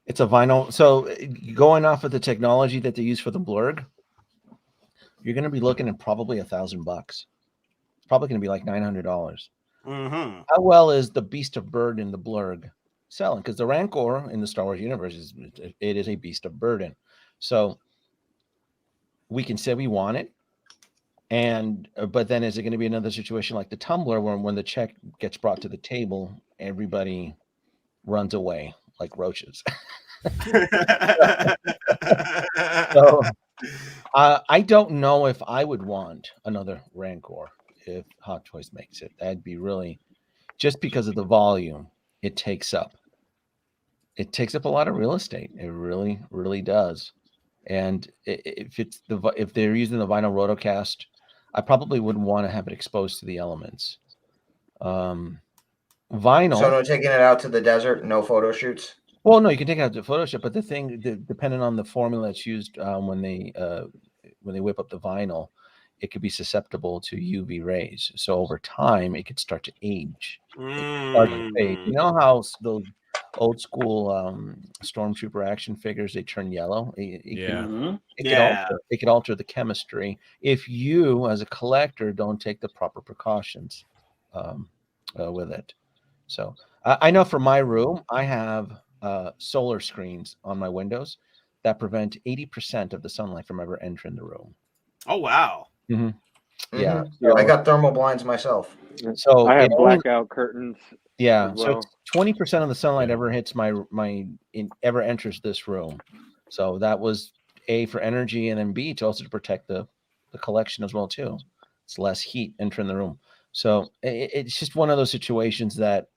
it's a vinyl. So going off of the technology that they use for the blurg, you're going to be looking at probably $1,000. It's probably going to be like $900. How well is the Beast of Burden, the blurg, selling? Because the Rancor in the Star Wars universe is a Beast of Burden. So we can say we want it, but then is it going to be another situation like the Tumbler, where when the check gets brought to the table, everybody runs away like roaches? So I don't know if I would want another Rancor if Hot Toys makes it. That'd be really, just because of the volume it takes up. It takes up a lot of real estate. It really, really does. And if they're using the vinyl rotocast, I probably wouldn't want to have it exposed to the elements. Vinyl. So no taking it out to the desert, no photo shoots. Well, no, you can take it out to Photoshop, but the thing, depending on the formula that's used when they whip up the vinyl, it could be susceptible to UV rays. So over time, it could start to age. Start to fade. You know how those old school Stormtrooper action figures, they turn yellow? It could alter the chemistry if you, as a collector, don't take the proper precautions with it. So I know for my room, I have solar screens on my windows that prevent 80% of the sunlight from ever entering the room. Oh, wow. Yeah. I got thermal blinds myself. So I have blackout curtains. Yeah. as So well. it's 20% of the sunlight ever hits ever enters this room. So that was A, for energy, and then B, to also to protect the collection as well too. It's less heat entering the room. So it's just one of those situations that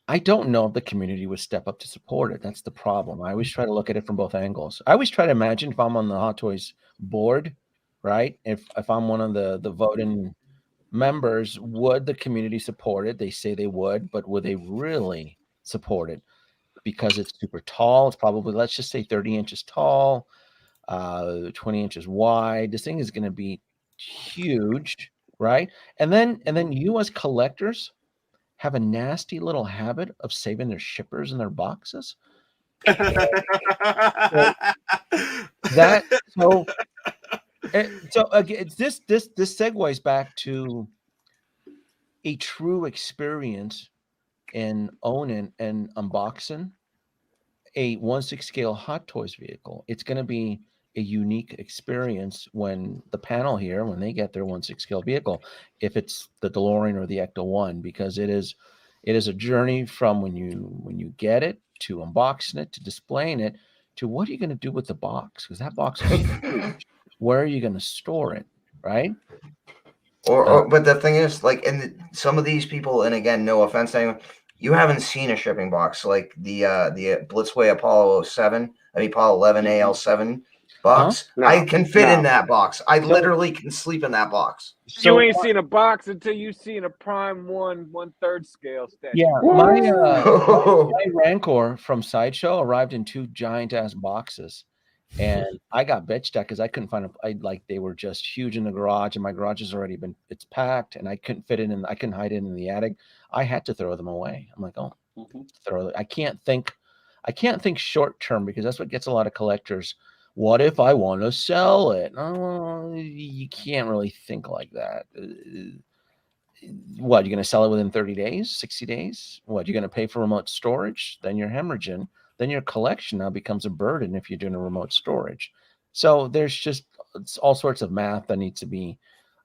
I don't know if the community would step up to support it. That's the problem. I always try to look at it from both angles. I always try to imagine if I'm on the Hot Toys board, right? If I'm one of the voting members, would the community support it? They say they would, but would they really support it? Because it's super tall. It's probably, let's just say 30 inches tall, 20 inches wide. This thing is going to be huge, right? And then you as collectors have a nasty little habit of saving their shippers in their boxes. So again, this segues back to a true experience in owning and unboxing a 1/6 scale Hot Toys vehicle. It's going to be a unique experience when the panel here, when they get their 1/6 scale vehicle, if it's the DeLorean or the Ecto 1, because it is a journey from when you get it to unboxing it to displaying it to what are you going to do with the box, because that box is huge. Where are you going to store it, right? But the thing is, like, and some of these people, and again, no offense to anyone, you haven't seen a shipping box like the Blitzway Apollo 11 AL7 box. No, I can fit in that box. I literally can sleep in that box. You ain't seen a box until you seen a Prime 1/3 scale statue. Yeah, my Rancor from Sideshow arrived in 2 giant ass boxes. And I got bitched at because I couldn't find they were just huge in the garage, and my garage has already it's packed, and I couldn't fit it in. I couldn't hide it in the attic. I had to throw them away. I'm like, oh, throw it. I can't think short term, because that's what gets a lot of collectors. What if I want to sell it? Oh, you can't really think like that. What, you're going to sell it within 30 days, 60 days? What, you're going to pay for remote storage? Then you're hemorrhaging. Then your collection now becomes a burden if you're doing a remote storage. So there's just all sorts of math that needs to be.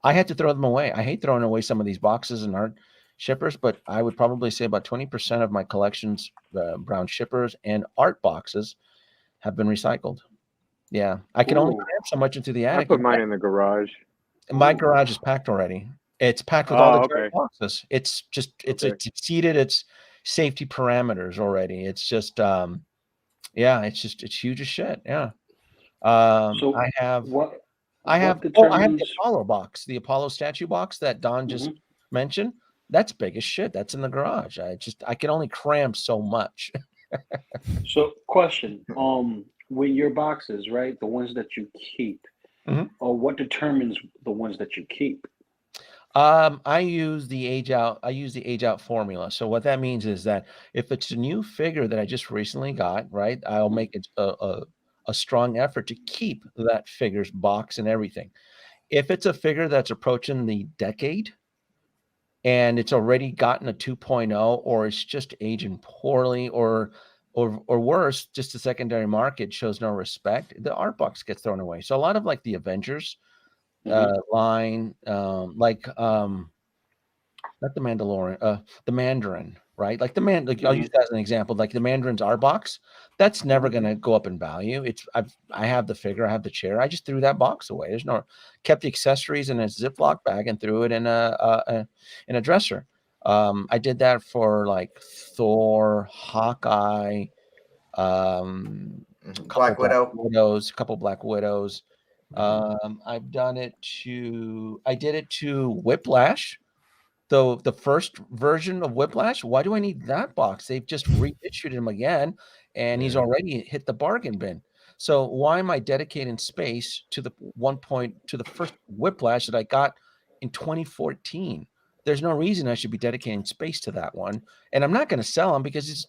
I had to throw them away. I hate throwing away some of these boxes and art shippers, but I would probably say about 20% of my collection's brown shippers and art boxes have been recycled. Yeah, I can only cram so much into the attic. I put mine in the garage. My garage is packed already. It's packed with all the boxes. It's just it's exceeded its safety parameters already. It's just it's huge as shit. Yeah. So I have the Apollo box, the Apollo statue box that Don just mentioned. That's big as shit. That's in the garage. I can only cram so much. So question, with your boxes, right? The ones that you keep, or what determines the ones that you keep? I use the age out formula. So what that means is that if it's a new figure that I just recently got, right, I'll make it a strong effort to keep that figure's box and everything. If it's a figure that's approaching the decade and it's already gotten a 2.0, or it's just aging poorly, or worse, just the secondary market shows no respect, the art box gets thrown away. So a lot of like the Avengers line, not the Mandalorian, the Mandarin, right? Like I'll use that as an example. Like the Mandarin's art box, that's never going to go up in value. I have the figure, I have the chair. I just threw that box away. Kept the accessories in a Ziploc bag and threw it in a dresser. I did that for like Thor, Hawkeye, Black Widow, a couple Black Widows. I did it to Whiplash, though the first version of Whiplash. Why do I need that box? They've just reissued him again, and he's already hit the bargain bin. So why am I dedicating space to the first Whiplash that I got in 2014? There's no reason I should be dedicating space to that one, and I'm not going to sell them because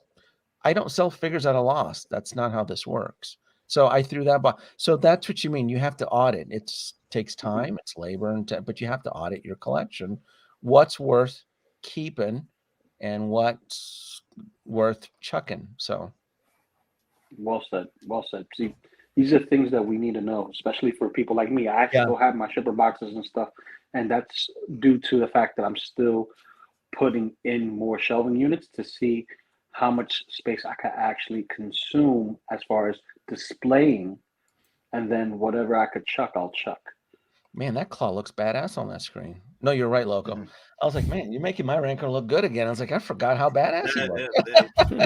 I don't sell figures at a loss. That's not how this works. So I threw that box. So that's what you mean. You have to audit. It takes time, it's labor, but you have to audit your collection. What's worth keeping and what's worth chucking. So well said. Well said. See, these are things that we need to know, especially for people like me. I still have my shipper boxes and stuff, and that's due to the fact that I'm still putting in more shelving units to see how much space I can actually consume as far as displaying, and then whatever I could chuck, I'll chuck. Man, that claw looks badass on that screen. No, you're right, Loco. I was like, man, you're making my Rancor look good again. I was like, I forgot how badass he was.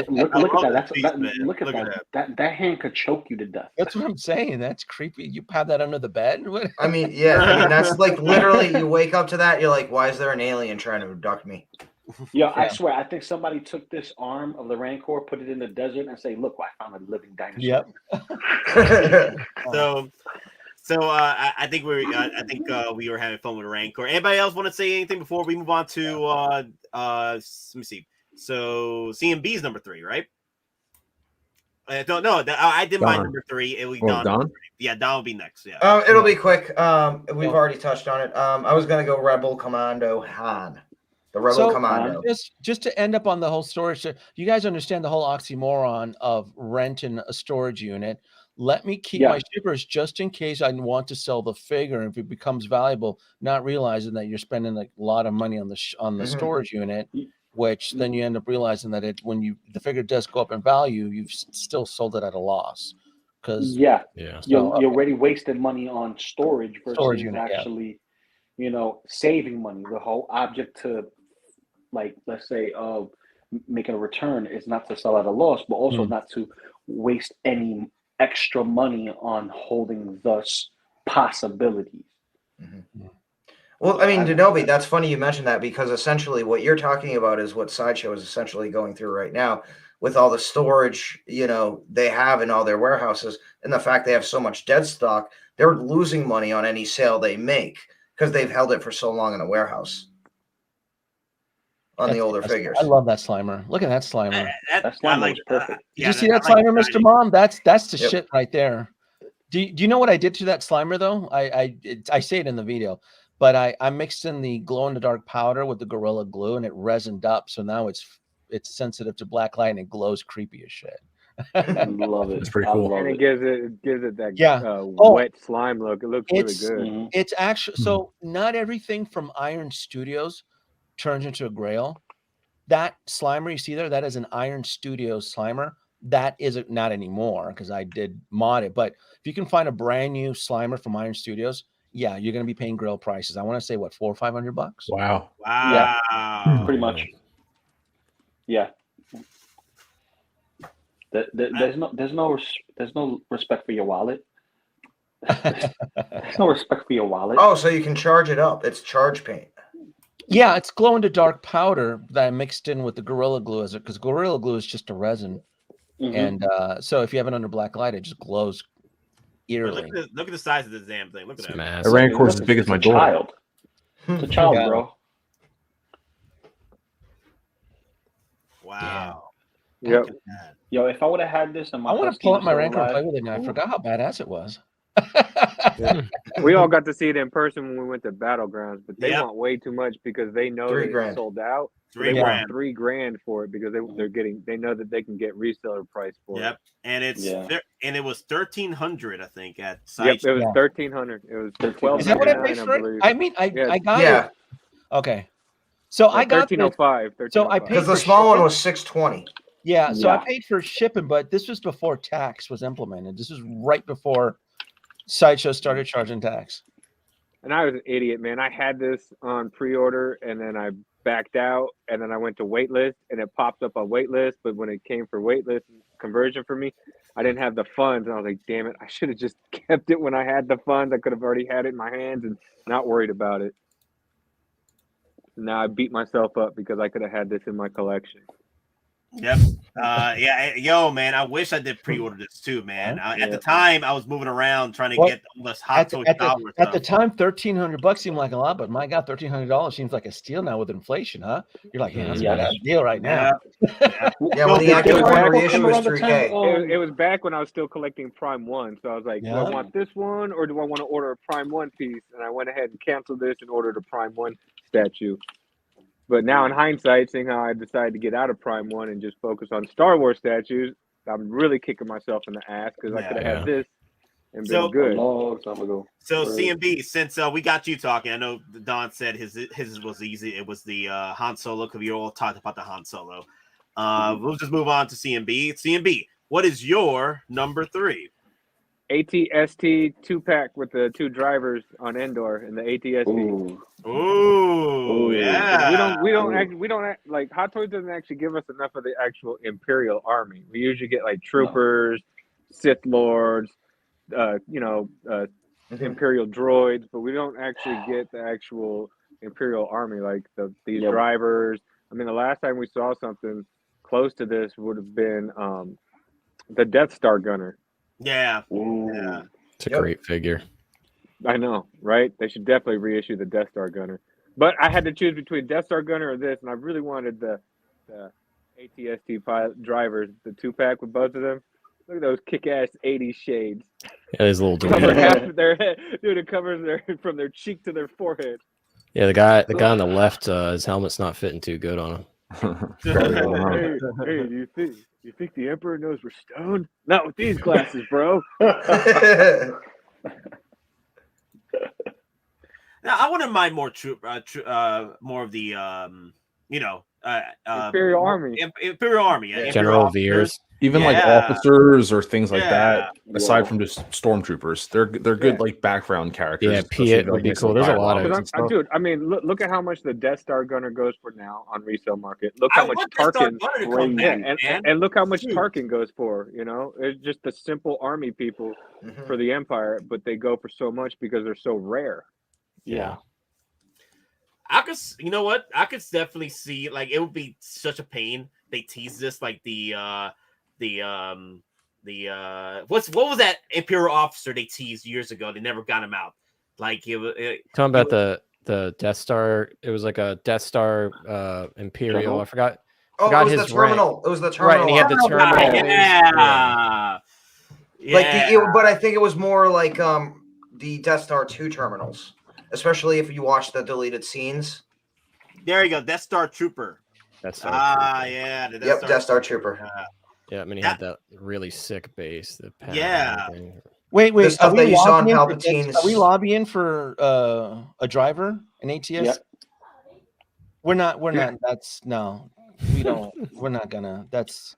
Look at that. Look at that. That hand could choke you to death. That's what I'm saying. That's creepy. You have that under the bed? I mean, that's like literally you wake up to that, you're like, why is there an alien trying to abduct me? Yo, I swear, I think somebody took this arm of the Rancor, put it in the desert, and say, "Look, I found a living dinosaur." Yep. I think we were having fun with Rancor. Anybody else want to say anything before we move on to let me see. So CMB's number 3, right? I don't know. I did my number 3. It was Don. Yeah, Don will be next. Yeah. It'll be quick. We've already touched on it. I was gonna go Rebel Commando Han. The Rebel Commando. Just to end up on the whole storage, you guys understand the whole oxymoron of renting a storage unit. Let me keep my shippers just in case I want to sell the figure. If it becomes valuable, not realizing that you're spending a lot of money on the storage unit, which then you end up realizing that when the figure does go up in value, you've still sold it at a loss. Because you already wasted money on storage versus actually, saving money. The whole object to, like, let's say, making a return is not to sell at a loss, but also not to waste any extra money on holding thus possibilities. Well, I mean, Denobi, that's funny you mentioned that, because essentially what you're talking about is what Sideshow is essentially going through right now with all the storage, they have in all their warehouses, and the fact they have so much dead stock, they're losing money on any sale they make because they've held it for so long in a warehouse on the older figures. I love that Slimer. Look at that Slimer. That Slimer was perfect. Did you see that Slimer, Mr. Mom? That's the shit right there. Do you know what I did to that Slimer though? I say it in the video, but I mixed in the glow in the dark powder with the Gorilla Glue, and it resined up, so now it's sensitive to black light and it glows creepy as shit. Love it. It's pretty cool. And it gives it that Oh, wet slime look. It looks really good. It's actually so not everything from Iron Studios turns into a Grail. That Slimer you see there, that is an Iron Studios Slimer. That isn't not anymore because I did mod it. But if you can find a brand new Slimer from Iron Studios, yeah, you're going to be paying Grail prices. I want to say what, $400 or $500? Wow. Wow. Pretty much. Yeah. There's no respect for your wallet. There's no respect for your wallet. Oh, so you can charge it up. It's charge paint. Yeah, it's glow in the dark powder that I mixed in with the Gorilla Glue, because Gorilla Glue is just a resin, and so if you have it under black light, it just glows eerily. Look at the size of this damn thing. Look at that. The Rancor is as big as my door. Child. It's a child, bro. Wow. Yep. Yo, if I would have had this in my, I want to pull up my Rancor and play with it now. I forgot how badass it was. We all got to see it in person when we went to Battlegrounds, but they want way too much because they know that it's sold out. They want $3,000 for it because they know that they can get reseller price for it. Yep, and it was 1,300, I think, at Sideshow. Yep, it was 1,300. It was 1,299. Is that what I paid for it? I mean, I got it. Okay, so I got 1305. So I paid because the small one was $620. Yeah, so I paid for shipping, but this was before tax was implemented. This was right before Sideshow started charging tax. And I was an idiot, man. I had this on pre-order, and then I backed out, and then I went to waitlist, and it popped up on waitlist. But when it came for waitlist conversion for me, I didn't have the funds, and I was like, "Damn it! I should have just kept it when I had the funds. I could have already had it in my hands and not worried about it." Now I beat myself up because I could have had this in my collection. Yep. Yo, man, I wish I did pre-order this too, man. At the time, I was moving around trying to get all this Hot Toy Power at the time, $1,300 seemed like a lot, but my God, $1,300 seems like a steal now with inflation, huh? You're like, that's a deal right now. When the active reissue was $3K. It was back when I was still collecting Prime 1, so I was like, do I want this one or do I want to order a Prime 1 piece? And I went ahead and canceled this and ordered a Prime 1 statue. But now in hindsight, seeing how I decided to get out of Prime 1 and just focus on Star Wars statues, I'm really kicking myself in the ass because I could have had this and been good. So CMB, since we got you talking, I know Don said his was easy. It was the Han Solo, because we all talked about the Han Solo. We'll just move on to CMB. CMB, what is your number 3? ATST 2-pack with the 2 drivers on Endor and the ATST. Ooh, yeah. We don't act, like Hot Toys doesn't actually give us enough of the actual Imperial Army. We usually get like troopers, Sith Lords, Imperial droids, but we don't actually get the actual Imperial Army like these drivers. I mean, the last time we saw something close to this would have been the Death Star gunner. Yeah. Yeah. It's a great figure. I know, right? They should definitely reissue the Death Star gunner. But I had to choose between Death Star gunner or this, and I really wanted the ATST pilot drivers, the 2-pack with both of them. Look at those kick-ass 80s shades. Yeah, these little cover half of their head. Dude, it covers from their cheek to their forehead. Yeah, the guy on the left, his helmet's not fitting too good on him. Hey, you think the Emperor knows we're stoned? Not with these glasses, bro. Now, I wouldn't mind more more of the Imperial Army. Imperial Army. Yeah. General Veers. Even like officers or things like that, aside from just stormtroopers, they're good like background characters. Yeah, Piet would be cool. There's a lot of dude. I mean, look at how much the Death Star gunner goes for now on resale market. Look how much Tarkin, and look how much Tarkin goes for. You know, it's just the simple army people for the Empire, but they go for so much because they're so rare. Yeah. I could, you know what? I could definitely see, like, it would be such a pain they teased this like what was that Imperial officer they teased years ago? They never got him out. Like talking about the Death Star. It was like a Death Star Imperial. General? I forgot. Oh, forgot it was his the terminal. rank. It was the terminal. Right, and he had the terminal. Yeah. But I think it was more like the Death Star 2 terminals, especially if you watch the deleted scenes. There you go, Death Star Trooper. Death Star Trooper. Yeah. Death Star Trooper. Yeah, I mean he had that really sick base. The pad Yeah. and everything. Wait. The stuff that you saw in Are we Palpatine's. lobbying for a driver, an ATS? Yep. We're not. That's no. We don't. We're not gonna. That's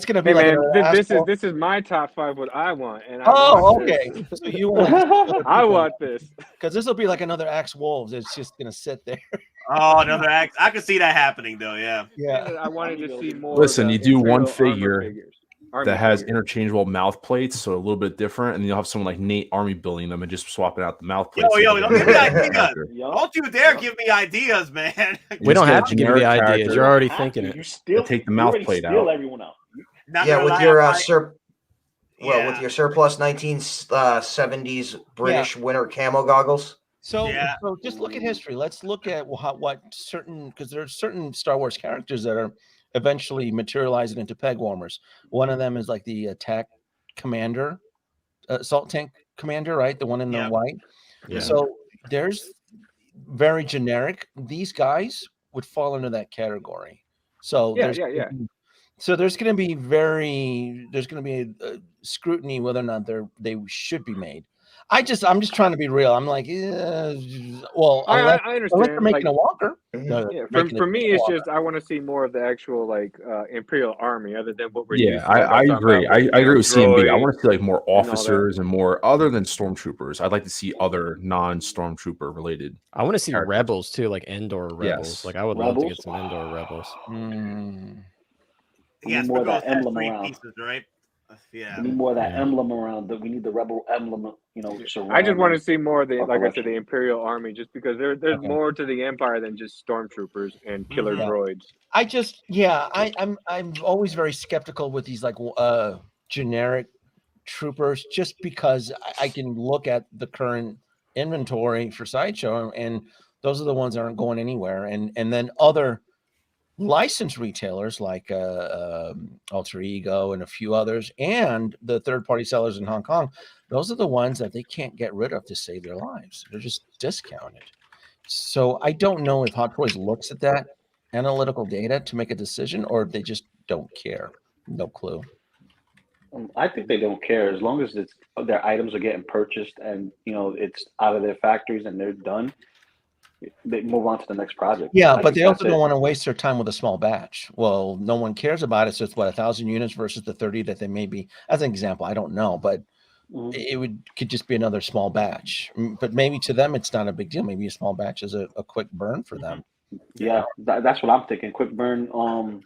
gonna be Hey, like man, this is my top 5 what I want, and I oh, want okay. this. So you want? I want this because this will be like another Axe Wolves. It's just gonna sit there. Oh, another act. I could see that happening though. Yeah. Yeah. I wanted to see more. Listen, of the you do one Imperial armor figure figures. that has interchangeable mouth plates, so a little bit different, and then you'll have someone like Nate Army building them and just swapping out the mouth plates. Yo, don't give me ideas. Don't you dare give me ideas, man. We don't have to give you the generic ideas. character. You're already thinking it. You still Take the mouth plate out. everyone out. With your with your surplus 1970s British winter camo goggles. So just look at history. Let's look at what certain, because there are certain Star Wars characters that are eventually materializing into peg warmers. One of them is like the attack commander, assault tank commander, right? The one in the white. Yeah. So there's very generic. These guys would fall into that category. So So there's going to be a scrutiny whether or not they should be made. I'm just trying to be real. I'm like, well, I understand. Unless they're making a walker. For me, it's just I want to see more of the actual like Imperial Army, other than what we're used to. I agree. I agree with CMB. I want to see like more and all that. officers and more other than stormtroopers. I'd like to see other non-stormtrooper related. I want to see characters. rebels too, like Endor rebels. Yes. Like I would love to get some Endor rebels. Yeah, more of that emblem three around. pieces, right? Yeah. We need more of that emblem around. We need the rebel emblem. I just want to see more of the, like I said, the Imperial Army, just because there's more to the Empire than just stormtroopers and killer droids. I'm always very skeptical with these like generic troopers, just because I can look at the current inventory for Sideshow, and those are the ones that aren't going anywhere, and then other licensed retailers like Alter Ego and a few others, and the third-party sellers in Hong Kong, those are the ones that they can't get rid of to save their lives. They're just discounted. So I don't know if Hot Toys looks at that analytical data to make a decision, or if they just don't care. No clue. I think they don't care as long as their items are getting purchased and it's out of their factories and they're done. They move on to the next project. Yeah, but they also don't want to waste their time with a small batch. Well, no one cares about it. So it's 1,000 units versus the 30 that they may be. As an example, I don't know, but it could just be another small batch. But maybe to them, it's not a big deal. Maybe a small batch is a quick burn for them. Yeah, that's what I'm thinking. Quick burn.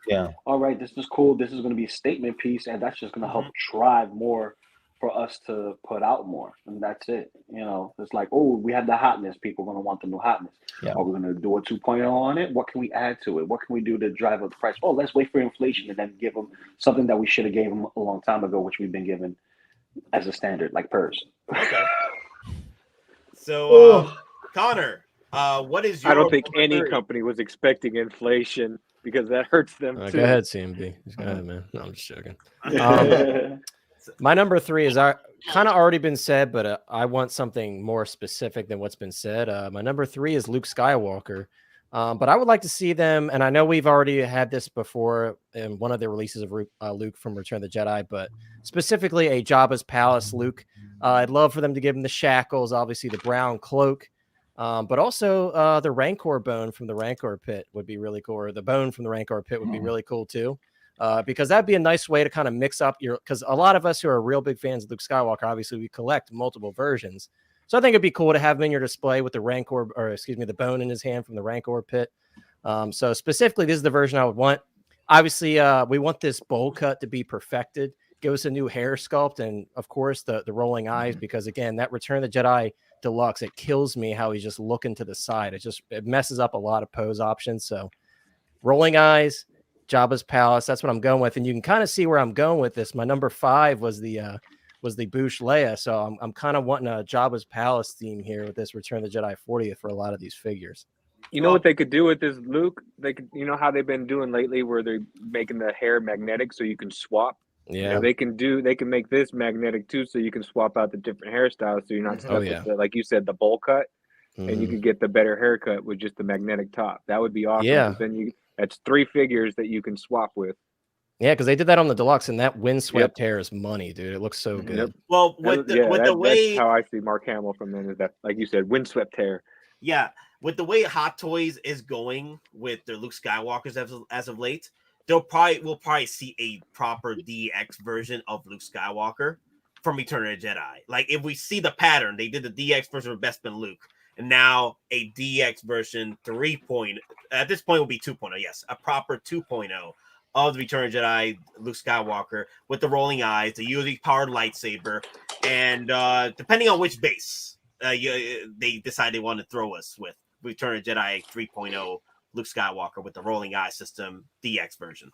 Yeah. All right, this is cool. This is going to be a statement piece, and that's just going to help drive more for us to put out more, and that's it. It's like, oh, we have the hotness. People are going to want the new hotness. Yeah. Are we going to do a 2.0 on it? What can we add to it? What can we do to drive up the price? Oh, let's wait for inflation and then give them something that we should have gave them a long time ago, which we've been given as a standard, like PERS. Okay. So, Connor, what is your? I don't think any company was expecting inflation, because that hurts them too. Go ahead, CMB. Go ahead, man. No, I'm just joking. My number 3 is kind of already been said, but I want something more specific than what's been said. My number 3 is Luke Skywalker. But I would like to see them, and I know we've already had this before in one of the releases of Luke from Return of the Jedi, but specifically a Jabba's Palace Luke. I'd love for them to give him the shackles, obviously the brown cloak, but also the Rancor bone from the Rancor pit would be really cool, or the bone from the Rancor pit would be really cool too. Because that'd be a nice way to kind of mix up because a lot of us who are real big fans of Luke Skywalker, obviously we collect multiple versions. So I think it'd be cool to have him in your display with the Rancor, or excuse me, the bone in his hand from the Rancor pit. So specifically, this is the version I would want. Obviously, we want this bowl cut to be perfected. Give us a new hair sculpt, and of course the rolling eyes, because again, that Return of the Jedi Deluxe, it kills me how he's just looking to the side. It messes up a lot of pose options. So rolling eyes, Jabba's palace. That's what I'm going with, and you can kind of see where I'm going with this. My number 5 was the Bouche Leia, so I'm kind of wanting a Jabba's palace theme here with this Return of the Jedi 40th for a lot of these figures. You know what they could do with this, Luke? They could, you know how they've been doing lately, where they're making the hair magnetic so you can swap. Yeah, they can make this magnetic too, so you can swap out the different hairstyles, so you're not stuck with the, like you said, the bowl cut, and you could get the better haircut with just the magnetic top. That would be awesome. Yeah, then that's 3 figures that you can swap with. Yeah, because they did that on the deluxe, and that windswept hair is money, dude. It looks so good. Well, with the way that's how I see Mark Hamill from then, is that, like you said, windswept hair. Yeah, with the way Hot Toys is going with their Luke Skywalkers as of late, we'll probably see a proper DX version of Luke Skywalker from Return of the Jedi. Like, if we see the pattern, they did the DX version of Bespin Luke, and now a DX version 3.0. At this point, will be 2.0. Yes, a proper 2.0 of the Return of the Jedi Luke Skywalker with the rolling eyes, the UV powered lightsaber, and depending on which base they decide they want to throw us with, Return of the Jedi 3.0 Luke Skywalker with the rolling eye system DX version.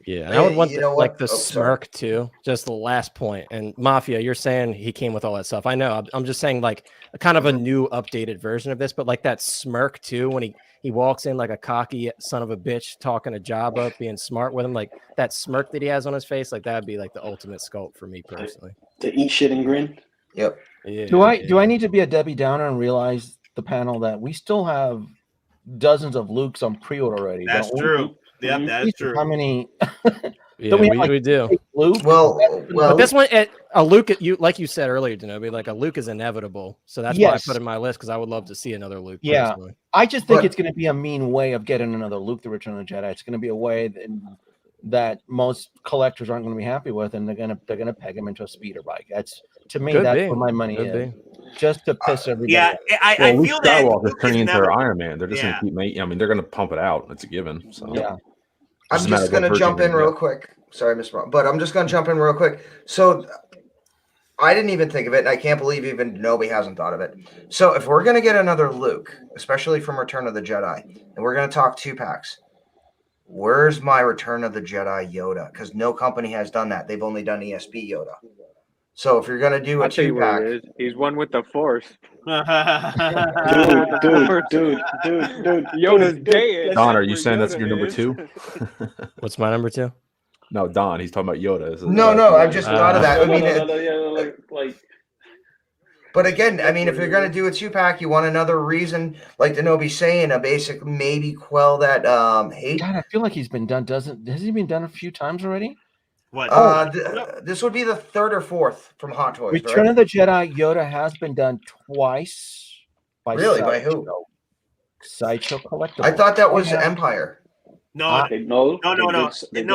Yeah, and I would want the smirk too. Just the last point. And Mafia, you're saying he came with all that stuff. I know. I'm just saying, like, a kind of a new updated version of this, but like that smirk too, when he walks in like a cocky son of a bitch talking to Jabba, being smart with him, like that smirk that he has on his face, like that'd be like the ultimate sculpt for me personally. To eat shit and grin. Yep. Yeah, do I need to be a Debbie Downer and realize the panel that we still have dozens of Lukes on pre-order already? That's true. Yep, that is true. How many? Yeah, we do. Luke? Well, but this one, a Luke, like you said earlier, Denobi, like a Luke is inevitable. So that's why I put it in my list, because I would love to see another Luke. Yeah, personally. I just think it's going to be a mean way of getting another Luke, the Return of the Jedi. It's going to be a way that most collectors aren't going to be happy with, and they're going to peg him into a speeder bike. That's, to me, that's where my money is. Just to piss everybody off. I feel that Skywalker's turning into their Iron Man. They're just going to keep making. I mean, they're going to pump it out. It's a given. So yeah. I'm just going to jump in real quick. Sorry, Mr. Brown, but I'm just going to jump in real quick. So I didn't even think of it, and I can't believe even nobody hasn't thought of it. So if we're going to get another Luke, especially from Return of the Jedi, and we're going to talk 2-packs, where's my Return of the Jedi Yoda? Because no company has done that. They've only done ESB Yoda. So if you're going to do a 2-pack, he's one with the Force. dude. Yoda's dead. Don, are you saying that's your number 2? What's my number 2? No, Don. He's talking about Yoda. No, I've just thought of that. I mean, but again, I mean, if you're going to do a 2-pack, you want another reason, like Denobi's saying, a basic maybe quell that hate. God, I feel like he's been done. Has he been done a few times already? What? This would be the 3rd or 4th from Hot Toys. Return of the Jedi Yoda has been done twice. By who? Sideshow Collectibles. I thought that was Empire. No. Hot Toys did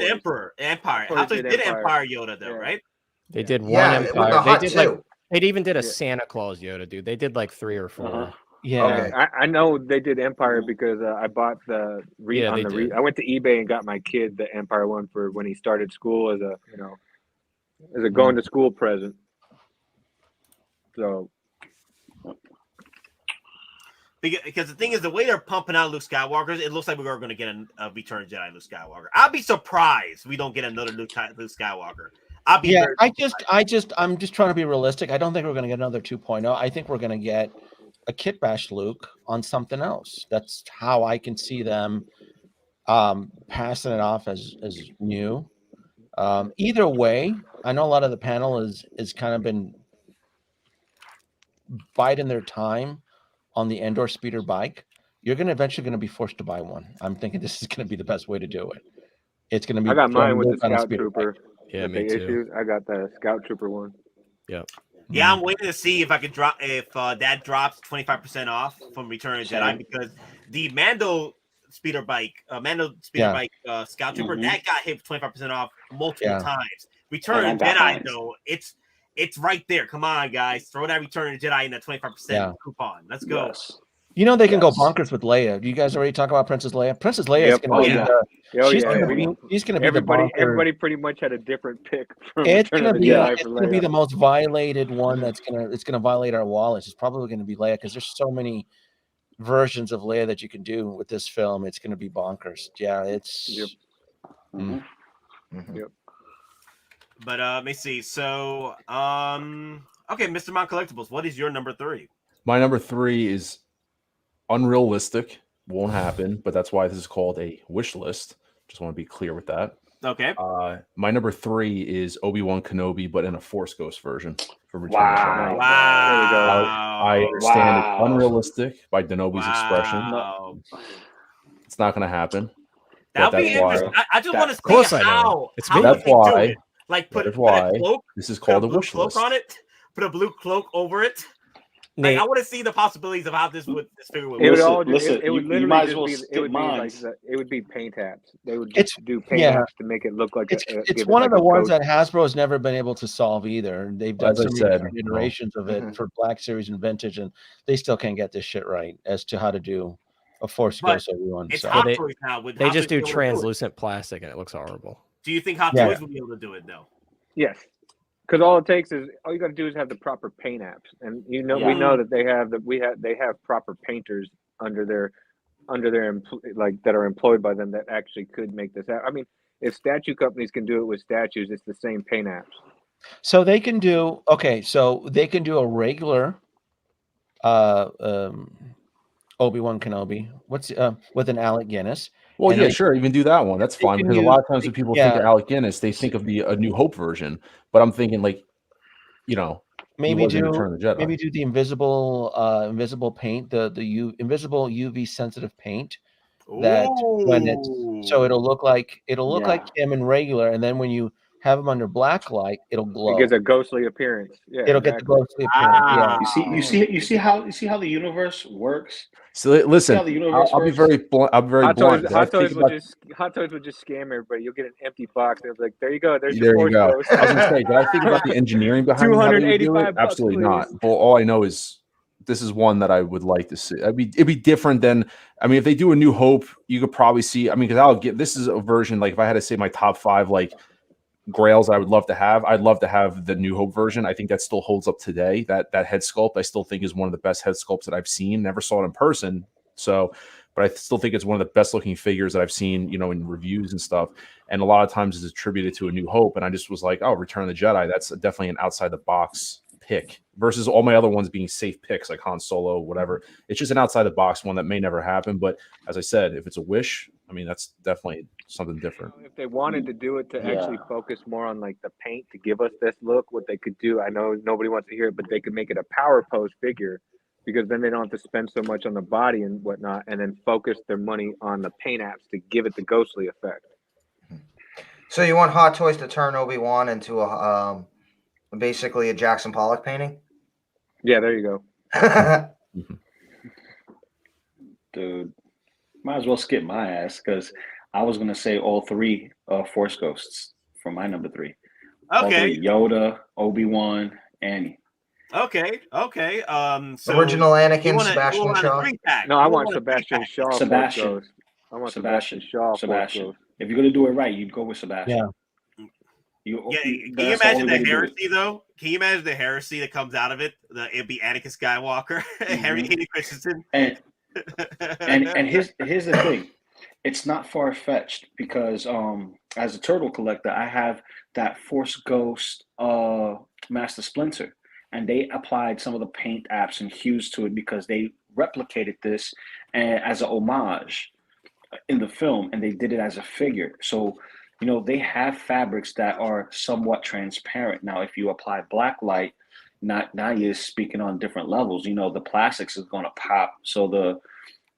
Emperor. Hot Toys did Empire Yoda, though, right? They did one Empire. They even did a Santa Claus Yoda, dude. They did like 3 or 4. Yeah, okay. I know they did Empire because I bought the I went to eBay and got my kid the Empire one for when he started school as a going to school present. So because the thing is, the way they're pumping out Luke Skywalkers, it looks like we are going to get a Return of Jedi Luke Skywalker. I'll be surprised we don't get another Luke Skywalker. I'm just trying to be realistic. I don't think we're going to get another 2.0. I think we're going to get a Kit Bash Luke on something else. That's how I can see them passing it off as new. Either way, I know a lot of the panel is kind of been biding their time on the Endor speeder bike. You're eventually be forced to buy one. I'm thinking this is going to be the best way to do it. It's going to be. I got mine with the Scout Trooper. Bike. Yeah, me too. I got the Scout Trooper one. Yeah. Yeah, I'm waiting to see if I could drop that drops 25% off from Return of Jedi, because the Mando speeder bike Scout Trooper that got hit 25% off multiple times. Return of Jedi though, it's right there. Come on, guys, throw that Return of Jedi in that 25% coupon. Let's go. Yes. You know they can go bonkers with Leia. You guys already talk about Princess Leia? Princess Leia is going to be she's going to be everybody pretty much had a different pick. It's going to be the most violated one. It's going to violate our wallets. It's probably going to be Leia because there's so many versions of Leia that you can do with this film, it's going to be bonkers. Yeah, it's. Yep. Mhm. Yep. But let me see. So, okay, Mr. Mount Collectibles, what is your number 3? My number 3 is unrealistic. Won't happen, but that's why this is called a wish list. Just want to be clear with that. Okay. My number 3 is Obi-Wan Kenobi, but in a Force Ghost version for Return of the Jedi. Wow. There we go. I understand it's unrealistic by Denobi's expression. Wow. It's not going to happen. That'll But be that's why. interesting. I just want to course see I know. how. It's how me. That's they do why. it. Like put That is a why cloak. this is Put a called a blue wish cloak list. on it. Put a blue cloak over it. Like, Nate, I want to see the possibilities of how this figure would It would work. all listen, it would you literally might as just well be skip it would be like mines. it would be paint apps. They would It's- just do paint yeah. apps to make it look like It's give one it of like the a ones ghost. that Hasbro's never been able to solve either. They've done As I so many said, different iterations of it Mhm. for Black Series and Vintage, and they still can't get this shit right as to how to do a Force But Ghost Obi-Wan. It's So Hot they- Toys now. With they how just they're do able to it. translucent plastic and it looks horrible. Do you think Hot Yeah. Toys will be able to do it though? Yes, because all it takes is all you got to do is have the proper paint apps, and we Yeah. know that they have proper painters under their like that are employed by them that actually could make this happen. I mean, if statue companies can do it with statues, it's the same paint apps. So they can do a regular Obi-Wan Kenobi. What's with an Alec Guinness. Well, And yeah, they- sure. Even do that one. That's they fine can because a use- lot of times when people think yeah. of Alec Guinness, they think of A New Hope version. But I'm thinking like, he maybe was in do Return of the Jedi. maybe do the invisible paint, the invisible UV sensitive paint that when it's so it'll look like him in regular, and then when you have him under black light, it'll glow. It gives a ghostly appearance. Yeah, It'll get the exactly. ghostly appearance. Yeah. You see how the universe works. So listen, how the universe I'll be works? very blunt. I'm very blunt. 'Cause I Hot think Toys about- would just scam everybody. You'll get an empty box. They'll be like, "There you go. There's There your you go. Force Ghost." I was gonna say, did I think about the engineering behind how they would do it? $285 Absolutely not. please. But all I know is this is one that I would like to see. It'd be different than. I mean, if they do A New Hope, you could probably see. I mean, because this is a version. Like if I had to say my top 5, like grails I would love to have. I'd love to have the New Hope version. I think that still holds up today. That head sculpt I still think is one of the best head sculpts that I've seen. Never saw it in person, so but I still think it's one of the best looking figures that I've seen, in reviews and stuff. And a lot of times it's attributed to A New Hope, and I just was like, oh, Return of the Jedi. That's definitely an outside the box pick versus all my other ones being safe picks like Han Solo, whatever. It's just an outside the box one that may never happen. But as I said, if it's a wish, I mean, that's definitely something different. If they wanted to do it to Yeah. actually focus more on like the paint to give us this look, what they could do, I know nobody wants to hear it, but they could make it a power pose figure because then they don't have to spend so much on the body and whatnot, and then focus their money on the paint apps to give it the ghostly effect. So you want Hot Toys to turn Obi-Wan into a basically a Jackson Pollock painting? Yeah, there you go. Dude, might as well skip my ass because I was gonna say all 3 Force Ghosts for my number 3. All Okay. 3, Yoda, Obi-Wan, Annie. Okay. So Original Anakin, you wanna- Sebastian you want a Shaw. 3-pack. No, I You want want a Sebastian 3-pack. Shaw. Force Sebastian. Ghost. I want Sebastian Shaw. Force Sebastian. Ghost. If you're gonna do it right, you'd go with Sebastian. Yeah. Yeah, That's can you the imagine only the way to do it. heresy though? Can you imagine the heresy that comes out of it? It'd be Anakin Skywalker, Harry Hayden Christensen. And here's the thing. It's not far fetched because as a turtle collector, I have that Force Ghost Master Splinter, and they applied some of the paint apps and hues to it because they replicated this as a homage in the film, and they did it as a figure. So they have fabrics that are somewhat transparent. Now, if you apply black light, now you're speaking on different levels. The plastics is going to pop, so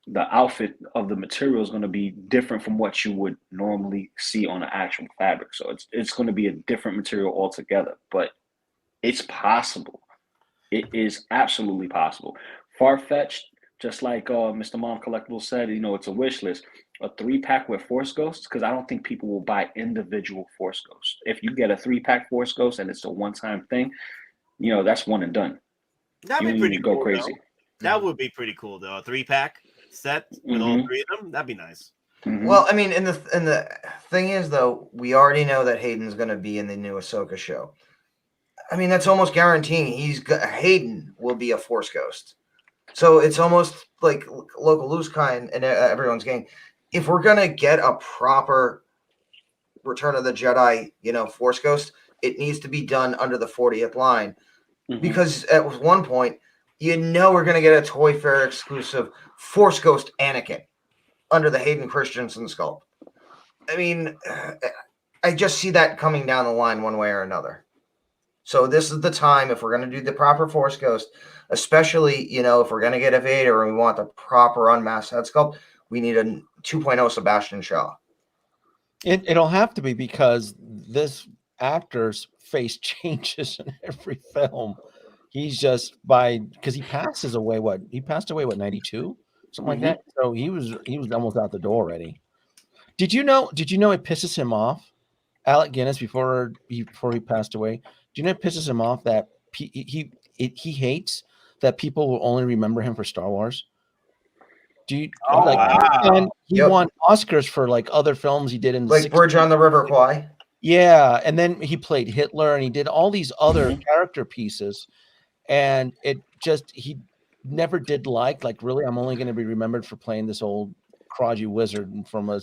the outfit of the material is going to be different from what you would normally see on an actual fabric. So it's going to be a different material altogether, but it's possible. It is absolutely possible. Far-fetched, just like Mr. Mom Collectibles said, it's a wish list. A 3-pack with Force Ghosts, because I don't think people will buy individual Force Ghosts. If you get a 3-pack Force Ghost and it's a one-time thing, that's one and done. That'd You be pretty need to go cool, crazy. though. That would be pretty cool, though. A 3-pack set with all 3 of them. That'd be nice. Well, I mean, and the thing is, though, we already know that Hayden's going to be in the new Ahsoka show. I mean, that's almost guaranteeing Hayden will be a Force Ghost. So it's almost like Loco Lu's kind and everyone's game. If we're gonna get a proper Return of the Jedi, Force Ghost, it needs to be done under the 40th line. Because at one point, we're gonna get a Toy Fair exclusive Force Ghost Anakin under the Hayden Christensen sculpt. I mean, I just see that coming down the line one way or another. So this is the time, if we're going to do the proper Force Ghost, especially, if we're going to get a Vader and we want the proper unmasked head sculpt, we need a 2.0 Sebastian Shaw. It'll have to be, because this actor's face changes in every film. He's just because he passes away. He passed away 92, something like that. So he was almost out the door already. Did you know it pisses him off, Alec Guinness, before he passed away? Do you know it pisses him off that he hates that people will only remember him for Star Wars? And he won Oscars for like other films he did in the 60s. Bridge on the River Kwai. Yeah, and then he played Hitler, and he did all these other character pieces, and he never did like really, I'm only going to be remembered for playing this old crotchety wizard from a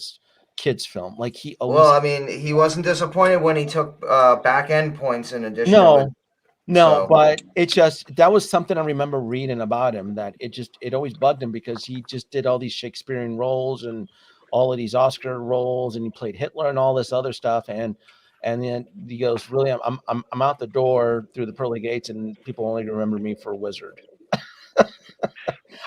kids film. Like he always. Well, I mean, he wasn't disappointed when he took back end points in addition. No, but it that was something I remember reading about him, that it always bugged him, because he just did all these Shakespearean roles and all of these Oscar roles, and he played Hitler and all this other stuff, and then he goes, really, I'm out the door through the pearly gates, and people only remember me for a wizard.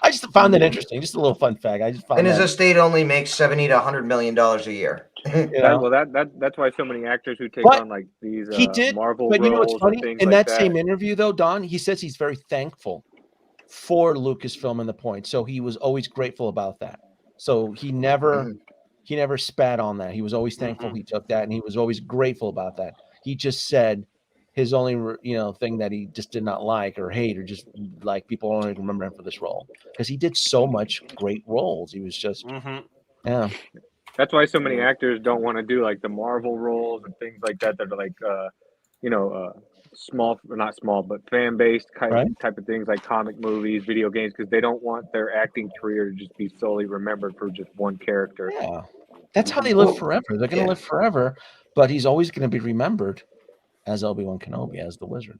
I just found that interesting. Just a little fun fact. I just found. And his estate only makes $70 to $100 million a year. Well, that's why so many actors who take on like these Marvel but roles. You know what's funny? In like that same interview, though, Don, he says he's very thankful for Lucasfilm and the point. So he was always grateful about that. So he never spat on that. He was always thankful he took that, and he was always grateful about that. He just said his only thing that he just did not like or hate, or just like people only remember him for this role, because he did so much great roles. He was just yeah. That's why so many actors don't want to do like the Marvel roles and things like that are like small, or not small, but fan based type of things, like comic movies, video games, because they don't want their acting career to just be solely remembered for just one character. Yeah, that's how they live forever. They're going to live forever, but he's always going to be remembered as Obi-Wan Kenobi, as the wizard.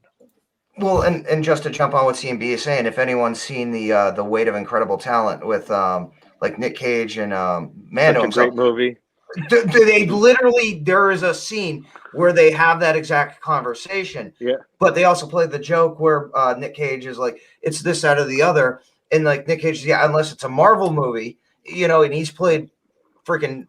Well, and just to jump on what CMB is saying, if anyone's seen the Weight of Incredible Talent with like Nick Cage and Mando, such a great movie. They literally, there is a scene where they have that exact conversation. Yeah. But they also play the joke where Nick Cage is like, it's this, that, or the other, and like Nick Cage, unless it's a Marvel movie, and he's played freaking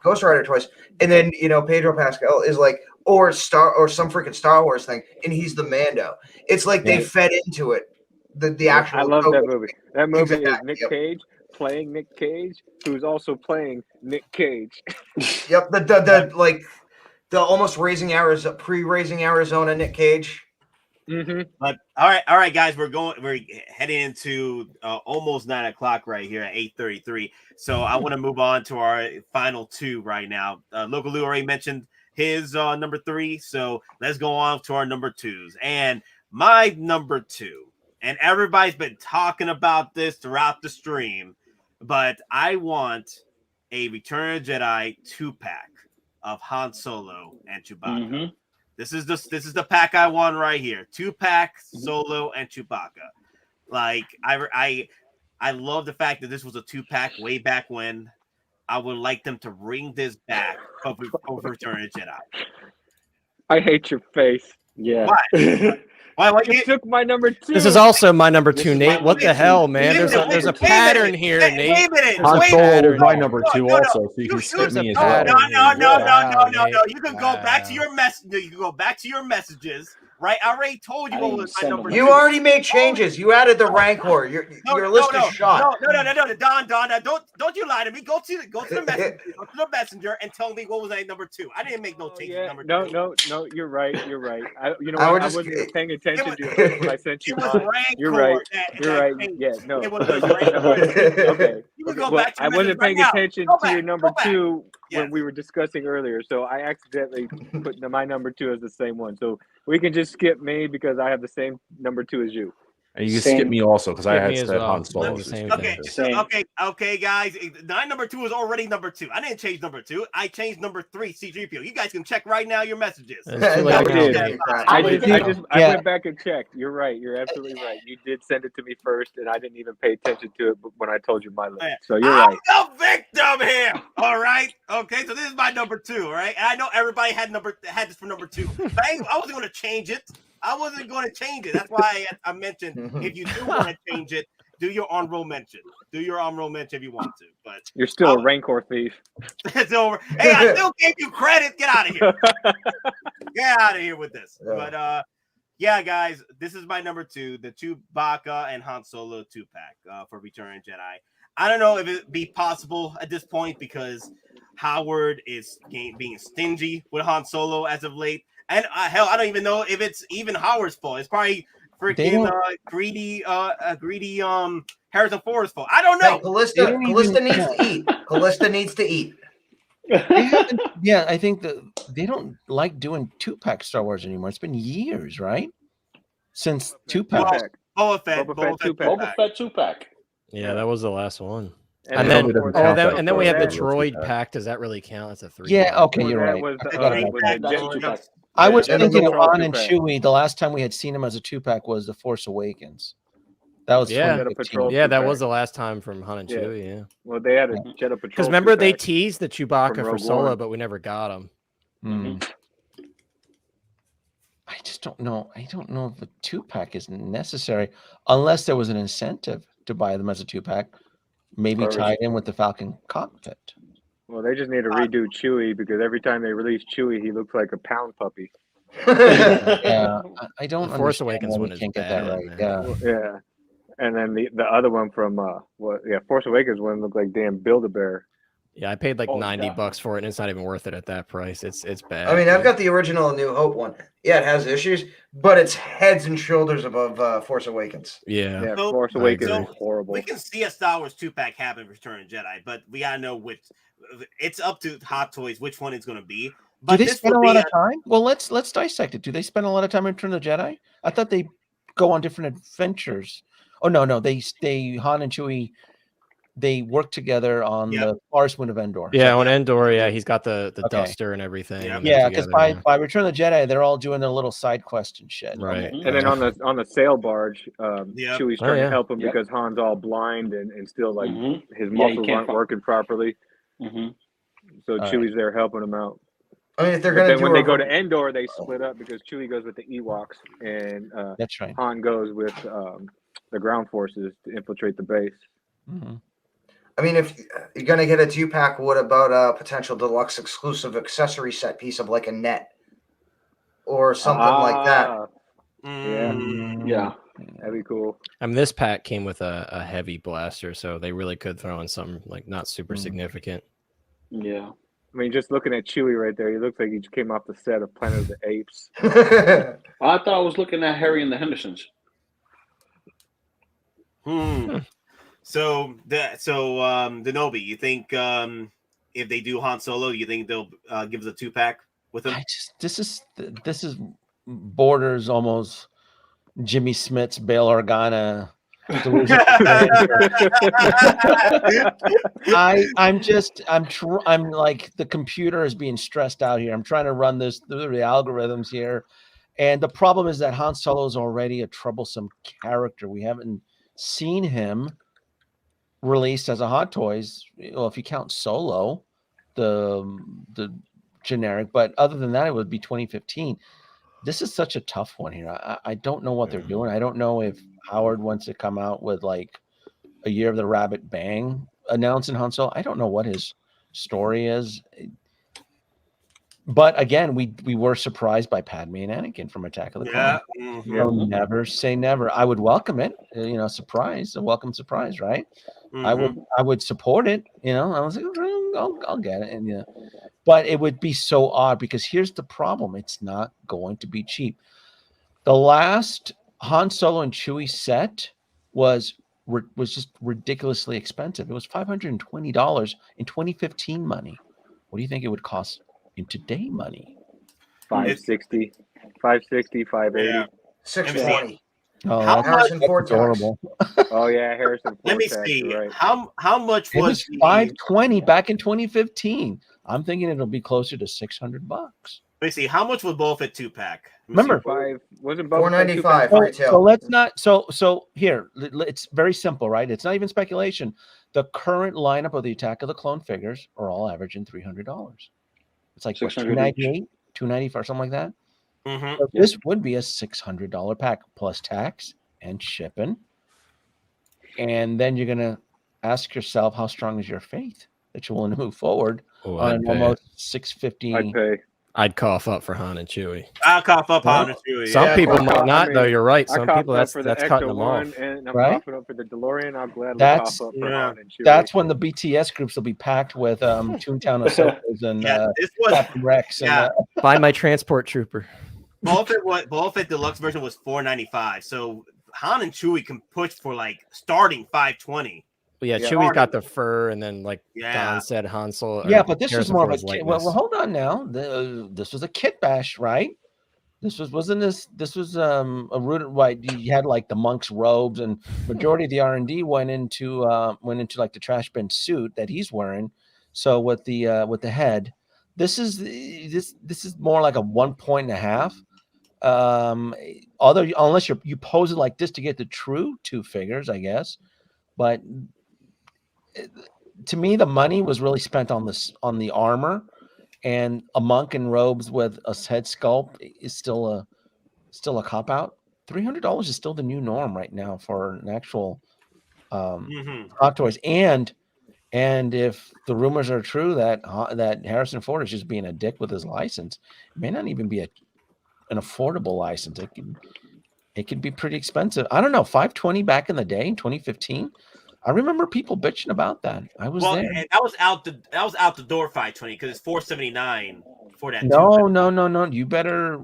Ghost Rider twice, and then Pedro Pascal is like, or some freaking Star Wars thing, and he's the Mando. It's like they fed into it. The actual. I love that movie. That movie is Nick Cage playing Nick Cage, who's also playing Nick Cage. Yep, the almost pre-raising Arizona Nick Cage. But all right, guys, we're heading into almost 9 o'clock right here at 8:33. So I want to move on to our final two right now. Loco Lu already mentioned his number 3, so let's go on to our number 2s. And my number 2, and everybody's been talking about this throughout the stream, but I want a Return of the Jedi 2-pack of Han Solo and Chewbacca. This is the pack I want right here. 2-pack Solo and Chewbacca. Like I love the fact that this was a 2-pack way back when. I would like them to bring this back for Return of the Jedi. I hate your face. Yeah. Why you took my number 2? This is also my number 2, Nate. What the hell, man? There's a pattern here, Nate. Wait a minute. Han Solo is my number 2 also, so you can skip me as well. No. You can go back to your messages. You can go back to your messages. Right, I already told you what was my number 2. You already made changes. You added the Rancor. Your list is shot. No, Don, don't you lie to me. Go to the messenger and tell me what was my number 2. I didn't make no changes. Number 2. No, you're right. You know what? I wasn't paying attention to it when I sent you. You're right. Yeah, no. Okay. I wasn't paying attention to your number 2 when we were discussing earlier, so I accidentally put my number 2 as the same one. So we can just skip me because I have the same number 2 as you. And you can skip me also because I Skip had me as said well. Han Solo. The same Okay, thing. okay, guys. My number 2 is already number 2. I didn't change number 2. I changed number 3, C3PO. You guys can check right now your messages. I went back and checked. You're right. You're absolutely right. You did send it to me first, and I didn't even pay attention to it when I told you my list. So you're right. I'm the victim here. All right. Okay. So this is my number 2. All right. And I know everybody had this for number 2. But I wasn't going to change it. That's why I mentioned if you do want to change it, do your on-roll mention. Do your on-roll mention if you want to. But you're still a Rancor thief. It's over. Hey, I still gave you credit. Get out of here. Get out of here with this. Yeah. But yeah, guys, this is my number 2, the Chewbacca and Han Solo 2-pack for Return of Jedi. I don't know if it'd be possible at this point because Howard is being stingy with Han Solo as of late. And hell, I don't even know if it's even Howard's fault. It's probably freaking greedy Harrison Ford's fault. I don't know. Callista needs to eat. Callista needs to eat. Yeah, I think that they don't like doing 2-pack Star Wars anymore. It's been years, right? Since 2-pack. Boba Fett 2-pack. Yeah, that was the last one. And then we have the droid pack. Does that really count? It's a 3. Yeah, okay, you're right. I was thinking of Han and Chewie. The last time we had seen him as a 2-pack was The Force Awakens. That was that was the last time from Han and Chewie. Yeah. Well, they had a Jedi Patrol. Because remember they teased the Chewbacca for Solo, but we never got him. I just don't know. I don't know if a 2-pack is necessary unless there was an incentive to buy them as a 2-pack. Maybe tied in with the Falcon cockpit. Well, they just need to redo Chewie because every time they release Chewie, he looks like a pound puppy. Yeah, I don't. Force Awakens one can't get that right. Well, yeah, and then the other one from Force Awakens one looked like damn Build-A-Bear. Yeah, I paid like $90 for it, and it's not even worth it at that price. It's bad. I mean, I've got the original New Hope one. Yeah, it has issues, but it's heads and shoulders above Force Awakens. Yeah, Force Awakens is horrible. We can see a Star Wars 2-pack happen Return of Jedi, but we gotta know which. It's up to Hottoys which one it's gonna be. But do they spend a lot of time? Well, let's dissect it. Do they spend a lot of time in Return of the Jedi? I thought they go on different adventures. Oh no, they Han and Chewie. They work together on the Forest Moon of Endor. Yeah, on Endor, yeah, he's got the duster and everything. Yeah, because by Return of the Jedi, they're all doing their little side quest and shit. Right. And then on the sail barge, Chewie's trying to help him because Han's all blind and still like his muscles aren't working properly. So Chewie's there helping him out. I mean, if they're going to when they go to Endor, they split up because Chewie goes with the Ewoks and that's right. Han goes with the ground forces to infiltrate the base. I mean, if you're going to get a 2-pack, what about a potential deluxe exclusive accessory set piece of like a net or something like that? Yeah, that'd be cool. I mean, this pack came with a heavy blaster, so they really could throw in something like not super significant. Yeah. I mean, just looking at Chewie right there, he looks like he just came off the set of Planet of the Apes. I thought I was looking at Harry and the Hendersons. So Denobi, you think if they do Han Solo, you think they'll give us a 2-pack with him? This is borders almost Jimmy Smith's Bail Organa. I'm like the computer is being stressed out here. I'm trying to run this through the algorithms here, and the problem is that Han Solo is already a troublesome character. We haven't seen him released as a Hot Toys. Well, if you count Solo, the generic, but other than that, it would be 2015. This is such a tough one here. I don't know what they're doing. I don't know if Howard wants to come out with like a Year of the Rabbit Bang announcing Han Solo. I don't know what his story is. But again, we were surprised by Padme and Anakin from Attack of the Clones. Never say never. I would welcome it. Surprise, a welcome surprise, right? I would support it. I was like, I'll get it, and but it would be so odd because here's the problem: it's not going to be cheap. The last Han Solo and Chewie set was just ridiculously expensive. It was $520 in 2015 money. What do you think it would cost in today money? $560, $580. $620. Oh, How Harrison that's Ford tax. adorable. Oh yeah, Harrison Ford. Let me tax, see. you're right. How much It was the $520 back in 2015. I'm thinking it'll be closer to $600. Let me see. How much was Boba Fett 2-pack? Remember, wasn't Boba Fett $4.95 so, retail. so let's not. So here, it's very simple, right? It's not even speculation. The current lineup of the Attack of the Clone figures are all averaging $300. It's like what, $298, $295, or something like that. Mm-hmm. So this would be a $600 pack plus tax and shipping. And then you're gonna ask yourself, how strong is your faith that you're willing to move forward on almost $650? I'd pay. I'd cough up for Han and Chewie. I'll cough up Han and Chewie. Some people might not, though. You're right. Some people that's for the cutting them Ecto-1 off. and I'm Right? coughing up for the DeLorean. I'll gladly That's cough up for Han and Chewie. that's when the BTS groups will be packed with Toontown Ahsokas and Captain Rex. Yeah. And, Buy my transport trooper. Boba Fett Deluxe version was $4.95. So Han and Chewie can push for like starting $520. Well, yeah, Chewie's got the fur, and then like Yeah. Don said, Han Solo. yeah, but this was Harrison more of a Ford's kit. lightness. Well, hold on now. This was a kit bash, right? This wasn't this. This was a rooted right. You had like the monk's robes, and majority of the R&D went into like the trash bin suit that he's wearing. So with the head, this is more like a 1.5. Unless you pose it like this to get the true two figures, I guess. But to me, the money was really spent on the armor, and a monk in robes with a head sculpt is still a cop out. $300 is still the new norm right now for an actual Hot Toys. And if the rumors are true that Harrison Ford is just being a dick with his license, it may not even be an affordable license. It could be pretty expensive. I don't know. $520 back in the day in 2015. I remember people bitching about that. I was there. And that was out the door $520 because it's $479 for that. No. You better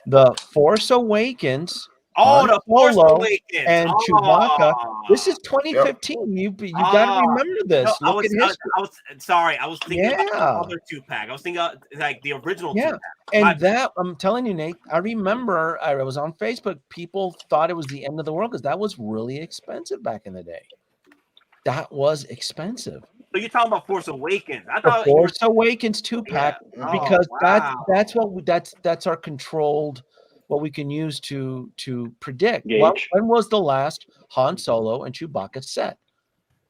the Force Awakens. Oh, the Force Awakens and Chewbacca. This is 2015. You got to remember this. No, Look at history. I was sorry. I was thinking about the other 2-pack. I was thinking like the original 2-pack. And that I'm telling you, Nate. I remember I was on Facebook. People thought it was the end of the world because that was really expensive back in the day. That was expensive. So you're talking about Force Awakens? I The thought Force Awakens 2-pack because wow. that's our controlled, what we can use to predict. Gauge. When was the last Han Solo and Chewbacca set?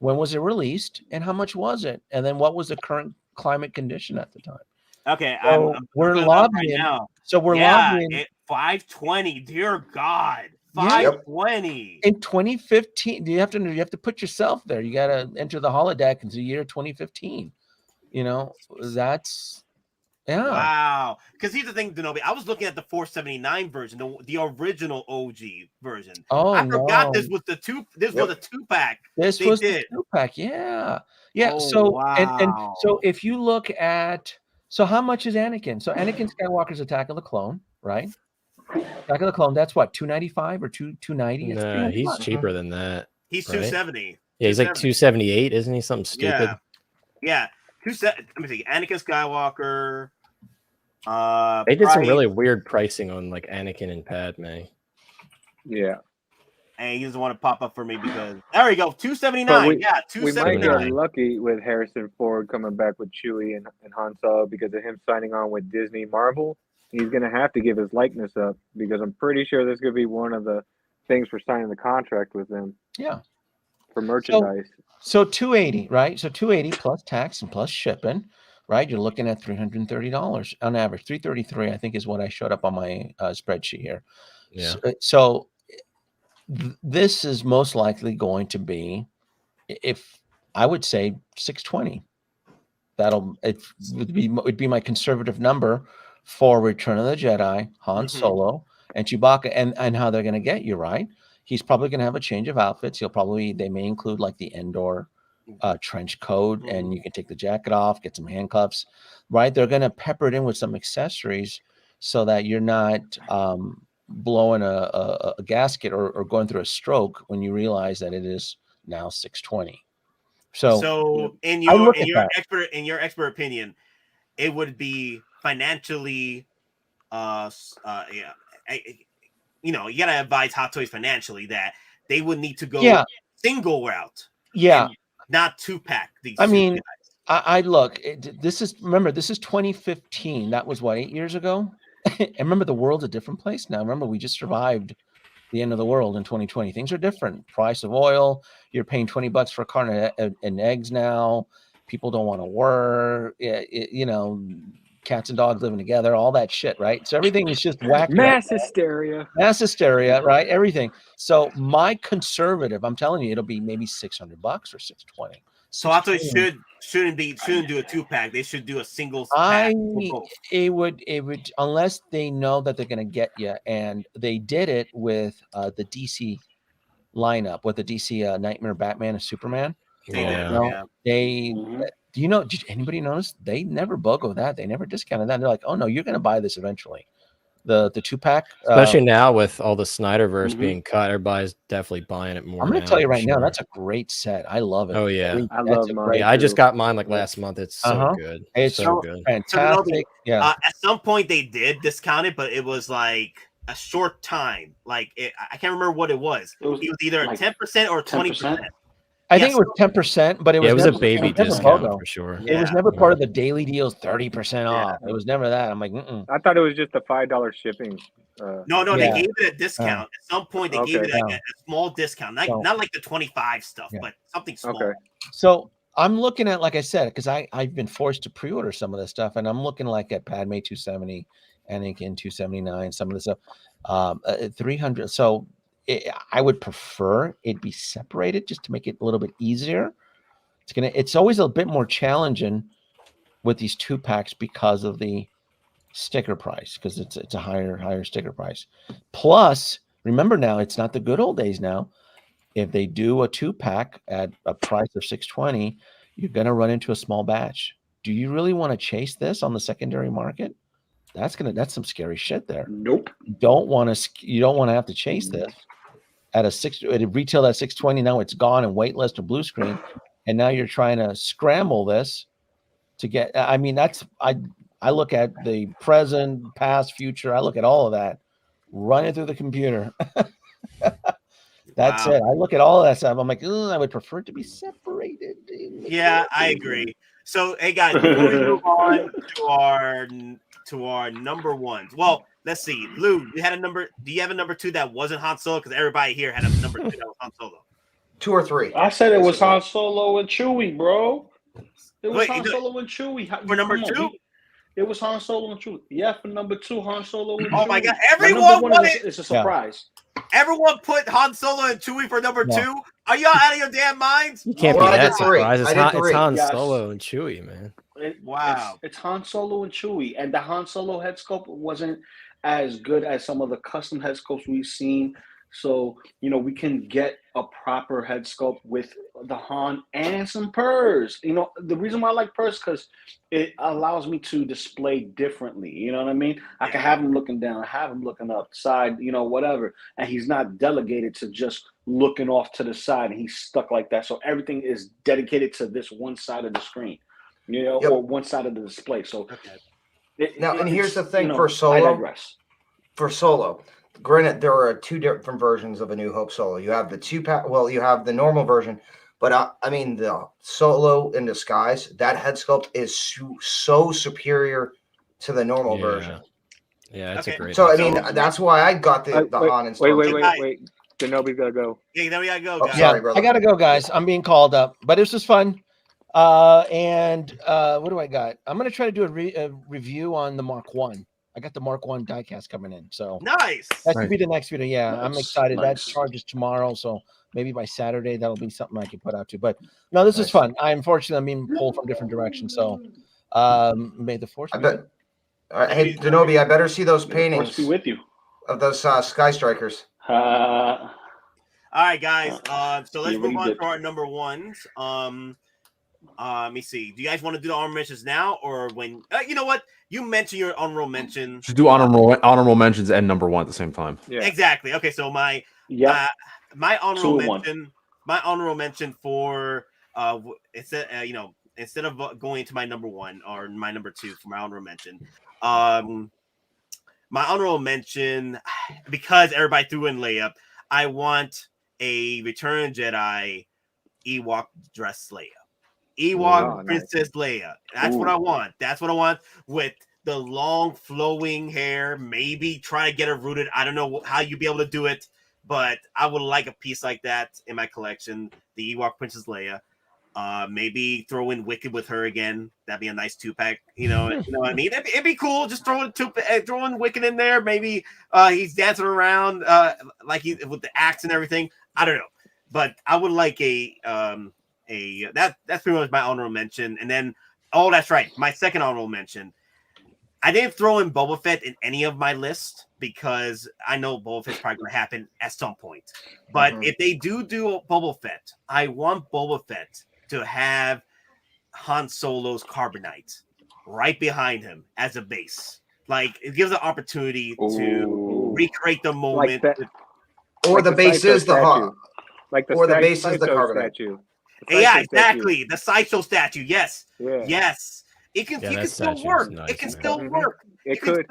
When was it released, and how much was it? And then what was the current climate condition at the time? Okay, so we're lobbying. Right now. So we're lobbying. $520. Dear God. $520 in 2015. You have to put yourself there. You got to enter the holodeck into the year 2015. You know, that's wow. Because here's the thing, Denobi. I was looking at the $479 version, the original OG version. Oh, I forgot this was the two. This was a 2-pack. This was the 2-pack. Yeah. Oh, so wow. and so if you look at how much is Anakin? So Anakin Skywalker's Attack of the Clone, right? Attack of the Clone, that's what, $295 or $290? No, he's cheaper than that. He's right? $270. Yeah, he's like $278, isn't he? Something stupid. Yeah. Let me see. Anakin Skywalker. They did some really weird pricing on like Anakin and Padme. Yeah. And he doesn't want to pop up for me because there we go. $279. Yeah, $279. We might get lucky with Harrison Ford coming back with Chewie and Han Solo because of him signing on with Disney Marvel. He's going to have to give his likeness up because I'm pretty sure this could be one of the things for signing the contract with them. Yeah. For merchandise. So $280, right? So $280 plus tax and plus shipping, right? You're looking at $330 on average. $333, I think, is what I showed up on my spreadsheet here. Yeah. So this is most likely going to be, if I would say, $620. It'd be my conservative number for Return of the Jedi, Han Solo, and Chewbacca, and how they're going to get you, right? He's probably going to have a change of outfits. They may include like the Endor trench coat, and you can take the jacket off, get some handcuffs, right? They're going to pepper it in with some accessories so that you're not blowing a gasket or going through a stroke when you realize that it is now $620. So in your expert opinion, it would be financially you gotta advise Hot Toys financially that they would need to go single route. Yeah. Not 2-pack these. I mean, I look, this is 2015. That was what, 8 years ago? And remember, the world's a different place now. Remember, we just survived the end of the world in 2020. Things are different. Price of oil, you're paying $20 for a carton of eggs now. People don't want to work. Cats and dogs living together, all that shit, right? So everything is just wacky. Mass hysteria, right? Everything. So my conservative, I'm telling you, it'll be maybe $600 or $620. So Hot Toys shouldn't do a 2-pack. They should do a single pack. It would unless they know that they're going to get you, and they did it with the DC lineup with the DC Nightmare, Batman, and Superman. Did anybody notice they never BOGO that? They never discounted that. They're like, oh no, you're going to buy this eventually. The 2-pack, especially now with all the Snyderverse being cut, everybody's definitely buying it more. I'm going to tell you right now, that's a great set. I love it. Oh yeah, I love mine. Yeah, I just got mine like last month. It's so good. It's so good, fantastic. At some point they did discount it, but it was like a short time. Like I can't remember what it was. It was either like 10% or 20%. I think it was 10%, but it was a baby discount for sure. It was never part of the daily deals, 30% off. It was never that. I'm like, I thought it was just a $5 shipping. No, they gave it a discount. At some point, they gave it like a small discount, not like the 25 stuff, but something small. Okay. So I'm looking at, like I said, because I've been forced to pre-order some of this stuff, and I'm looking like at Padme 270, Anakin 279, some of this stuff, 300. So I would prefer it be separated just to make it a little bit easier. It's always a bit more challenging with these 2-packs because of the sticker price, because it's a higher sticker price. Plus, remember now, it's not the good old days now. If they do a 2-pack at a price of $620, you're going to run into a small batch. Do you really want to chase this on the secondary market? That's some scary shit there. Nope. You don't want to have to chase this at a retail at $620. Now it's gone and waitlist or blue screen, and now you're trying to scramble this to get. I mean, I look at the present, past, future. I look at all of that, run it through the computer. That's it. I look at all of that stuff. I'm like, I would prefer it to be separated. Yeah, I agree. So, hey guys, before we move on to our number ones. Well, let's see. Lou, do you have a number 2 that wasn't Han Solo? Because everybody here had a number 2 that was Han Solo. 2 or 3. I said it was Han Solo and Chewie, bro. It was Han Solo and Chewie. For number 2? It was Han Solo and Chewie. Yeah, for number 2, Han Solo and Chewie. Oh my God! Everyone it's a surprise. Everyone put Han Solo and Chewie for number 2. Are y'all out of your damn minds? You can't be that surprised. It's Han Solo and Chewie, man. It's Han Solo and Chewie, and the Han Solo head sculpt wasn't as good as some of the custom head sculpts we've seen. So, we can get a proper head sculpt with the Han and some purrs. The reason why I like purrs because it allows me to display differently. You know what I mean? I can have him looking down, have him looking up, side, whatever. And he's not delegated to just looking off to the side and he's stuck like that. So everything is dedicated to this one side of the screen, or one side of the display. So and here's the thing for Solo. I digress. For Solo. Granted, there are 2 different versions of A New Hope Solo. You have the 2-pack. Well, you have the normal version, but I mean the Solo in Disguise. That head sculpt is so superior to the normal version. Yeah, it's a great. So I mean, that's why I got the Han and stuff. Wait. Denobi's gotta go. Yeah, then we gotta go. Guys. Sorry, brother. I gotta go, guys. I'm being called up, but this was fun. And what do I got? I'm gonna try to do a review on the Mark 1. I got the Mark 1 diecast coming in, so nice. That could be the next video. Yeah, I'm excited. That charges tomorrow, so maybe by Saturday that'll be something I can put out to. But no, this is fun. I'm being pulled from different directions, so may the force. Hey, Denobi, I better see those paintings be with you of those Sky Strikers. All right, guys. So let's move on to our number 1s. Let me see. Do you guys want to do the honorable mentions now, or when? You know what? You mentioned your honorable mentions. Should do honorable mentions and number 1 at the same time. Yeah. Exactly. Okay. So my honorable mention for instead of going to my number 1 or my number 2 for my honorable mention, my honorable mention, because everybody threw in Leia, I want a Return of the Jedi Ewok dress Leia. Ewok Princess Leia. That's what I want. That's what I want with the long flowing hair. Maybe try to get her rooted. I don't know how you'd be able to do it, but I would like a piece like that in my collection. The Ewok Princess Leia. Maybe throw in Wicked with her again. That'd be a nice 2-pack. You know what I mean? It'd be cool. Just throw in Wicked in there. Maybe he's dancing around like he with the axe and everything. I don't know, but I would like that's pretty much my honorable mention. And then that's right, my second honorable mention. I didn't throw in Boba Fett in any of my lists because I know Boba Fett's probably going to happen at some point. But if they do Boba Fett, I want Boba Fett to have Han Solo's carbonite right behind him as a base. Like, it gives an opportunity to recreate the moment. Or the base is the Han. Like the base is the carbonite. Statue. Yeah, exactly. The Sideshow statue. Yes. Yeah. Yes. It can still work. Nice, it can man. still work. It could.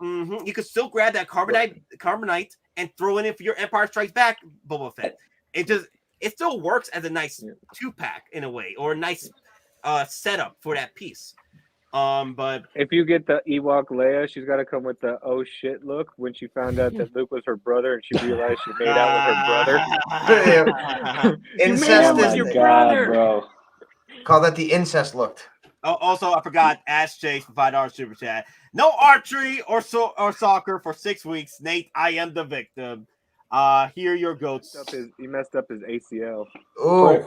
You could still grab that carbonite and throw it in for your Empire Strikes Back Boba Fett. It still works as a nice 2-pack in a way, or a nice setup for that piece. But if you get the Ewok Leia, she's got to come with the oh shit look when she found out that Luke was her brother and she realized she made out with her brother. Incest is your brother, bro. Call that the incest look. Oh, also, I forgot. Ash Chase for $5 super chat. No archery or soccer for 6 weeks. Nate, I am the victim. Here are your goats. He messed up his ACL. He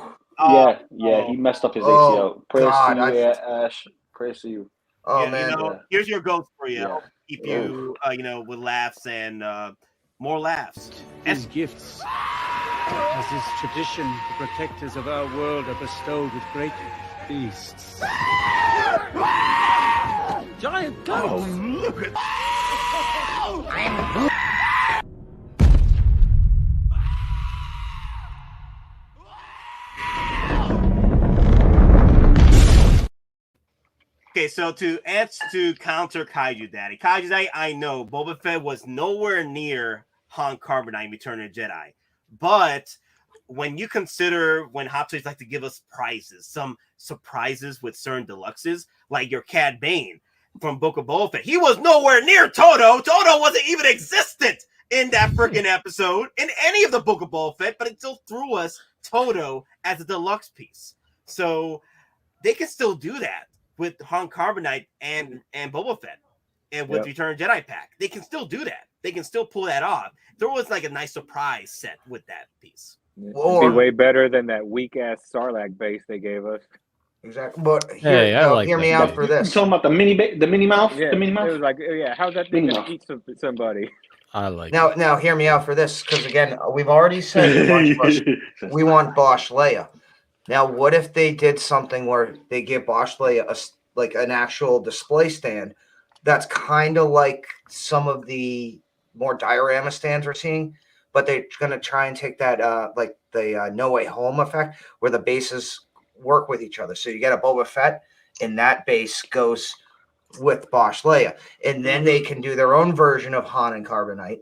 messed up his ACL. Praise to you, Ash. Praise to you. Oh man, here's your goats for you. Yeah. Keep you, with laughs and more laughs. As gifts, as is tradition, the protectors of our world are bestowed with great beasts. Giant goats! Oh, look at Okay, so to counter Kaiju Daddy, I know Boba Fett was nowhere near Han Carbonite in Return of the Jedi, but when you consider when Hottoys like to give us prizes, some surprises with certain deluxes, like your Cad Bane from Book of Boba Fett, he was nowhere near Toto. Toto wasn't even existent in that freaking episode in any of the Book of Boba Fett, but it still threw us Toto as a deluxe piece. So they can still do that with Han Carbonite and Boba Fett, and with Return of the Jedi pack. They can still do that. They can still pull that off. There was like a nice surprise set with that piece. It'd be way better than that weak ass Sarlacc base they gave us. Exactly. But hear me out for this. You talking about the mini mouth? Yeah, the mini mouth? It was like, how's that thing gonna eat somebody? I like now hear me out for this, because again, we've already said we want Bosch Leia. Now, what if they did something where they give Bosch Leia like an actual display stand that's kind of like some of the more diorama stands we're seeing, but they're going to try and take that like the No Way Home effect where the bases work with each other. So you get a Boba Fett and that base goes with Bosch Leia, and then they can do their own version of Han and Carbonite.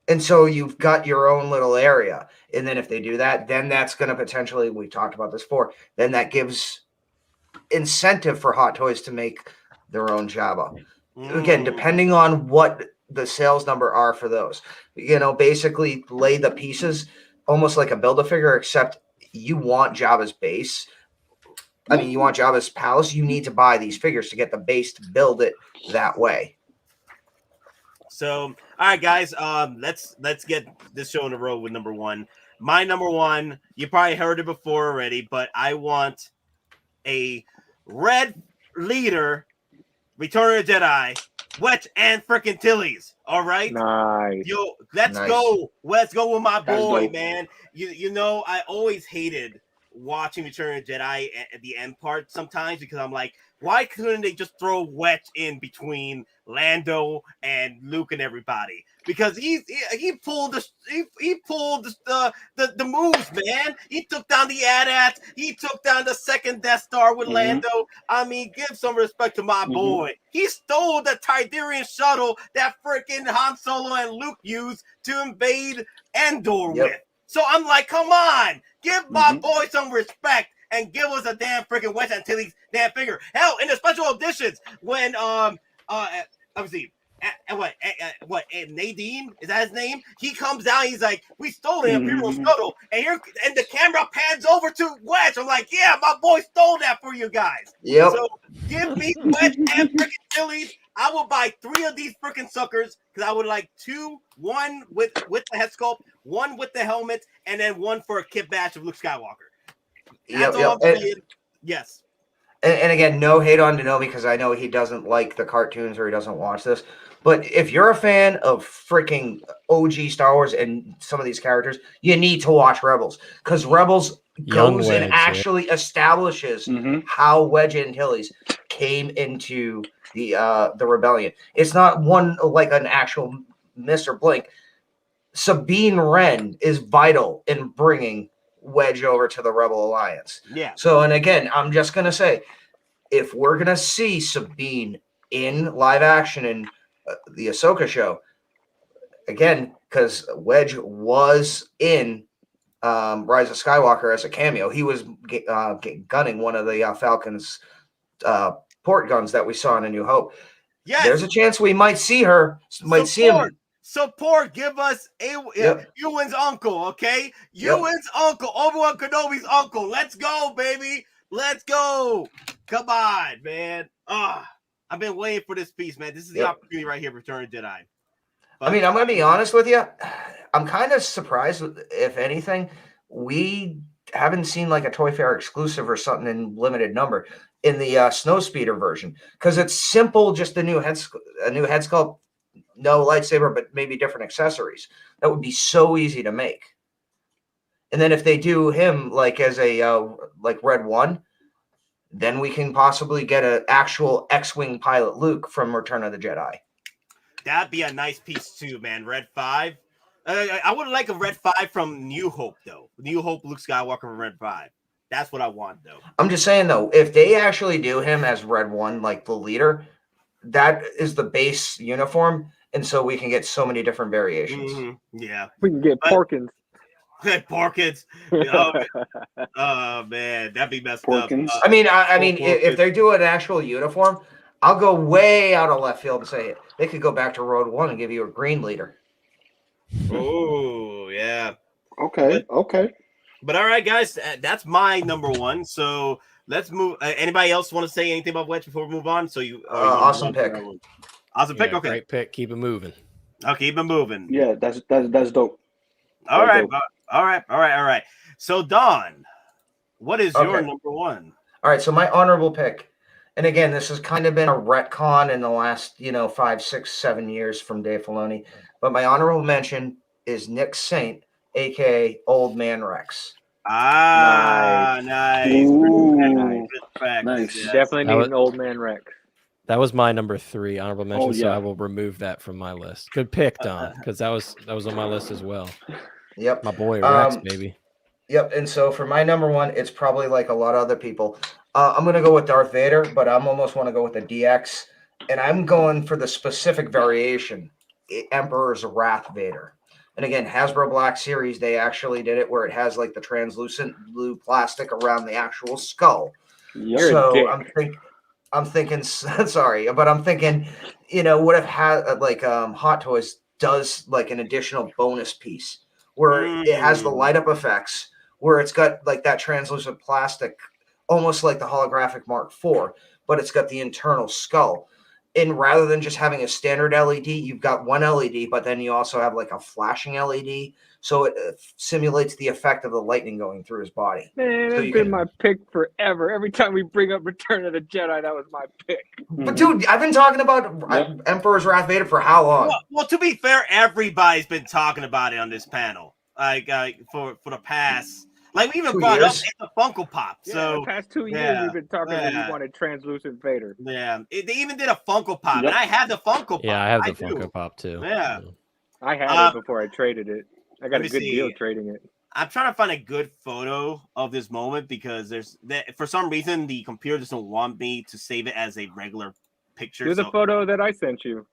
And so you've got your own little area. And then if they do that, then that's going to potentially, we talked about this before, then that gives incentive for Hot Toys to make their own Jabba. Again, depending on what the sales number are for those. Basically lay the pieces almost like a Build-A-Figure, except you want Jabba's base. I mean, you want Jabba's palace. You need to buy these figures to get the base to build it that way. So, all right, guys, let's get this show in a row with number one. My number one, you probably heard it before already, but I want a red leader, Return of the Jedi, Wedge and freaking Tilly's. All right, nice. Let's go. Let's go with my boy, man. I always hated watching Return of the Jedi at the end part sometimes because I'm like, why couldn't they just throw Wedge in between Lando and Luke and everybody? Because he pulled the moves, man. He took down the AT-AT. He took down the second Death Star with Lando. I mean, give some respect to my boy. He stole the Tidarian shuttle that freaking Han Solo and Luke used to invade Endor with. So I'm like, come on, give my boy some respect and give us a damn freaking West Antilles damn figure. Hell, in the special editions, when obviously, Nadine, is that his name? He comes down, he's like, we stole the Imperial shuttle, and the camera pans over to Wedge. I'm like, yeah, my boy stole that for you guys. So give me Wedge and freaking Tillies. I will buy 3 of these freaking suckers because I would like 2, 1 with the head sculpt, 1 with the helmet, and then 1 for a kit bash of Luke Skywalker. That's all I'm saying. Yes. And again, no hate on Dano because I know he doesn't like the cartoons or he doesn't watch this. But if you're a fan of freaking OG Star Wars and some of these characters, you need to watch Rebels because Rebels goes and actually establishes how Wedge Antilles came into the rebellion. It's not one like an actual Mr. Blink. Sabine Wren is vital in bringing Wedge over to the Rebel Alliance. Yeah. So, and again, I'm just going to say, if we're going to see Sabine in live action in the Ahsoka show, again, because Wedge was in Rise of Skywalker as a cameo, he was gunning one of the Falcon's port guns that we saw in A New Hope. Yes. There's a chance we might see her, see him. Support, give us Ewan's uncle, okay? Ewan's uncle, Obi-Wan Kenobi's uncle. Let's go, baby. Let's go. Come on, man. I've been waiting for this piece, man. This is the opportunity right here for Return of the Jedi. I mean, I'm going to be honest with you. I'm kind of surprised, if anything, we haven't seen like a Toy Fair exclusive or something in limited number in the Snowspeeder version because it's simple, just a new head sculpt. No lightsaber, but maybe different accessories. That would be so easy to make. And then if they do him like as a like Red 1, then we can possibly get an actual X-Wing pilot Luke from Return of the Jedi. That'd be a nice piece too, man. Red 5. I would like a Red 5 from New Hope, though. New Hope Luke Skywalker from Red 5. That's what I want, though. I'm just saying, though, if they actually do him as Red 1, like the leader, that is the base uniform. And so we can get so many different variations. Yeah. We can get Porkins. Porkins. Oh, man. That'd be messed up. I mean, if they do an actual uniform, I'll go way out of left field and say it. They could go back to Road 1 and give you a green leader. Oh, yeah. Okay. But all right, guys, that's my number 1. So let's move. Anybody else want to say anything about Wedge before we move on? So you awesome pick. Awesome pick. Okay, great pick. Keep it moving. I'll keep it moving. Yeah, that's dope. All right. So Don, what is your number 1? All right, so my honorable pick, and again, this has kind of been a retcon in the last 5, 6, 7 years from Dave Filoni, but my honorable mention is Nick Saint, aka Old Man Rex. Nice. Ooh, Nice. Yes. Definitely need an Old Man Rex. That was my number 3 honorable mention, so I will remove that from my list. Good pick, Don, because that was on my list as well. Yep, my boy Rex, baby. Yep, and so for my number 1, it's probably like a lot of other people. I'm gonna go with Darth Vader, but I'm almost want to go with the DX, and I'm going for the specific variation, Emperor's Wrath Vader. And again, Hasbro Black Series, they actually did it where it has like the translucent blue plastic around the actual skull. I'm thinking, sorry, but I'm thinking, what if Hot Toys does like an additional bonus piece where it has the light up effects, where it's got like that translucent plastic, almost like the holographic Mark IV, but it's got the internal skull. And rather than just having a standard LED, you've got one LED, but then you also have like a flashing LED. So it simulates the effect of the lightning going through his body. Man, so that's been my pick forever. Every time we bring up Return of the Jedi, that was my pick. But dude, I've been talking about Emperor's Wrath Vader for how long? Well, to be fair, everybody's been talking about it on this panel. Like for the past, Like we even 2 brought up years. it's a Funko Pop. Yeah, So the past 2 years yeah, we've been talking that yeah. we wanted translucent Vader. Yeah, they even did a Funko Pop, Yep. and I have the Funko Pop. Yeah, I have the do. Funko Pop too. Yeah. I had it before I traded it. I got let a me good deal see. trading it. I'm trying to find a good photo of this moment because there's that for some reason the computer doesn't want me to save it as a regular picture. Do the photo that I sent you.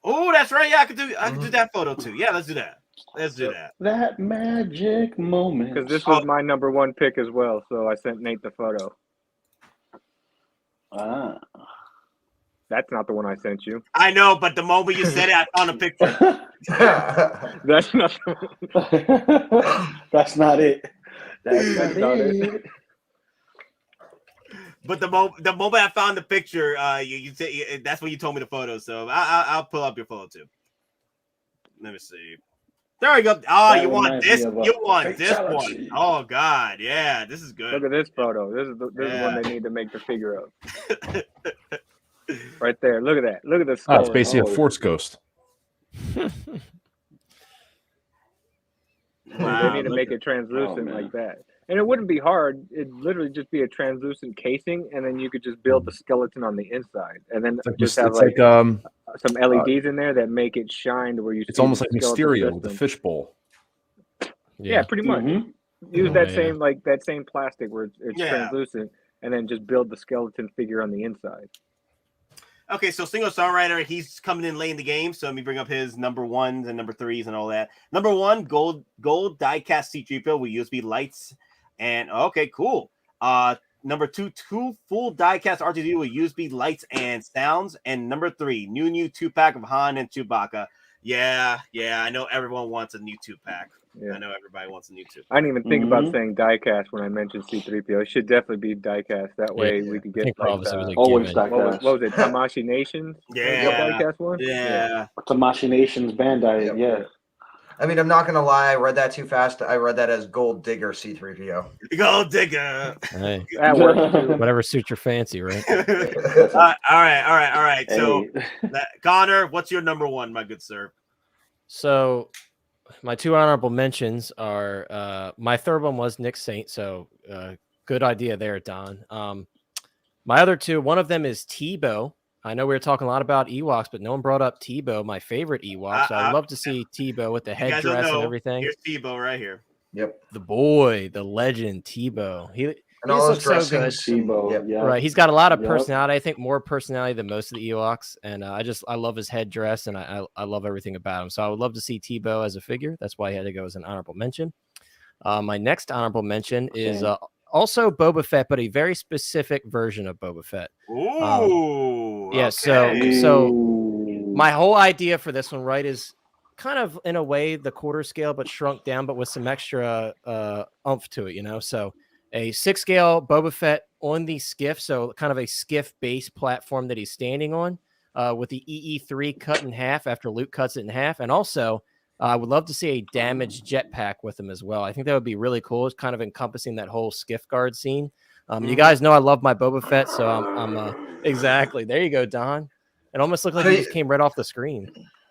Oh, that's right. Yeah, I could do that photo too. Yeah, let's do that. Let's do that. That magic moment. Because this was my number 1 pick as well, so I sent Nate the photo. Ah. That's not the one I sent you. I know, but the moment you said it, I found a picture. That's not. That's not it. That's not it. But the moment I found the picture, you said that's when you told me the photo. So I'll pull up your photo too. Let me see. There we go. Oh, That you want reminds this? me of a You want this fatality. one? Oh God, yeah, this is good. Look at this photo. This is the one they need to make the figure of. Right there. Look at that. Look at the skull. Oh, it's basically a Force Ghost. They need to make it translucent like that. And it wouldn't be hard. It'd literally just be a translucent casing, and then you could just build the skeleton on the inside. And then just have like some LEDs in there that make it shine to where you It's see almost the like skeleton Mysterio with the system. fishbowl. Yeah, pretty much. Use that same that same plastic where it's Yeah. translucent, and then just build the skeleton figure on the inside. Okay, so single songwriter, he's coming in late in the game. So let me bring up his number 1s and number 3s and all that. Number 1, gold diecast C-3PO with USB lights. And okay, cool. Number 2 full diecast R2D with USB lights and sounds. And number 3, new 2-pack of Han and Chewbacca. Yeah, I know everyone wants a new 2-pack. Yeah. I know everybody wants a new 2-pack. I didn't even think about saying diecast when I mentioned C-3PO. It should definitely be diecast. That way we could get like always diecast. what was it? Tamashi Nations? Yeah. Diecast one? Yeah. Tamashi Nations Bandai. Yeah. I mean, I'm not gonna lie. I read that too fast. I read that as Gold Digger C-3PO. Gold Digger. Hey, that works too. Whatever suits your fancy, right? All right. So, Connor, what's your number 1, my good sir? So, my 2 honorable mentions are my third one was Nick Saint. So, good idea there, Don. My other 2, one of them is Tebow. I know we were talking a lot about Ewoks, but no one brought up Tebow, my favorite Ewok. So I'd love to see Tebow with the headdress and everything. Here's Tebow right here. Yep. The boy, the legend, Tebow. He all looks so good. Tebow. Yep. Right. He's got a lot of personality. I think more personality than most of the Ewoks. And I love his headdress and I love everything about him. So I would love to see Tebow as a figure. That's why he had to go as an honorable mention. My next honorable mention is also Boba Fett, but a very specific version of Boba Fett. Ooh. Yeah. Okay. So my whole idea for this one, right, is kind of in a way the quarter scale, but shrunk down, but with some extra oomph to it, you know? So a 6 scale Boba Fett on the skiff. So kind of a skiff base platform that he's standing on with the EE3 cut in half after Luke cuts it in half. And also I would love to see a damaged jetpack with him as well. I think that would be really cool. It's kind of encompassing that whole skiff guard scene. You guys know I love my Boba Fett, so I'm exactly there. You go, Don. It almost looked like he just came right off the screen.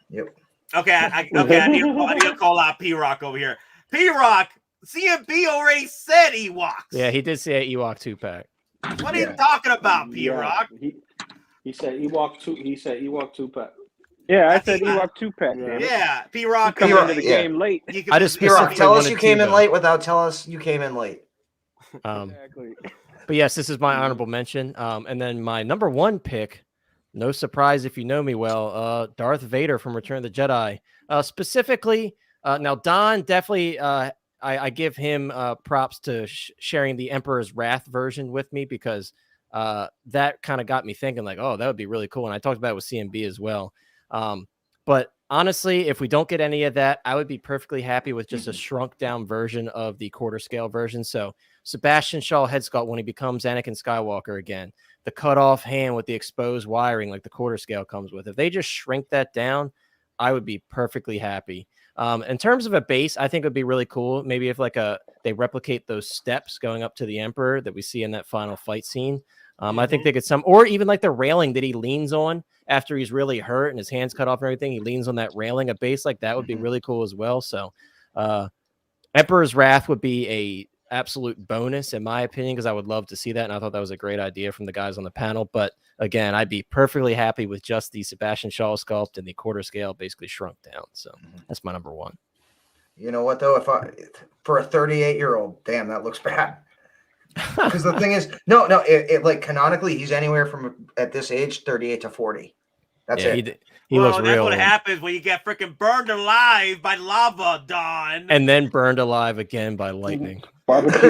Yep. Okay, I need to call out P-Rock over here. P-Rock, CMB already said Ewoks. Yeah, he did say an Ewok 2-pack. What are you talking about, P-Rock? He said Ewok 2. He said Ewok 2-pack. Yeah, I said Ewok 2-pack. Yeah, P-Rock coming into the game late. I just P-Rock, tell us you came in late without telling us you came in late. Exactly. But yes, this is my honorable mention. And then my number 1 pick, no surprise if you know me well, Darth Vader from Return of the Jedi. Specifically, now Don definitely, I give him props to sharing the Emperor's Wrath version with me because that kind of got me thinking like, oh, that would be really cool. And I talked about it with CMB as well. But honestly, if we don't get any of that, I would be perfectly happy with just a shrunk down version of the quarter scale version. So Sebastian Shaw head sculpt when he becomes Anakin Skywalker again, the cut off hand with the exposed wiring like the quarter scale comes with. If they just shrink that down, I would be perfectly happy. In terms of a base, I think it would be really cool. Maybe if like they replicate those steps going up to the Emperor that we see in that final fight scene. I think they could or even like the railing that he leans on after he's really hurt and his hands cut off and everything. He leans on that railing. A base like that would be really cool as well. So Emperor's Wrath would be absolute bonus in my opinion, because I would love to see that, and I thought that was a great idea from the guys on the panel. But again, I'd be perfectly happy with just the Sebastian Shaw sculpt and the quarter scale basically shrunk down. So that's my number one. You know what though? For a 38-year-old, damn, that looks bad. Because the thing is, no, it like canonically, he's anywhere from at this age 38 to 40. That's it. He looks real. That's what happens when you get freaking burned alive by lava, Don. And then burned alive again by lightning. Barbecue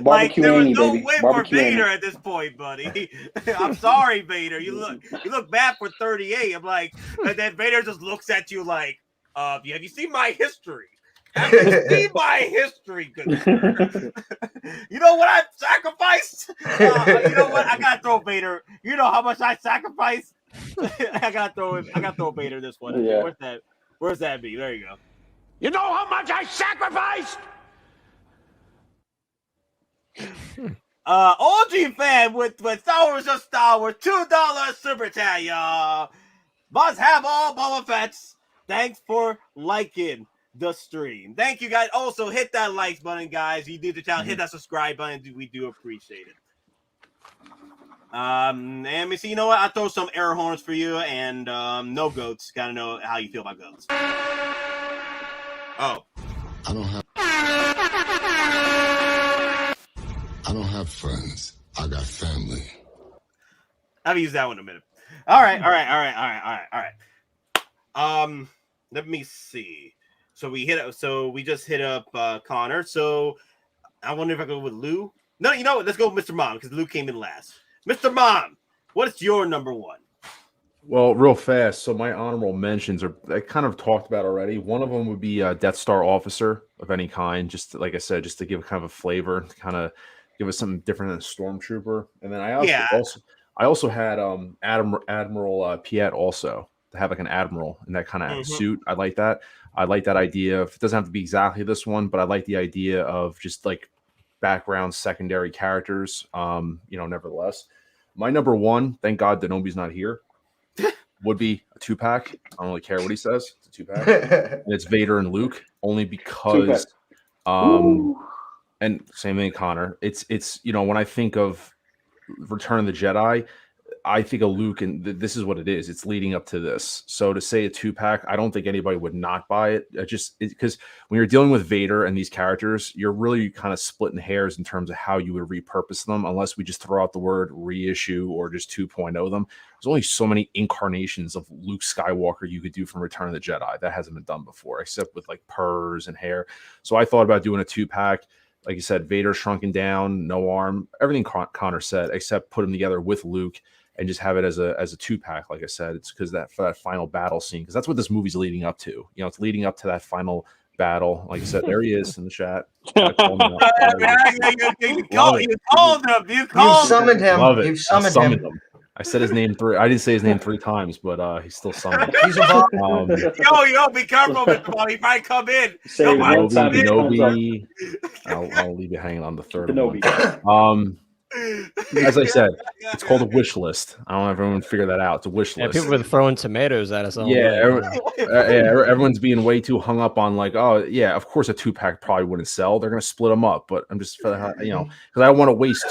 like there was Amy, no baby. way Barbecue for Vader Amy. at this point, buddy. I'm sorry, Vader. You look bad for 38. I'm like, and then Vader just looks at you like, have you seen my history? Have you seen my history? You know what I've sacrificed? You know what? I gotta throw Vader. You know how much I sacrificed? I gotta throw Vader this one. Yeah. Where's that be? There you go. You know how much I sacrificed? OG fan with Star Wars or Star Wars, $2 super chat, y'all. Must have all Boba Fett's. Thanks for liking the stream. Thank you guys. Also, hit that like button, guys. You do the channel. Hit that subscribe button. We do appreciate it. And let me see. You know what? I'll throw some air horns for you. And no goats. Gotta know how you feel about goats. Oh. I don't have friends. I got family. I'll use that one in a minute. All right. Let me see. So we just hit up Connor. So I wonder if I go with Lou. No, you know what? Let's go with Mr. Mom because Lou came in last. Mr. Mom, what is your number one? Well, real fast. So my honorable mentions I kind of talked about already. One of them would be a Death Star officer of any kind. Just like I said, just to give kind of a flavor, to kind of give us something different than a stormtrooper. And then I also had Admiral Piet also to have like an admiral in that kind of suit. I like that. I like that idea of, it doesn't have to be exactly this one, but I like the idea of just like background secondary characters. Nevertheless, my number one, thank God Denobi's not here, would be a 2-pack. I don't really care what he says. It's a 2-pack. And it's Vader and Luke, only because and same thing, Connor. It's when I think of Return of the Jedi, I think of Luke, and this is what it is. It's leading up to this. So to say a 2-pack, I don't think anybody would not buy it. Because when you're dealing with Vader and these characters, you're really kind of splitting hairs in terms of how you would repurpose them, unless we just throw out the word reissue or just 2.0 them. There's only so many incarnations of Luke Skywalker you could do from Return of the Jedi. That hasn't been done before, except with like purrs and hair. So I thought about doing a 2-pack. Like you said, Vader shrunken down, no arm, everything Connor said, except put him together with Luke and just have it as a 2-pack. Like I said, it's because for that final battle scene, because that's what this movie's leading up to. It's leading up to that final battle. Like I said, there he is in the chat. You summoned him. Love it. You've summoned him. I said his name I didn't say his name 3 times, but he's still summoned. He's a bomb. Yo, be careful, Mr. Ball. He might come in. Kenobi. I'll leave it hanging on the third one. As I said, it's called a wish list. I don't know if everyone figured that out. It's a wish list. People were throwing tomatoes at us. Everyone's being way too hung up on like, oh yeah, of course a 2-pack probably wouldn't sell. They're gonna split them up, but I'm just because I don't want to waste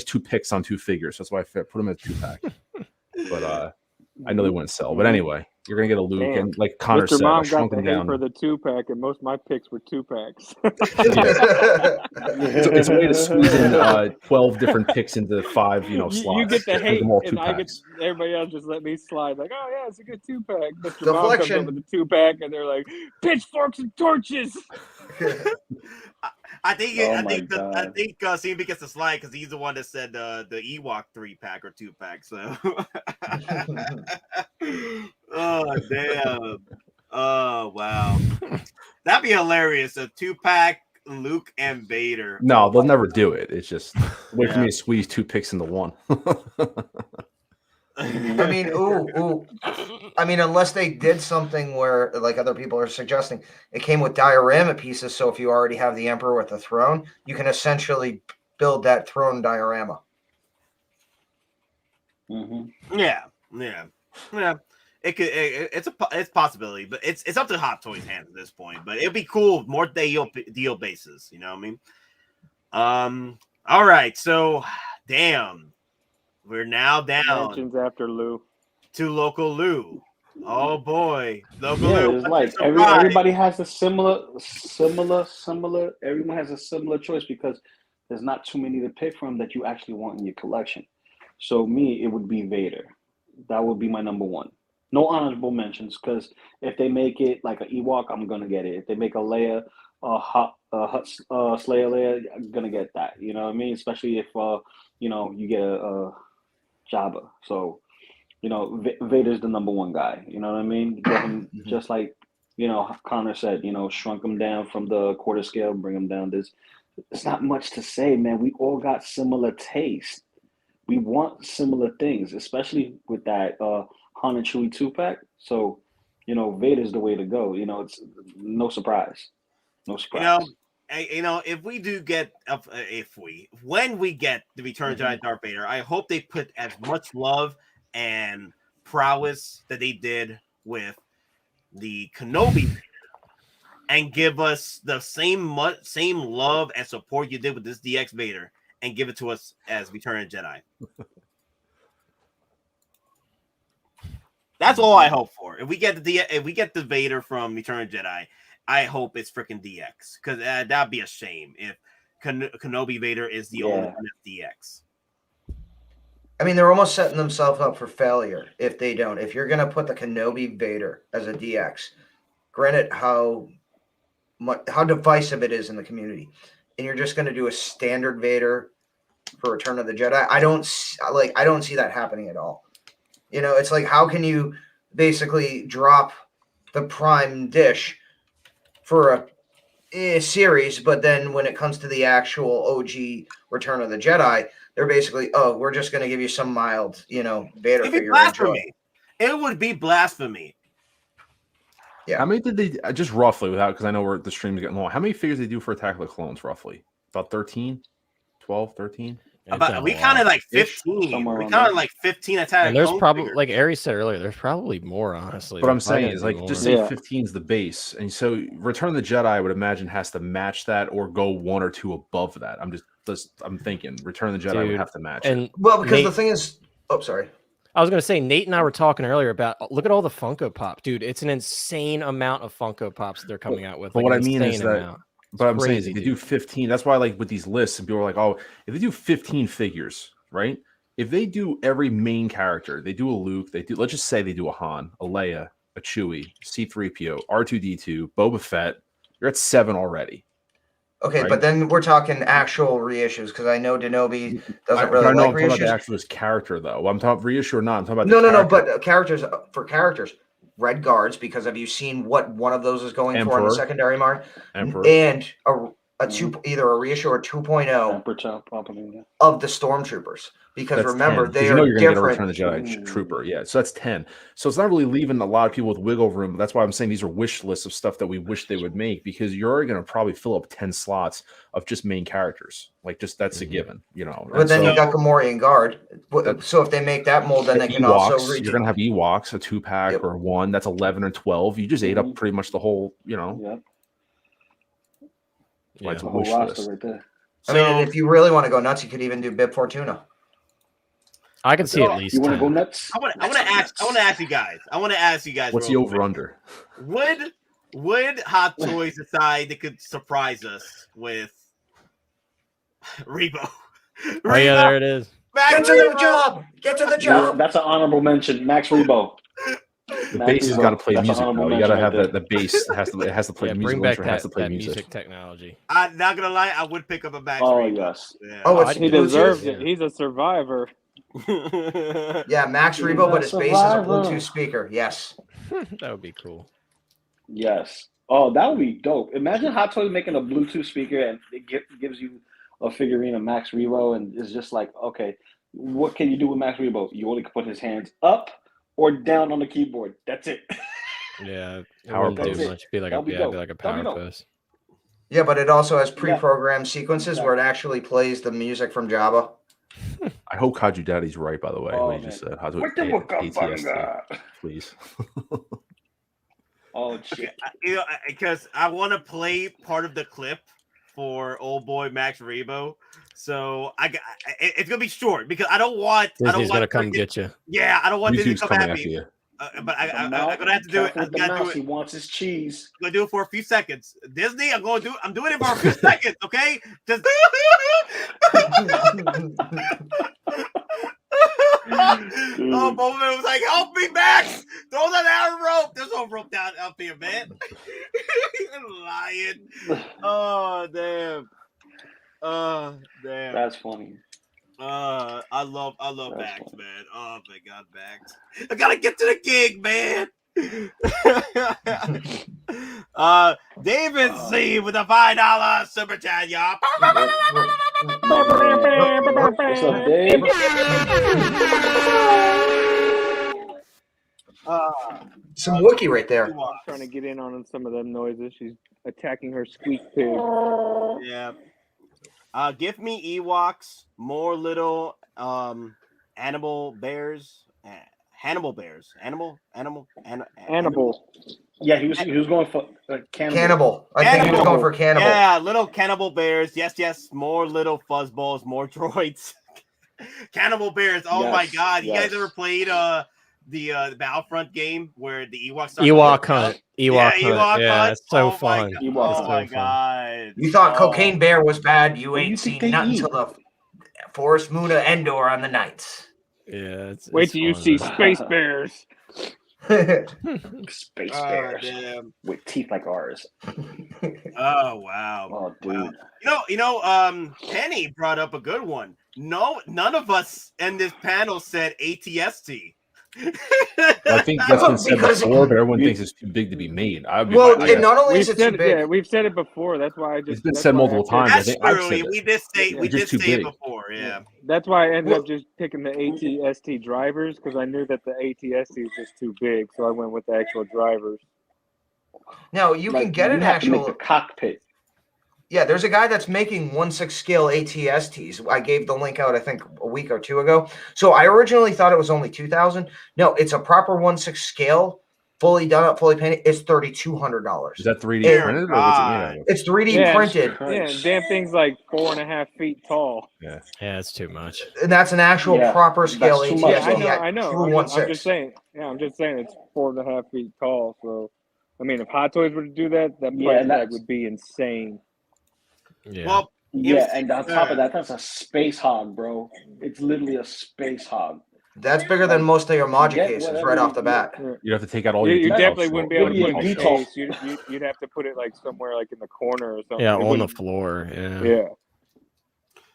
2 picks on 2 figures. That's why I put them in a 2-pack. But I know they wouldn't sell. But anyway, you're gonna get a Luke, and like Connor said, Mom shrunk got them the down for the 2-pack, and most of my picks were 2-packs. It's a way to squeeze in 12 different picks into 5, slots. You get the hate, and I get 2-packs. everybody else just let me slide. Like, oh yeah, it's a good 2-pack. Mr. Mom Deflection. comes up with the 2-pack, and they're like, pitchforks and torches. I think CB gets the slide because he's the one that said the Ewok 3-pack or 2-pack. So, oh damn, oh wow, that'd be hilarious. A 2-pack Luke and Vader. No, they'll never do it. It's just wait for me to squeeze 2 picks into 1. I mean, unless they did something where, like other people are suggesting, it came with diorama pieces. So if you already have the Emperor with the throne, you can essentially build that throne diorama. Yeah. it's a possibility, but it's up to Hot Toys' hands at this point. But it'd be cool, more deal basis. You know what I mean? All right, so damn, we're now down Mentions after Lou to Loco Lu. Oh boy, Loco Yeah, Lu. it's like everybody has a similar. Everyone has a similar choice because there's not too many to pick from that you actually want in your collection. So me, it would be Vader. That would be my number one. No honorable mentions, because if they make it like an Ewok, I'm gonna get it. If they make a Leia, Slayer Leia, I'm gonna get that. You know what I mean? Especially if you get a Jabba. So Vader's the number one guy. You know what I mean? Get him just like Connor said. Shrunk him down from the quarter scale, bring him down. It's not much to say, man. We all got similar taste. We want similar things, especially with that Han and Chewie 2-pack. So, Vader's the way to go. It's no surprise. No surprise. If we do get when we get the Return of Jedi Darth Vader, I hope they put as much love and prowess that they did with the Kenobi Vader and give us the same love and support you did with this DX Vader and give it to us as Return of Jedi. That's all I hope for. If we get the Vader from Return of Jedi, I hope it's freaking DX, because that'd be a shame if Kenobi Vader is the only one DX. I mean, they're almost setting themselves up for failure if they don't. If you're going to put the Kenobi Vader as a DX, granted how divisive it is in the community, and you're just going to do a standard Vader for Return of the Jedi, I don't see that happening at all. It's like, how can you basically drop the prime dish for a series, but then when it comes to the actual OG Return of the Jedi, they're basically, we're just going to give you some mild, Vader figure. It would be blasphemy. Yeah. How many did they, just roughly, because I know the stream's getting long, how many figures did they do for Attack of the Clones, roughly? About 13? 12, 13? We counted like 15. We counted like 15 Attack. And there's probably, like Aries said earlier, there's probably more, honestly. What I'm saying is, like, just say 15 is the base, and so Return of the Jedi, I would imagine, has to match that or go one or two above that. I'm thinking Return of the Jedi would have to match it. Well, because the thing is, sorry. I was going to say, Nate and I were talking earlier about, look at all the Funko Pop, dude. It's an insane amount of Funko Pops they're coming out with. But what I mean is that. But I'm saying is, if they do 15, that's why, like, with these lists, and people are like, oh, if they do 15 figures, right? If they do every main character, they do a Luke, let's just say they do a Han, a Leia, a Chewie, C-3PO, R2-D2, Boba Fett, you're at 7 already. Okay, right? But then we're talking actual reissues, because I know Denobi doesn't really like reissues. I'm talking about the actual character, though. I'm talking reissue or not. I'm talking about no, but characters. Red Guards, because have you seen what one of those is going for in the secondary market? And either a reissue or 2.0 of the Stormtroopers, because that's remember 10. They are you're different. Return of the Jedi Trooper, yeah. So that's 10. So it's not really leaving a lot of people with wiggle room. That's why I'm saying these are wish lists of stuff that we wish they would make, because you're already going to probably fill up 10 slots of just main characters. Like, just that's a given, But then you got Gamorrean Guard. So if they make that mold, then they can Ewoks, also you're going to have Ewoks, a 2-pack or 1. That's 11 or 12. You just ate up pretty much the whole, Yeah. It's a wish list. Right there. I mean, if you really want to go nuts, you could even do Bib Fortuna. I can see at least. You want to go nuts? I want to ask you guys. What's the over under? Would Hot Toys decide they could surprise us with Rebo? Oh yeah, there it is. Get to the job. Get to the job. That's an honorable mention, Max Rebo. The bass has got to play music. Though. You got to have the bass. It has to play music. Bring back that music technology. I'm not gonna lie. I would pick up a Max. Oh yes. Yeah. Oh, he deserves it. He's a survivor. Yeah, Max Rebo, but his bass is a Bluetooth speaker. Yes. That would be cool. Yes. Oh, that would be dope. Imagine Hot Toys making a Bluetooth speaker and it gives you a figurine of Max Rebo, and it's just like, okay, what can you do with Max Rebo? You only can put his hands up or down on the keyboard. That's it. Yeah, it wouldn't do much. Be like a power pose. Yeah, but it also has pre-programmed sequences where it actually plays the music from Jabba. I hope Kaiju Daddy's right, by the way. Oh, what he man. just said. How to What the ATST, please. Oh shit! Okay, because I want to play part of the clip for old boy Max Rebo, so it's gonna be short because I don't want Disney's gonna come get you. Yeah, I don't want Disney YouTube's to come coming at after me. you. But I'm gonna have to do it. I gotta do it. He wants his cheese. I'm gonna do it for a few seconds. Disney, I'm doing it for a few seconds, okay? Just oh, Bowman was like, "Help me, Max! Throw that down rope. There's no rope down up here, man." Lying. Oh damn. Oh damn. That's funny. I love Max, funny. Man. Oh my God, Max! I gotta get to the gig, man. David C with a $5 super chat, y'all. What's up, Dave? Some Wookiee right there. I'm trying to get in on some of them noises. She's attacking her squeak pig. Yeah. Give me Ewoks, more little animal bears. Hannibal bears. Animal. Yeah, he was going for Cannibal. I think he was going for cannibal. Yeah, little cannibal bears. Yes. More little fuzzballs, more droids. Cannibal bears. Oh yes, my God! You yes. guys ever played the Battlefront game where the Ewoks? Ewok hunt. Ewok hunt. Yeah, it's so oh fun. Oh my God! You thought Cocaine Bear was bad? You ain't you seen think they nothing eat? till the Forest Moon of Endor on the Nights. Yeah, wait till you see Space Bears. Space bears damn. with teeth like ours. Oh wow! Oh dude. Wow. Penny brought up a good one. No, none of us in this panel said ATST. I think that's been said before, but everyone thinks it's too big to be made. Well, and not only is it too big, yeah, we've said it before. That's why I just. It's been said multiple times. That's I think I've true. said it. We did say Yeah, we just did too say it big. before. Yeah. That's why I ended up just picking the ATST drivers because I knew that the ATST was just too big, so I went with the actual drivers. no, you can get an have to make actual the cockpit. Yeah, there's a guy that's making 1/6 scale ATSTs. I gave the link out, I think, a week or two ago. So I originally thought it was only 2,000. No, it's a proper 1/6 scale, fully done up, fully painted. It's $3,200. Is that 3D printed or what's it made out of? It's 3D printed. Yeah, damn thing's like 4.5 feet tall. Yeah, it's too much. And that's an actual proper scale ATST. Yeah, I know. True I'm 1/6. just saying. Yeah, I'm just saying it's 4.5 feet tall. So, I mean, if Hot Toys were to do that, that price tag would be insane. Yeah. Well, and on top of that, that's a space hog, bro. It's literally a space hog. That's bigger than most of your Maja cases right off the bat. You'd have to take out all You your definitely wouldn't be able to put it in a details. case. You'd have to put it like somewhere like in the corner or something. Yeah, It on the wouldn't- floor. Yeah. Yeah.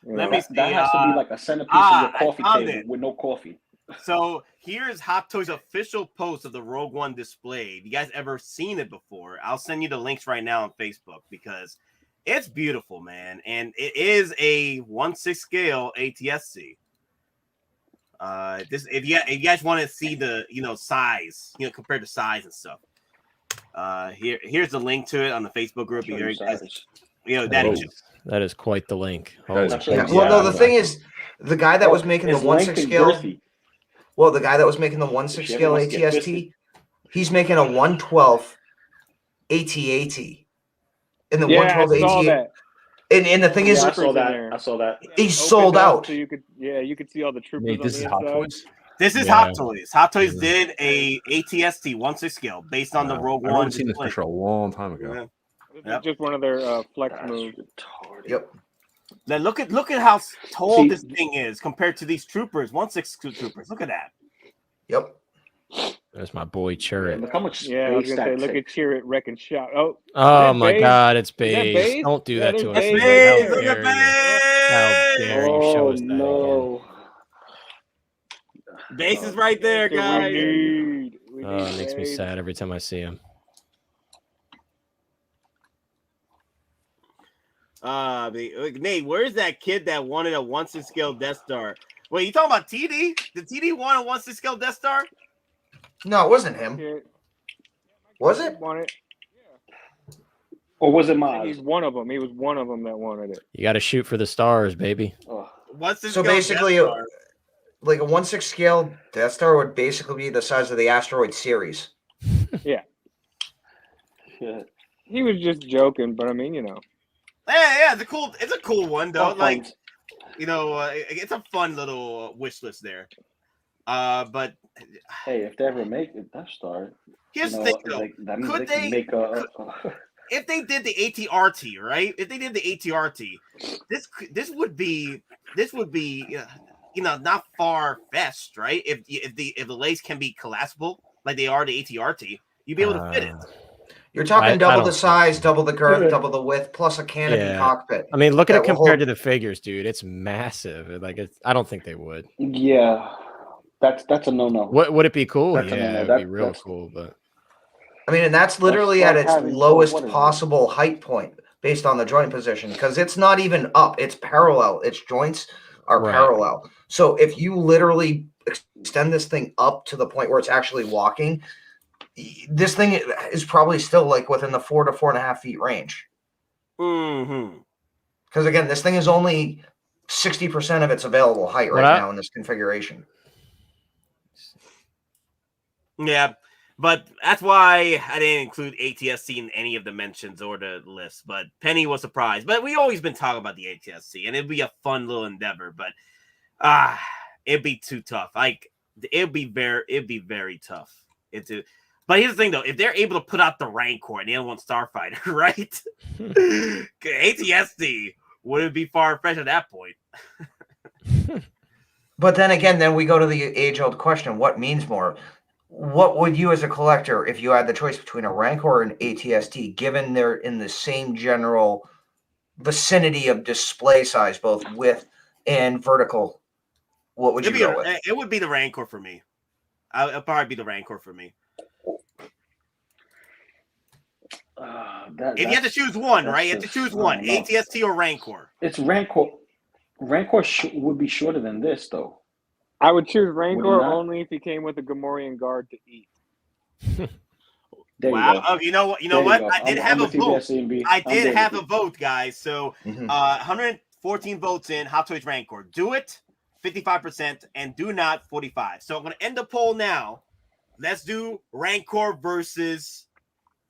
Let me see. That has to be like a centerpiece of your coffee I found table it. with no coffee. So here's Hot Toys' official post of the Rogue One display. If you guys ever seen it before, I'll send you the links right now on Facebook because it's beautiful, man. And it is a 1/6 scale ATSC. If you guys want to see the size, compared to size and stuff. Here's the link to it on the Facebook group. That is quite the link. Well, no, the thing is, the guy that was making the 1/6 scale. Well, the guy that was making the 1/6 scale ATST, he's making a 1/12 AT-AT. And the 1/12 AT. And the thing is, I saw that. He's sold out. So you could see all the troopers. Wait, this is Hot Toys? This is Hot Toys. Hot Toys did a ATST 1/6 scale based on the Rogue One. I've seen this picture a long time ago. It's just one of their flex moves. Yep. Now look at how tall this thing is compared to these troopers. 1/6 troopers. Look at that. Yep. There's my boy Chirrut. Look how much space I was gonna say, look at Chirrut wreck and shot. Oh my Baze? God, it's Is that Baze. Baze? Don't do that to us. Baze. How Look at dare you show us that no. Base is right there, guys. It makes me sad every time I see him. Nate, where's that kid that wanted a 1/6 scale Death Star? Wait, you talking about TD? Did TD want a 1/6 scale Death Star? No, it wasn't him. Was it? Or was it Maz? He's one of them. He was one of them that wanted it. You got to shoot for the stars, baby. So basically, like a 1/6 scale Death Star would basically be the size of the asteroid Ceres. Yeah. He was just joking, but I mean, you know. Yeah, it's a cool one though. Like, you know, it's a fun little wish list there. But hey, if they ever make it Death Star, here's the thing though. that means Could they can make a if they did the ATRT, right? If they did the ATRT, this would be you know, not far fetched, right? If the legs can be collapsible like they are the ATRT, you'd be able to fit it. You're talking double the size, double the girth, double the width, plus a canopy cockpit. I mean, look at it compared to the figures, dude. It's massive. Like, I don't think they would. Yeah, that's a no-no. Would it be cool? That's yeah, it'd be real cool. But I mean, and that's literally at its lowest possible height point based on the joint position, because it's not even up; it's parallel. Its joints are parallel. So if you literally extend this thing up to the point where it's actually walking, this thing is probably still like within the 4 to 4.5 feet range. Because again, this thing is only 60% of its available height right now in this configuration. Yeah, but that's why I didn't include ATSC in any of the mentions or the list. But Penny was surprised. But we always been talking about the ATSC, and it'd be a fun little endeavor. But it'd be too tough. Like it'd be very tough. But here's the thing, though. If they're able to put out the Rancor and the other one Starfighter, right? ATSD, would it be far-fetched at that point? But then again, we go to the age-old question, what means more? What would you as a collector, if you had the choice between a Rancor and ATST, given they're in the same general vicinity of display size, both width and vertical, what would you go with? It would be the Rancor for me. It'll probably be the Rancor for me. If you had to choose one, right? You have to choose one, ATST or Rancor. It's Rancor. Rancor would be shorter than this, though. I would choose Rancor only if he came with a Gamorrean guard to eat. Wow. Oh, you know what? You know what? I did have a vote. I did have a vote, guys. So 114 votes in Hot Toys Rancor. Do it, 55%, and do not, 45%. So I'm going to end the poll now. Let's do Rancor versus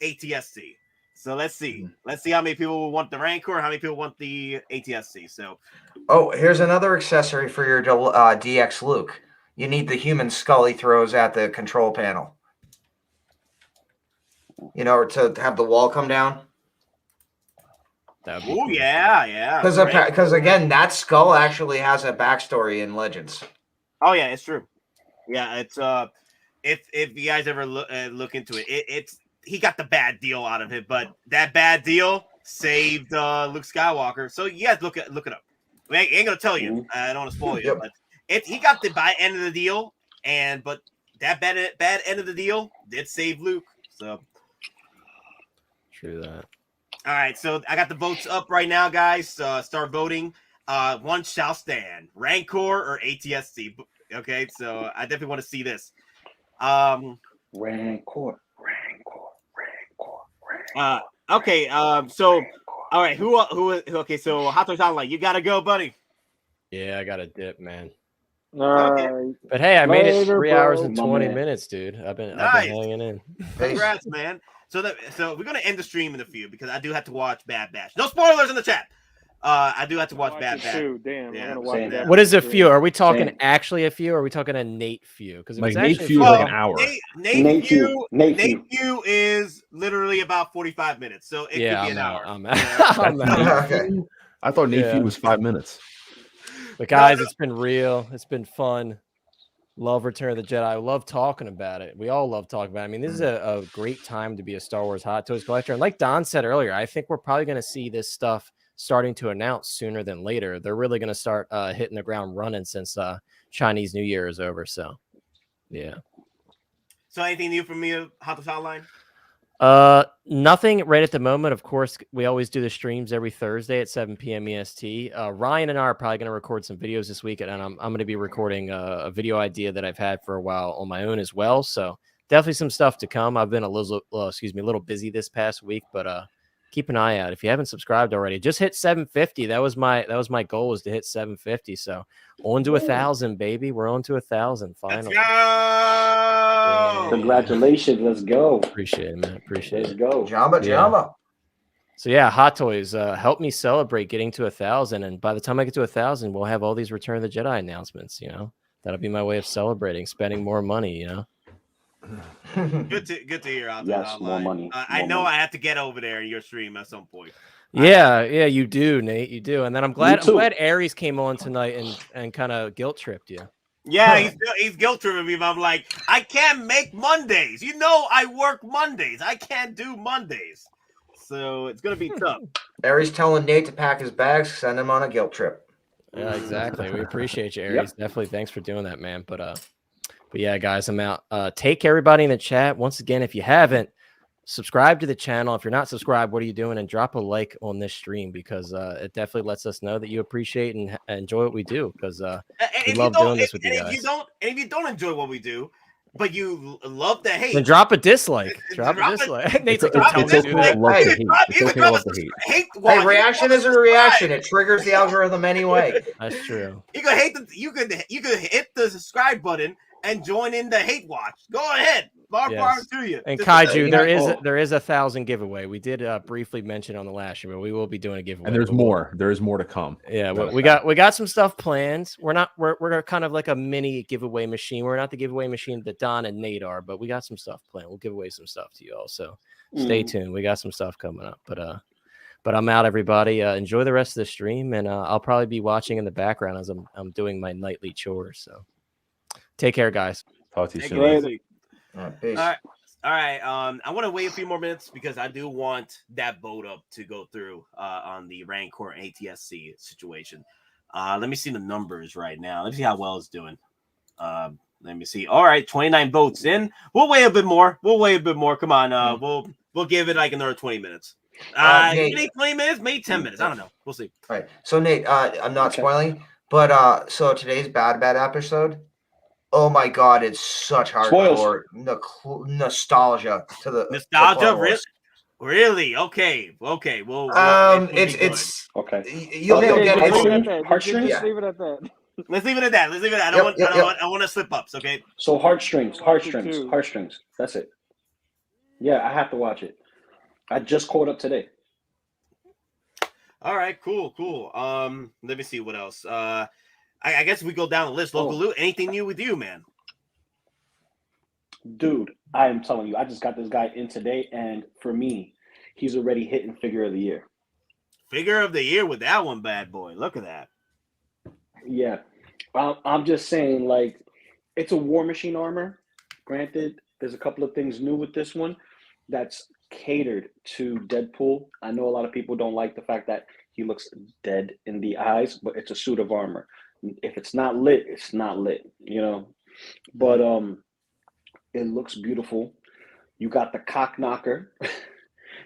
ATSC. So let's see. Let's see how many people will want the Rancor and how many people want the ATSC. So, here's another accessory for your DX Luke. You need the human skull he throws at the control panel. You know, to have the wall come down. Oh yeah. Because again, that skull actually has a backstory in Legends. Oh yeah, it's true. Yeah, it's if you guys ever look into it, it's he got the bad deal out of it, but that bad deal saved Luke Skywalker. So you guys look it up. I ain't gonna tell you. I don't want to spoil you, but he got the bad end of the deal, but that bad end of the deal did save Luke. So true that. All right, so I got the votes up right now, guys. Start voting. One shall stand: Rancor or ATSC. Okay, so I definitely want to see this. Rancor. Okay. So, all right. Who? Okay. So, Hot Toys Online, you gotta go, buddy. Yeah, I got to dip, man. Okay. But hey, I made it 3 hours and 20 minutes, dude. I've been hanging in. Congrats, man. So we're gonna end the stream in a few because I do have to watch Bad Batch. No spoilers in the chat. I do have to watch Bad Batch. Damn, yeah, I'm gonna watch that. What is a few? Are we talking actually a few, or are we talking a Nate few? Because like Nate few is like an hour. Nate few is literally about 45 minutes, so it could be an hour. I'm out. Okay. I thought Nate few was 5 minutes. But guys, it's been real. It's been fun. Love Return of the Jedi. I love talking about it. We all love talking about it. I mean, this is a great time to be a Star Wars Hot Toys collector. And like Don said earlier, I think we're probably going to see this stuff starting to announce sooner than later. They're really going to start hitting the ground running since Chinese New Year is over. So, yeah. So anything new from me, Hot Toys Online? Nothing right at the moment. Of course, we always do the streams every Thursday at 7 p.m. EST. Ryan and I are probably going to record some videos this week, and I'm going to be recording a video idea that I've had for a while on my own as well. So definitely some stuff to come. I've been a little busy this past week, but keep an eye out. If you haven't subscribed already, just hit 750. That was my goal, was to hit 750. So on to 1,000, baby. We're on to 1,000 finally. Let's go! Congratulations. Let's go. Appreciate it, man. Appreciate Let's it. go. Jamba. So yeah, Hot Toys, help me celebrate getting to 1,000, and by the time I get to 1,000, we'll have all these Return of the Jedi announcements. You know, that'll be my way of celebrating, spending more money. You know. Good to hear out there. Yes, online. more money. I know I have to get over there in your stream at some point. Yeah, you do, Nate. You do, and then I'm glad Aries came on tonight and kind of guilt tripped you. Yeah, he's guilt tripping me. But I'm like, I can't make Mondays. You know, I work Mondays. I can't do Mondays. So it's gonna be tough. Aries telling Nate to pack his bags, send him on a guilt trip. Yeah, exactly. We appreciate you, Aries. Definitely, thanks for doing that, man. But yeah, guys, I'm out. Take everybody in the chat once again. If you haven't, subscribe to the channel. If you're not subscribed, what are you doing? And drop a like on this stream, because it definitely lets us know that you appreciate and enjoy what we do. Because we love doing this with you guys. If you don't enjoy what we do, but you love the hate, then drop a dislike. Drop a dislike. Nate's like, don't tell me. Hey, reaction is a reaction. It triggers the algorithm anyway. That's true. You can hate you could hit the subscribe button and join in the hate watch. Go ahead. Bar to you. And Kaiju, there is 1,000 giveaway. We did briefly mention on the last year, but we will be doing a giveaway. And there's more. There is more to come. Yeah, we got some stuff planned. We're kind of like a mini giveaway machine. We're not the giveaway machine that Don and Nate are, but we got some stuff planned. We'll give away some stuff to you all. So stay tuned. We got some stuff coming up. But I'm out, everybody. Enjoy the rest of the stream, and I'll probably be watching in the background as I'm doing my nightly chores. So take care, guys. Talk to you soon. All right. I want to wait a few more minutes because I do want that vote up to go through on the Rancor and ATSC situation. Let me see the numbers right now. Let me see how well it's doing. Let me see. All right, 29 votes in. We'll wait a bit more. Come on. We'll give it like another 20 minutes. Maybe 20 minutes, maybe 10 minutes. I don't know. We'll see. All right. So Nate, I'm not spoiling, but so today's bad episode. Oh my God, it's such hardcore nostalgia to the nostalgia. Really? Okay. Well, it's okay. You'll get it. Heartstrings. Just leave it at that. Let's leave it at that. I want to slip ups. Okay. So heartstrings. That's it. Yeah, I have to watch it. I just caught up today. All right. Cool. Let me see what else. I guess we go down the list. Loco Lu, anything new with you, man? Dude, I am telling you, I just got this guy in today, and for me, he's already hitting figure of the year. Figure of the year with that one, bad boy. Look at that. Yeah. I'm just saying, like, it's a War Machine armor. Granted, there's a couple of things new with this one that's catered to Deadpool. I know a lot of people don't like the fact that he looks dead in the eyes, but it's a suit of armor. If it's not lit, it's not lit, you know. But it looks beautiful. You got the cock knocker.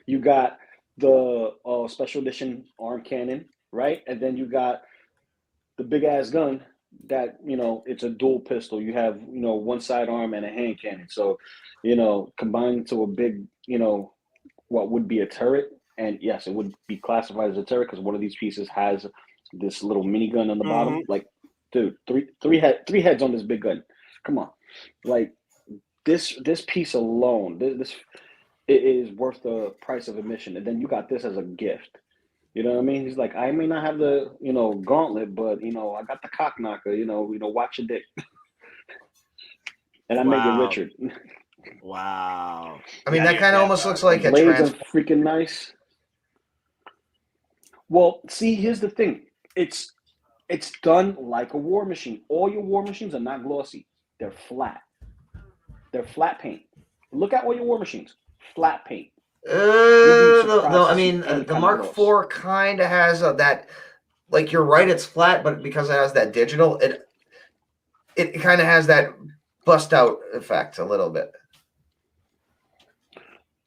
You got the special edition arm cannon, right? And then you got the big ass gun that, you know, it's a dual pistol. You have, you know, one sidearm and a hand cannon. So, you know, combined to a big, you know, what would be a turret. And yes, it would be classified as a turret because one of these pieces has this little minigun on the bottom. Like, dude, three heads on this big gun. Come on, like this piece alone, this it is worth the price of admission. And then you got this as a gift. You know what I mean? He's like, I may not have the, you know, gauntlet, but you know, I got the cock knocker. You know, watch your dick. And I make it Richard. Wow. I mean, that kind of almost looks like a blades are freaking nice. Well, see, here's the thing. It's done like a War Machine. All your War Machines are not glossy. They're flat. They're flat paint. Look at all your War Machines. Flat paint. No, I mean, the Mark IV kind of has that, like, you're right, it's flat, but because it has that digital, it kind of has that bust out effect a little bit.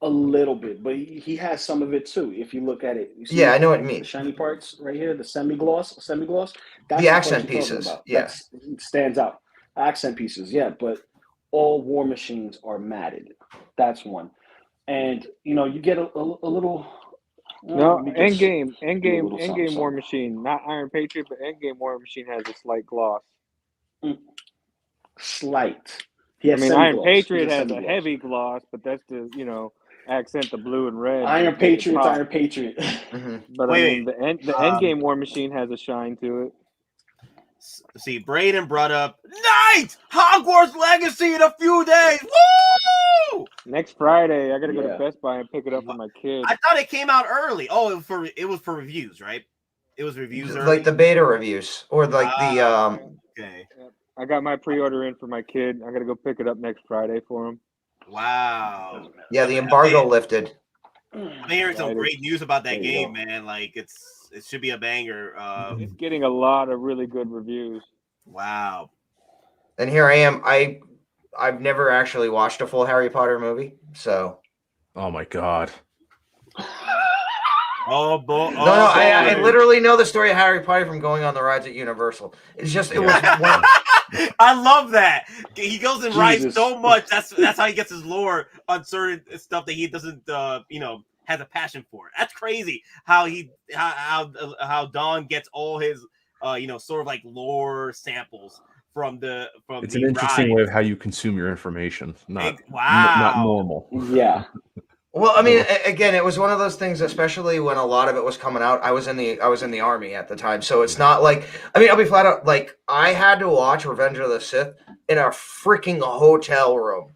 A little bit, but he has some of it too. If you look at it, you see, yeah, I know what you mean. The shiny parts right here, the semi-gloss. That's the accent pieces. Yeah, it stands out. Accent pieces, yeah. But all War Machines are matted. That's one, and you know you get a little No, Let me just do a Endgame little something, War something. Machine, not Iron Patriot, but Endgame War Machine has a slight gloss. Slight. He I has mean, Iron semi-gloss. Patriot He has has a semi-gloss. heavy gloss, but that's to accent the blue and red. Iron make it Patriot's pop. Iron Patriot. But I mean, the Endgame War Machine has a shine to it. See, Braden brought up Night Hogwarts Legacy in a few days. Woo! Next Friday, I gotta go to Best Buy and pick it up for my kid. I thought it came out early. Oh, it was for reviews, right? It was reviews early. Like the beta reviews, or like the Okay. I got my pre-order in for my kid. I gotta go pick it up next Friday for him. Wow. Yeah, the embargo lifted. I'm hearing some great news about that There you game, go. man. Like it should be a banger. It's getting a lot of really good reviews. Wow. And here I am. I've never actually watched a full Harry Potter movie, so. Oh my god. Oh boy! No, I literally know the story of Harry Potter from going on the rides at Universal. It's just it was one. I love that. He goes and writes Jesus. so much. That's how he gets his lore on certain stuff that he doesn't has a passion for. That's crazy how Don gets all his sort of like lore samples from It's the an interesting rides. way of how you consume your information. Not Wow. normal. Yeah. Well, I mean, again, it was one of those things, especially when a lot of it was coming out. I was in the army at the time, so it's not like, I mean, I'll be flat out, like, I had to watch Revenge of the Sith in a freaking hotel room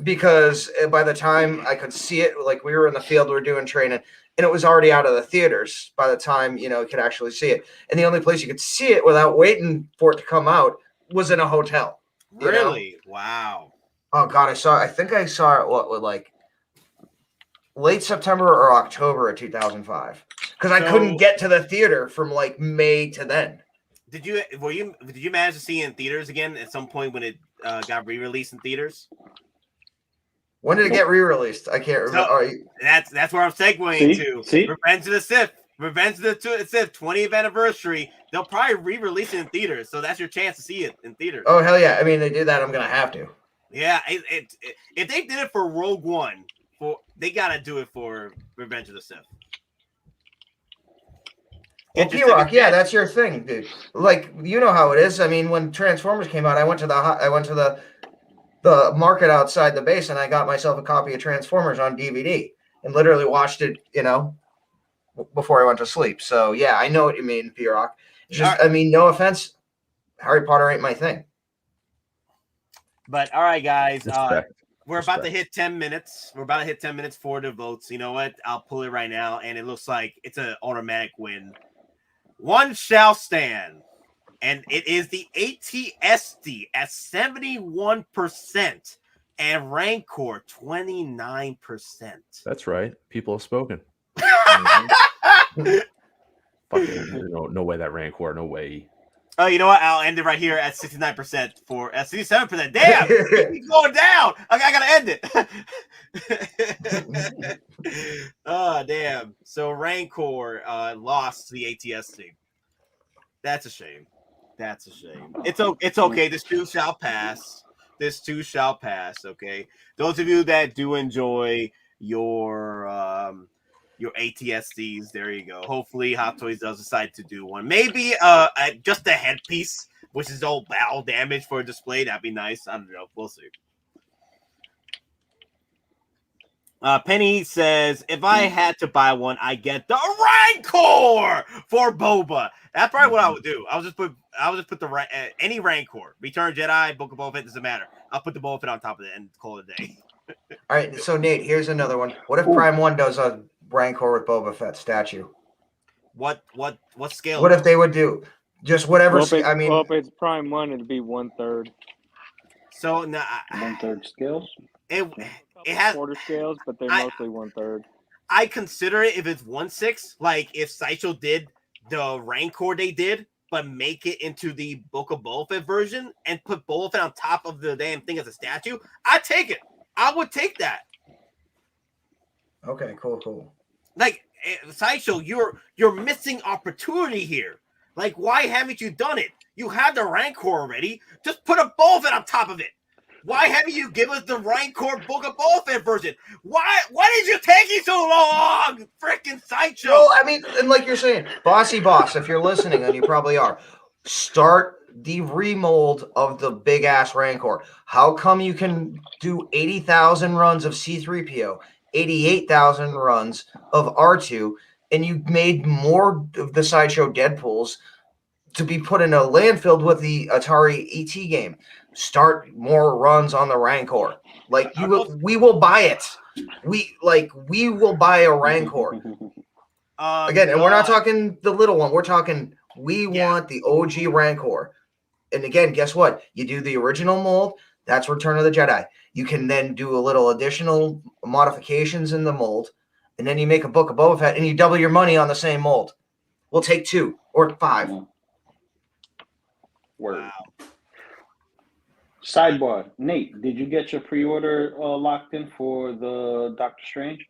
because by the time I could see it, like, we were in the field, we were doing training, and it was already out of the theaters by the time you could actually see it. And the only place you could see it without waiting for it to come out was in a hotel. Really? Wow. Oh God, I think I saw it like late September or October of 2005 because I couldn't get to the theater from like May to then. Did you manage to see it in theaters again at some point when it got re-released in theaters? When did it get re-released? I can't remember. That's where I'm segueing to. Revenge of the Sith. Revenge of the Sith 20th anniversary. They'll probably re-release it in theaters, so that's your chance to see it in theaters. Oh hell yeah! I mean, they do that. I'm gonna have to. Yeah, if they did it for Rogue One, they gotta do it for Revenge of the Sith. Well, P-Rock, yeah, that's your thing, dude. Like, you know how it is. I mean, when Transformers came out, I went to the market outside the base, and I got myself a copy of Transformers on DVD, and literally watched it, before I went to sleep. So yeah, I know what you mean, P-Rock. Just, I mean, no offense, Harry Potter ain't my thing. But all right, guys, Respect. we're about to hit 10 minutes. We're about to hit 10 minutes for the votes. You know what? I'll pull it right now, and it looks like it's an automatic win. One shall stand, and it is the ATSD at 71% and Rancor 29%. That's right. People have spoken. Fucking, no way that Rancor. No way. Oh, you know what? I'll end it right here at 69% for 67%. Damn, it's going down. I gotta end it. Oh, damn. So Rancor lost to the ATSC. That's a shame. That's a shame. It's okay. This too shall pass. This too shall pass. Okay. Those of you that do enjoy your ATSDs, there you go. Hopefully Hottoys does decide to do one. Maybe just a headpiece, which is all battle damage for a display. That'd be nice. I don't know. We'll see. Penny says, if I had to buy one, I get the Rancor for Boba. That's probably what I would do. I'll just put the any Rancor. Return Jedi, Book of Boba Fett, doesn't matter. I'll put the Boba Fett on top of it and call it a day. All right, so Nate, here's another one. What if Prime 1 does a Rancor with Boba Fett statue? What scale? What if they would do just whatever? Well, if it's Prime 1, it'd be 1/3. So now 1/3 scales. It has quarter scales, but they're mostly 1/3. I consider it if it's 1/6, like if Sideshow did the Rancor they did, but make it into the Book of Boba Fett version and put Boba Fett on top of the damn thing as a statue. I'd take it. I would take that. Okay, cool. Like Sideshow, you're missing opportunity here. Like, why haven't you done it? You have the Rancor already. Just put a Boba Fett on top of it. Why haven't you given us the Rancor Book of Boba Fett version? Why did you take so long? Freaking Sideshow. Well, I mean, and like you're saying, Bossy Boss, if you're listening, and you probably are, start the remold of the big ass Rancor. How come you can do 80,000 runs of C-3PO, 88,000 runs of R2, and you made more of the Sideshow Deadpools to be put in a landfill with the Atari ET game? Start more runs on the Rancor. Like we will buy it. We will buy a Rancor. Again, and we're not talking the little one. We're talking we want the OG Rancor. And again, guess what? You do the original mold. That's Return of the Jedi. You can then do a little additional modifications in the mold, and then you make a Book of Boba Fett, and you double your money on the same mold. We'll take 2 or 5. Word. Wow. Sidebar, Nate, did you get your pre-order locked in for the Doctor Strange?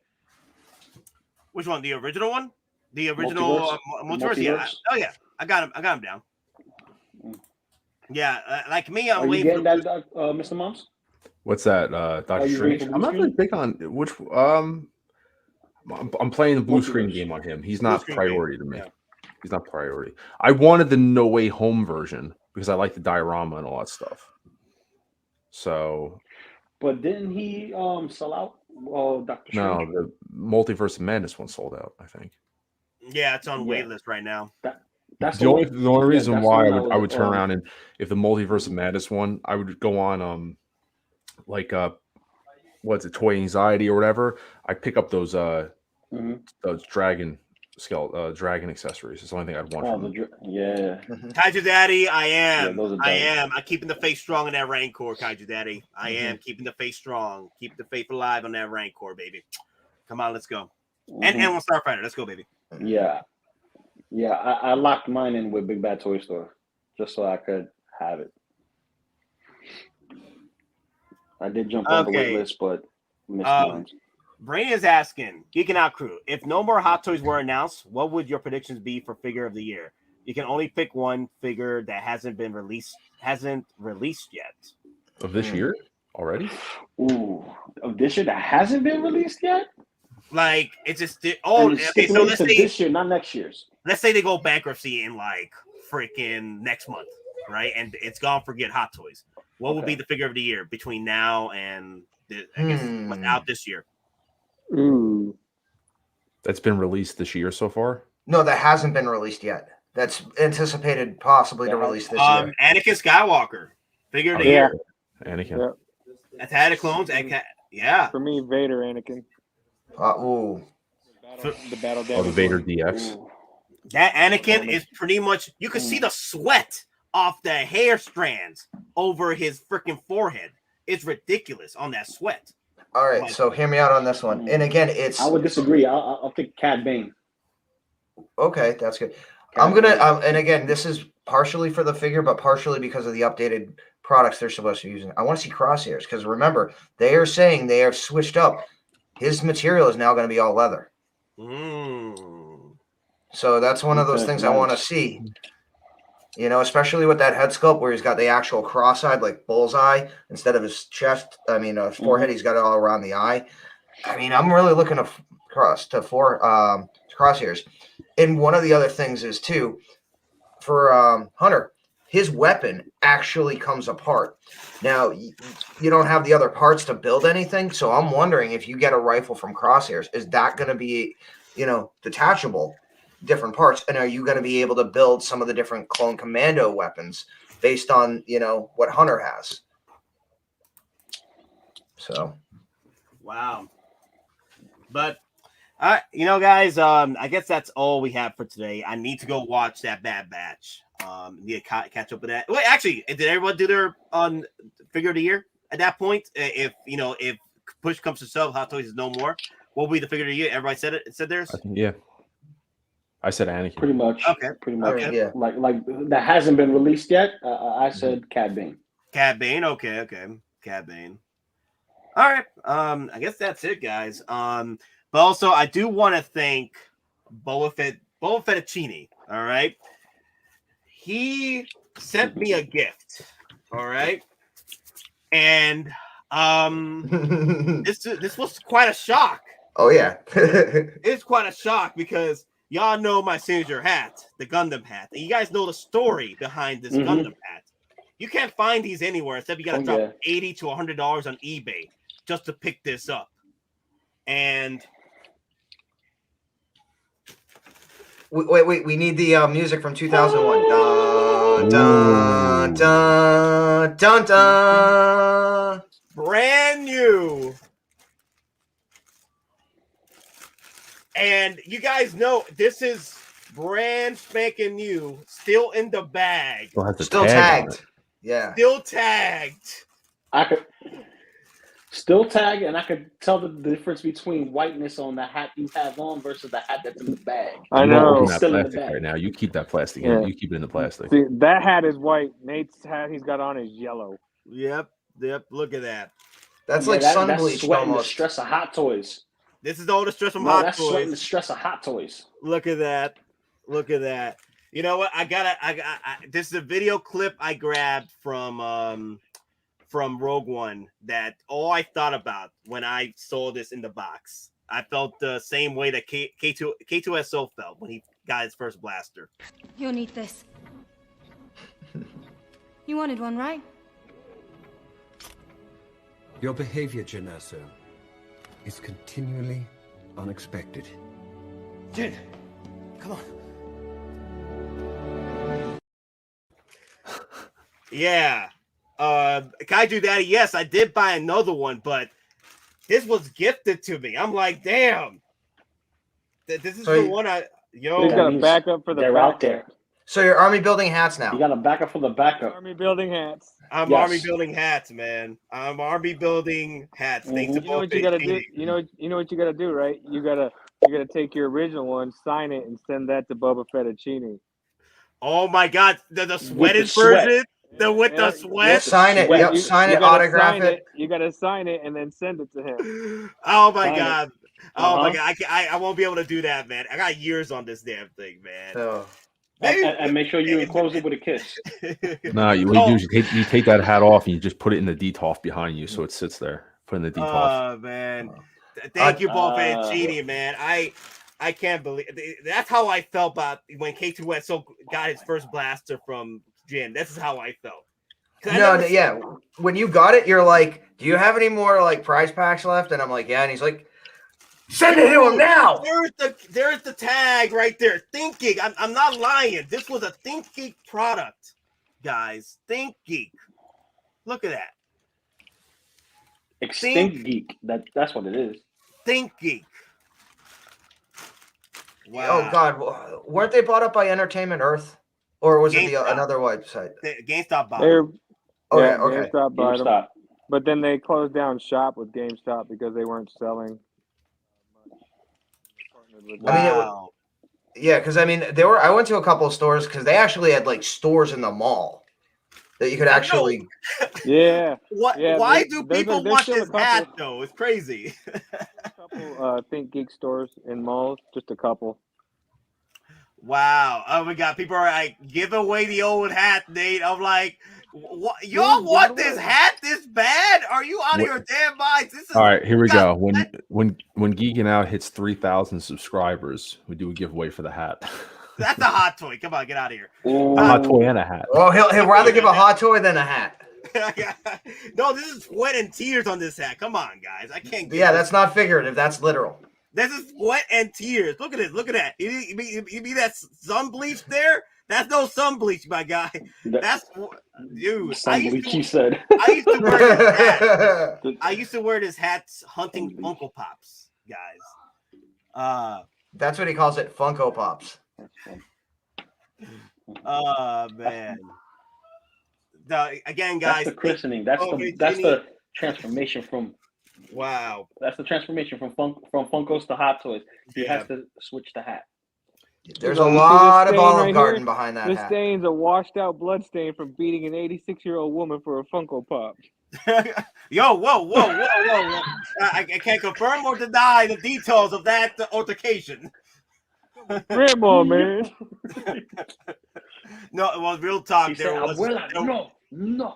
Which one? The original one? The original multiverse? Yeah. Yeah. I got him down. Yeah, like me, I'm waiting. Are you getting that, Mr. Mums? What's that, Doctor Strange? I'm not really big on which. I'm playing the blue screen game on him. He's not priority to me. Yeah. He's not priority. I wanted the No Way Home version because I like the diorama and all that stuff. So, but didn't he sell out? Doctor Strange? No, the Multiverse of Madness one sold out, I think. Yeah, it's on waitlist right now. That's the only reason why I would turn around, and if the Multiverse of Madness one, I would go on what's it, Toy Anxiety or whatever. I pick up those dragon accessories. It's the only thing I'd want from them. Kaiju Daddy, I am. I'm keeping the faith strong in that Rancor, Kaiju Daddy. I am keeping the faith strong. Keep the faith alive on that Rancor, baby. Come on, let's go. And one Starfighter. Let's go, baby. Yeah. Yeah, I locked mine in with Big Bad Toy Store just so I could have it. I did jump on the wait list, but missed mine. Brain is asking, Geekin Out crew, if no more Hot Toys were announced, what would your predictions be for figure of the year? You can only pick one figure that hasn't released yet. Of this year already? Ooh, of this year that hasn't been released yet? Like it's just so let's say this year, not next year's. Let's say they go bankruptcy in like freaking next month, right? And it's gone for good Hot Toys. What would be the figure of the year between now and I guess what's out this year? Ooh, that's been released this year so far? No, that hasn't been released yet. That's anticipated possibly to release this year. Anakin Skywalker figure of the year. Anakin. Attack of the Clones. Yeah. For me, Vader, Anakin. The battle. The Vader DX. Ooh. That Anakin is pretty much, you can see the sweat off the hair strands over his freaking forehead. It's ridiculous on that sweat. All right, so hear me out on this one. And again, I would disagree. I'll pick Cad Bane. Okay, that's good. I'm gonna and again, this is partially for the figure, but partially because of the updated products they're supposed to be using. I want to see Crosshairs because remember, they are saying they have switched up. His material is now going to be all leather. So that's one of those things I want to see. You know, especially with that head sculpt where he's got the actual cross-eyed, like bullseye, instead of his chest. I mean, forehead, he's got it all around the eye. I mean, I'm really looking to crosshairs. And one of the other things is, too, for Hunter, his weapon actually comes apart. Now, you don't have the other parts to build anything, so I'm wondering if you get a rifle from Crosshairs, is that going to be, detachable, different parts? And are you going to be able to build some of the different clone commando weapons based on, what Hunter has? So. Wow. But, guys, I guess that's all we have for today. I need to go watch that Bad Batch. Need to catch up with that. Wait, actually, did everyone do their figure of the year at that point? If push comes to shove, Hot Toys is no more, what will be the figure of the year? Everybody said it. It said theirs. Yeah, I said Anakin. Pretty much. Okay. Pretty much. Okay. Yeah. Like that hasn't been released yet. I said Cad Bane. Cad Bane. Okay. Cad Bane. All right. I guess that's it, guys. But also I do want to thank Boba Fettuccine. All right. He sent me a gift. All right. And this was quite a shock. Oh yeah. It's quite a shock because y'all know my signature hat, the Gundam hat. And you guys know the story behind this Gundam hat. You can't find these anywhere except you gotta drop $80 to $100 on eBay just to pick this up. And wait, we need the music from 2001. Dun, dun, dun, dun, dun. Brand new. And you guys know this is brand spanking new, still in the bag. Still tagged. Yeah. Still tagged. I could still tag, and I could tell the difference between whiteness on the hat you have on versus the hat that's in the bag. I know. That plastic right now. You keep that plastic in. You keep it in the plastic. See, that hat is white. Nate's hat he's got on is yellow. Yep. Look at that. That's like sun that's bleach sweating almost. the stress of Hot Toys. This is all the stress from No, Hot that's Toys. sweating the stress of Hot Toys. Look at that. Look at that. You know what? I this is a video clip I grabbed from Rogue One that all I thought about when I saw this in the box. I felt the same way that K2SO felt when he got his first blaster. You'll need this. You wanted one, right? Your behavior, Genasso, is continually unexpected. Jin, come on. Yeah. Kaiju Daddy, yes, I did buy another one, but this was gifted to me. I'm like, damn. This is the one He's got a backup for the they're backup. out there. So you're army building hats now. You got a backup for the backup. Army building hats. I'm army building hats, man. I'm army building hats. Thanks to You know what you gotta do? You know what you gotta do, right? You gotta take your original one, sign it, and send that to Bubba Fettuccine. Oh my god, the sweated version? With the sweat? Sign it. Yep, sign it, autograph it. You gotta sign it and then send it to him. Oh my god. Oh my god. I won't be able to do that, man. I got years on this damn thing, man. So and make sure you enclose it with a kiss. No, you take that hat off and you just put it in the DTOF behind you so it sits there. Put in the DTOF. Oh man. Thank you, Bob Fettuccine, man. I can't believe that's how I felt about when K2SO got his first blaster from Jin. This is how I felt. Yeah. When you got it, you're like, "Do you have any more like prize packs left?" And I'm like, "Yeah." And he's like, "Send it to him now." There's the tag right there. ThinkGeek. I'm not lying. This was a ThinkGeek product, guys. ThinkGeek. Look at that. Extinct Geek. That's what it is. ThinkGeek. Wow. Oh God, weren't they bought up by Entertainment Earth, or was it another website? GameStop bought them. Okay. GameStop bought them. But then they closed down shop with GameStop because they weren't selling. Wow. Because I mean, I went to a couple of stores because they actually had like stores in the mall that you could actually. Yeah. Why do people want this hat though? It's crazy. A couple ThinkGeek stores in malls, just a couple. Wow. Oh my god, people are like, give away the old hat, Nate. I'm like, what? Y'all want this hat this bad? Are you out of your damn minds? This is all right. Here we go. When Geekin Out hits 3,000 subscribers, we do a giveaway for the hat. That's a hot toy. Come on, get out of here. A hot toy and a hat. Oh, he'll rather give a hot toy than a hat. No, this is sweat and tears on this hat. Come on, guys. I can't. That's not figurative. That's literal. This is sweat and tears. Look at it. Look at that. You mean that sun bleach there? That's no sun bleach, my guy. That's dude. Sun bleach, you said. I used to wear this hat. I used to wear this hat hunting Funko Pops, guys. That's what he calls it, Funko Pops. Man. Again, guys. That's the christening. That's the transformation from. Wow. That's the transformation from Funkos to Hot Toys. He has to switch the hat. There's a lot of Olive Garden behind that hat. This stain's a washed out blood stain from beating an 86-year-old woman for a Funko Pop. Yo, whoa. I can't confirm or deny the details of that altercation. Grandma, man. No, well, real talk. He said, Abuela, no.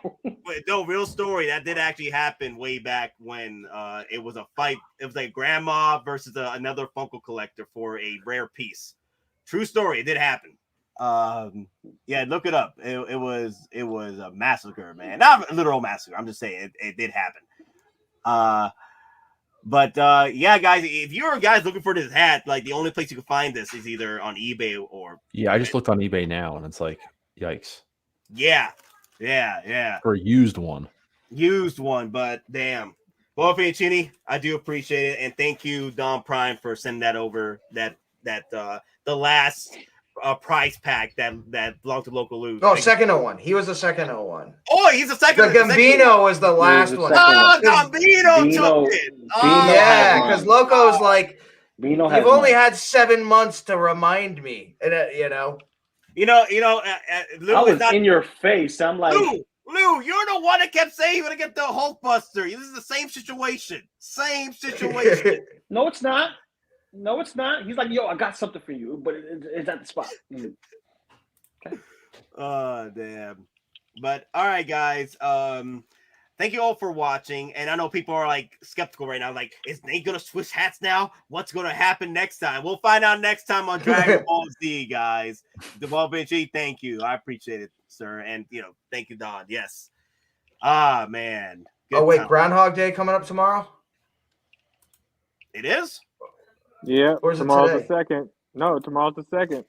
No, real story. That did actually happen way back when it was a fight. It was like grandma versus another Funko collector for a rare piece. True story. It did happen. Yeah, look it up. It was a massacre, man. Not a literal massacre. I'm just saying it did happen. But yeah, guys, if you're guys looking for this hat, like the only place you can find this is either on eBay or I just looked on eBay now, and it's like, yikes. Yeah. For a used one. But damn. Well, Pheonix, I do appreciate it, and thank you, DonPrime, for sending that over. The last prize pack that belonged to Loco Lu. No, second one. He was the second one. Oh, he's the second. The Gambino was the last one. Oh, Gambino took it. Yeah, because Loco's like, Bino you've only had 7 months to remind me, and Lou I was in your face. I'm like, Lou, you're the one that kept saying you're gonna get the Hulkbuster. This is the same situation. No, it's not. He's like, yo, I got something for you, but it's at the spot. Okay. Oh, damn. But all right, guys. Thank you all for watching. And I know people are like skeptical right now. Like, is Nate gonna switch hats now? What's gonna happen next time? We'll find out next time on Dragon Ball Z, guys. Benji, thank you. I appreciate it, sir. And thank you, Don. Yes. Ah, man. Good time. Groundhog Day coming up tomorrow? It is? Yeah. Or is it tomorrow's today? the 2nd. No, tomorrow's the 2nd.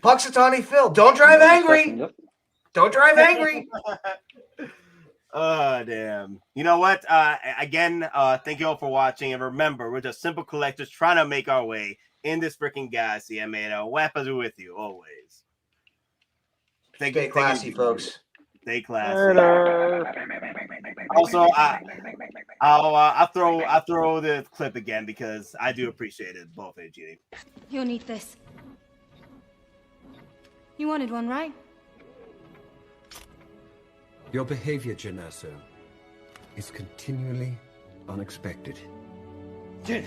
Puxatawny Phil, don't drive angry. Don't drive angry. Oh, damn. You know what? Again, thank you all for watching. And remember, we're just simple collectors trying to make our way in this freaking galaxy. I mean, weapons are with you always. Stay classy, folks. Stay classy. Also, I'll throw the clip again because I do appreciate it, both AG. You'll need this. You wanted one, right? Your behavior, Genasso, is continually unexpected. Jin,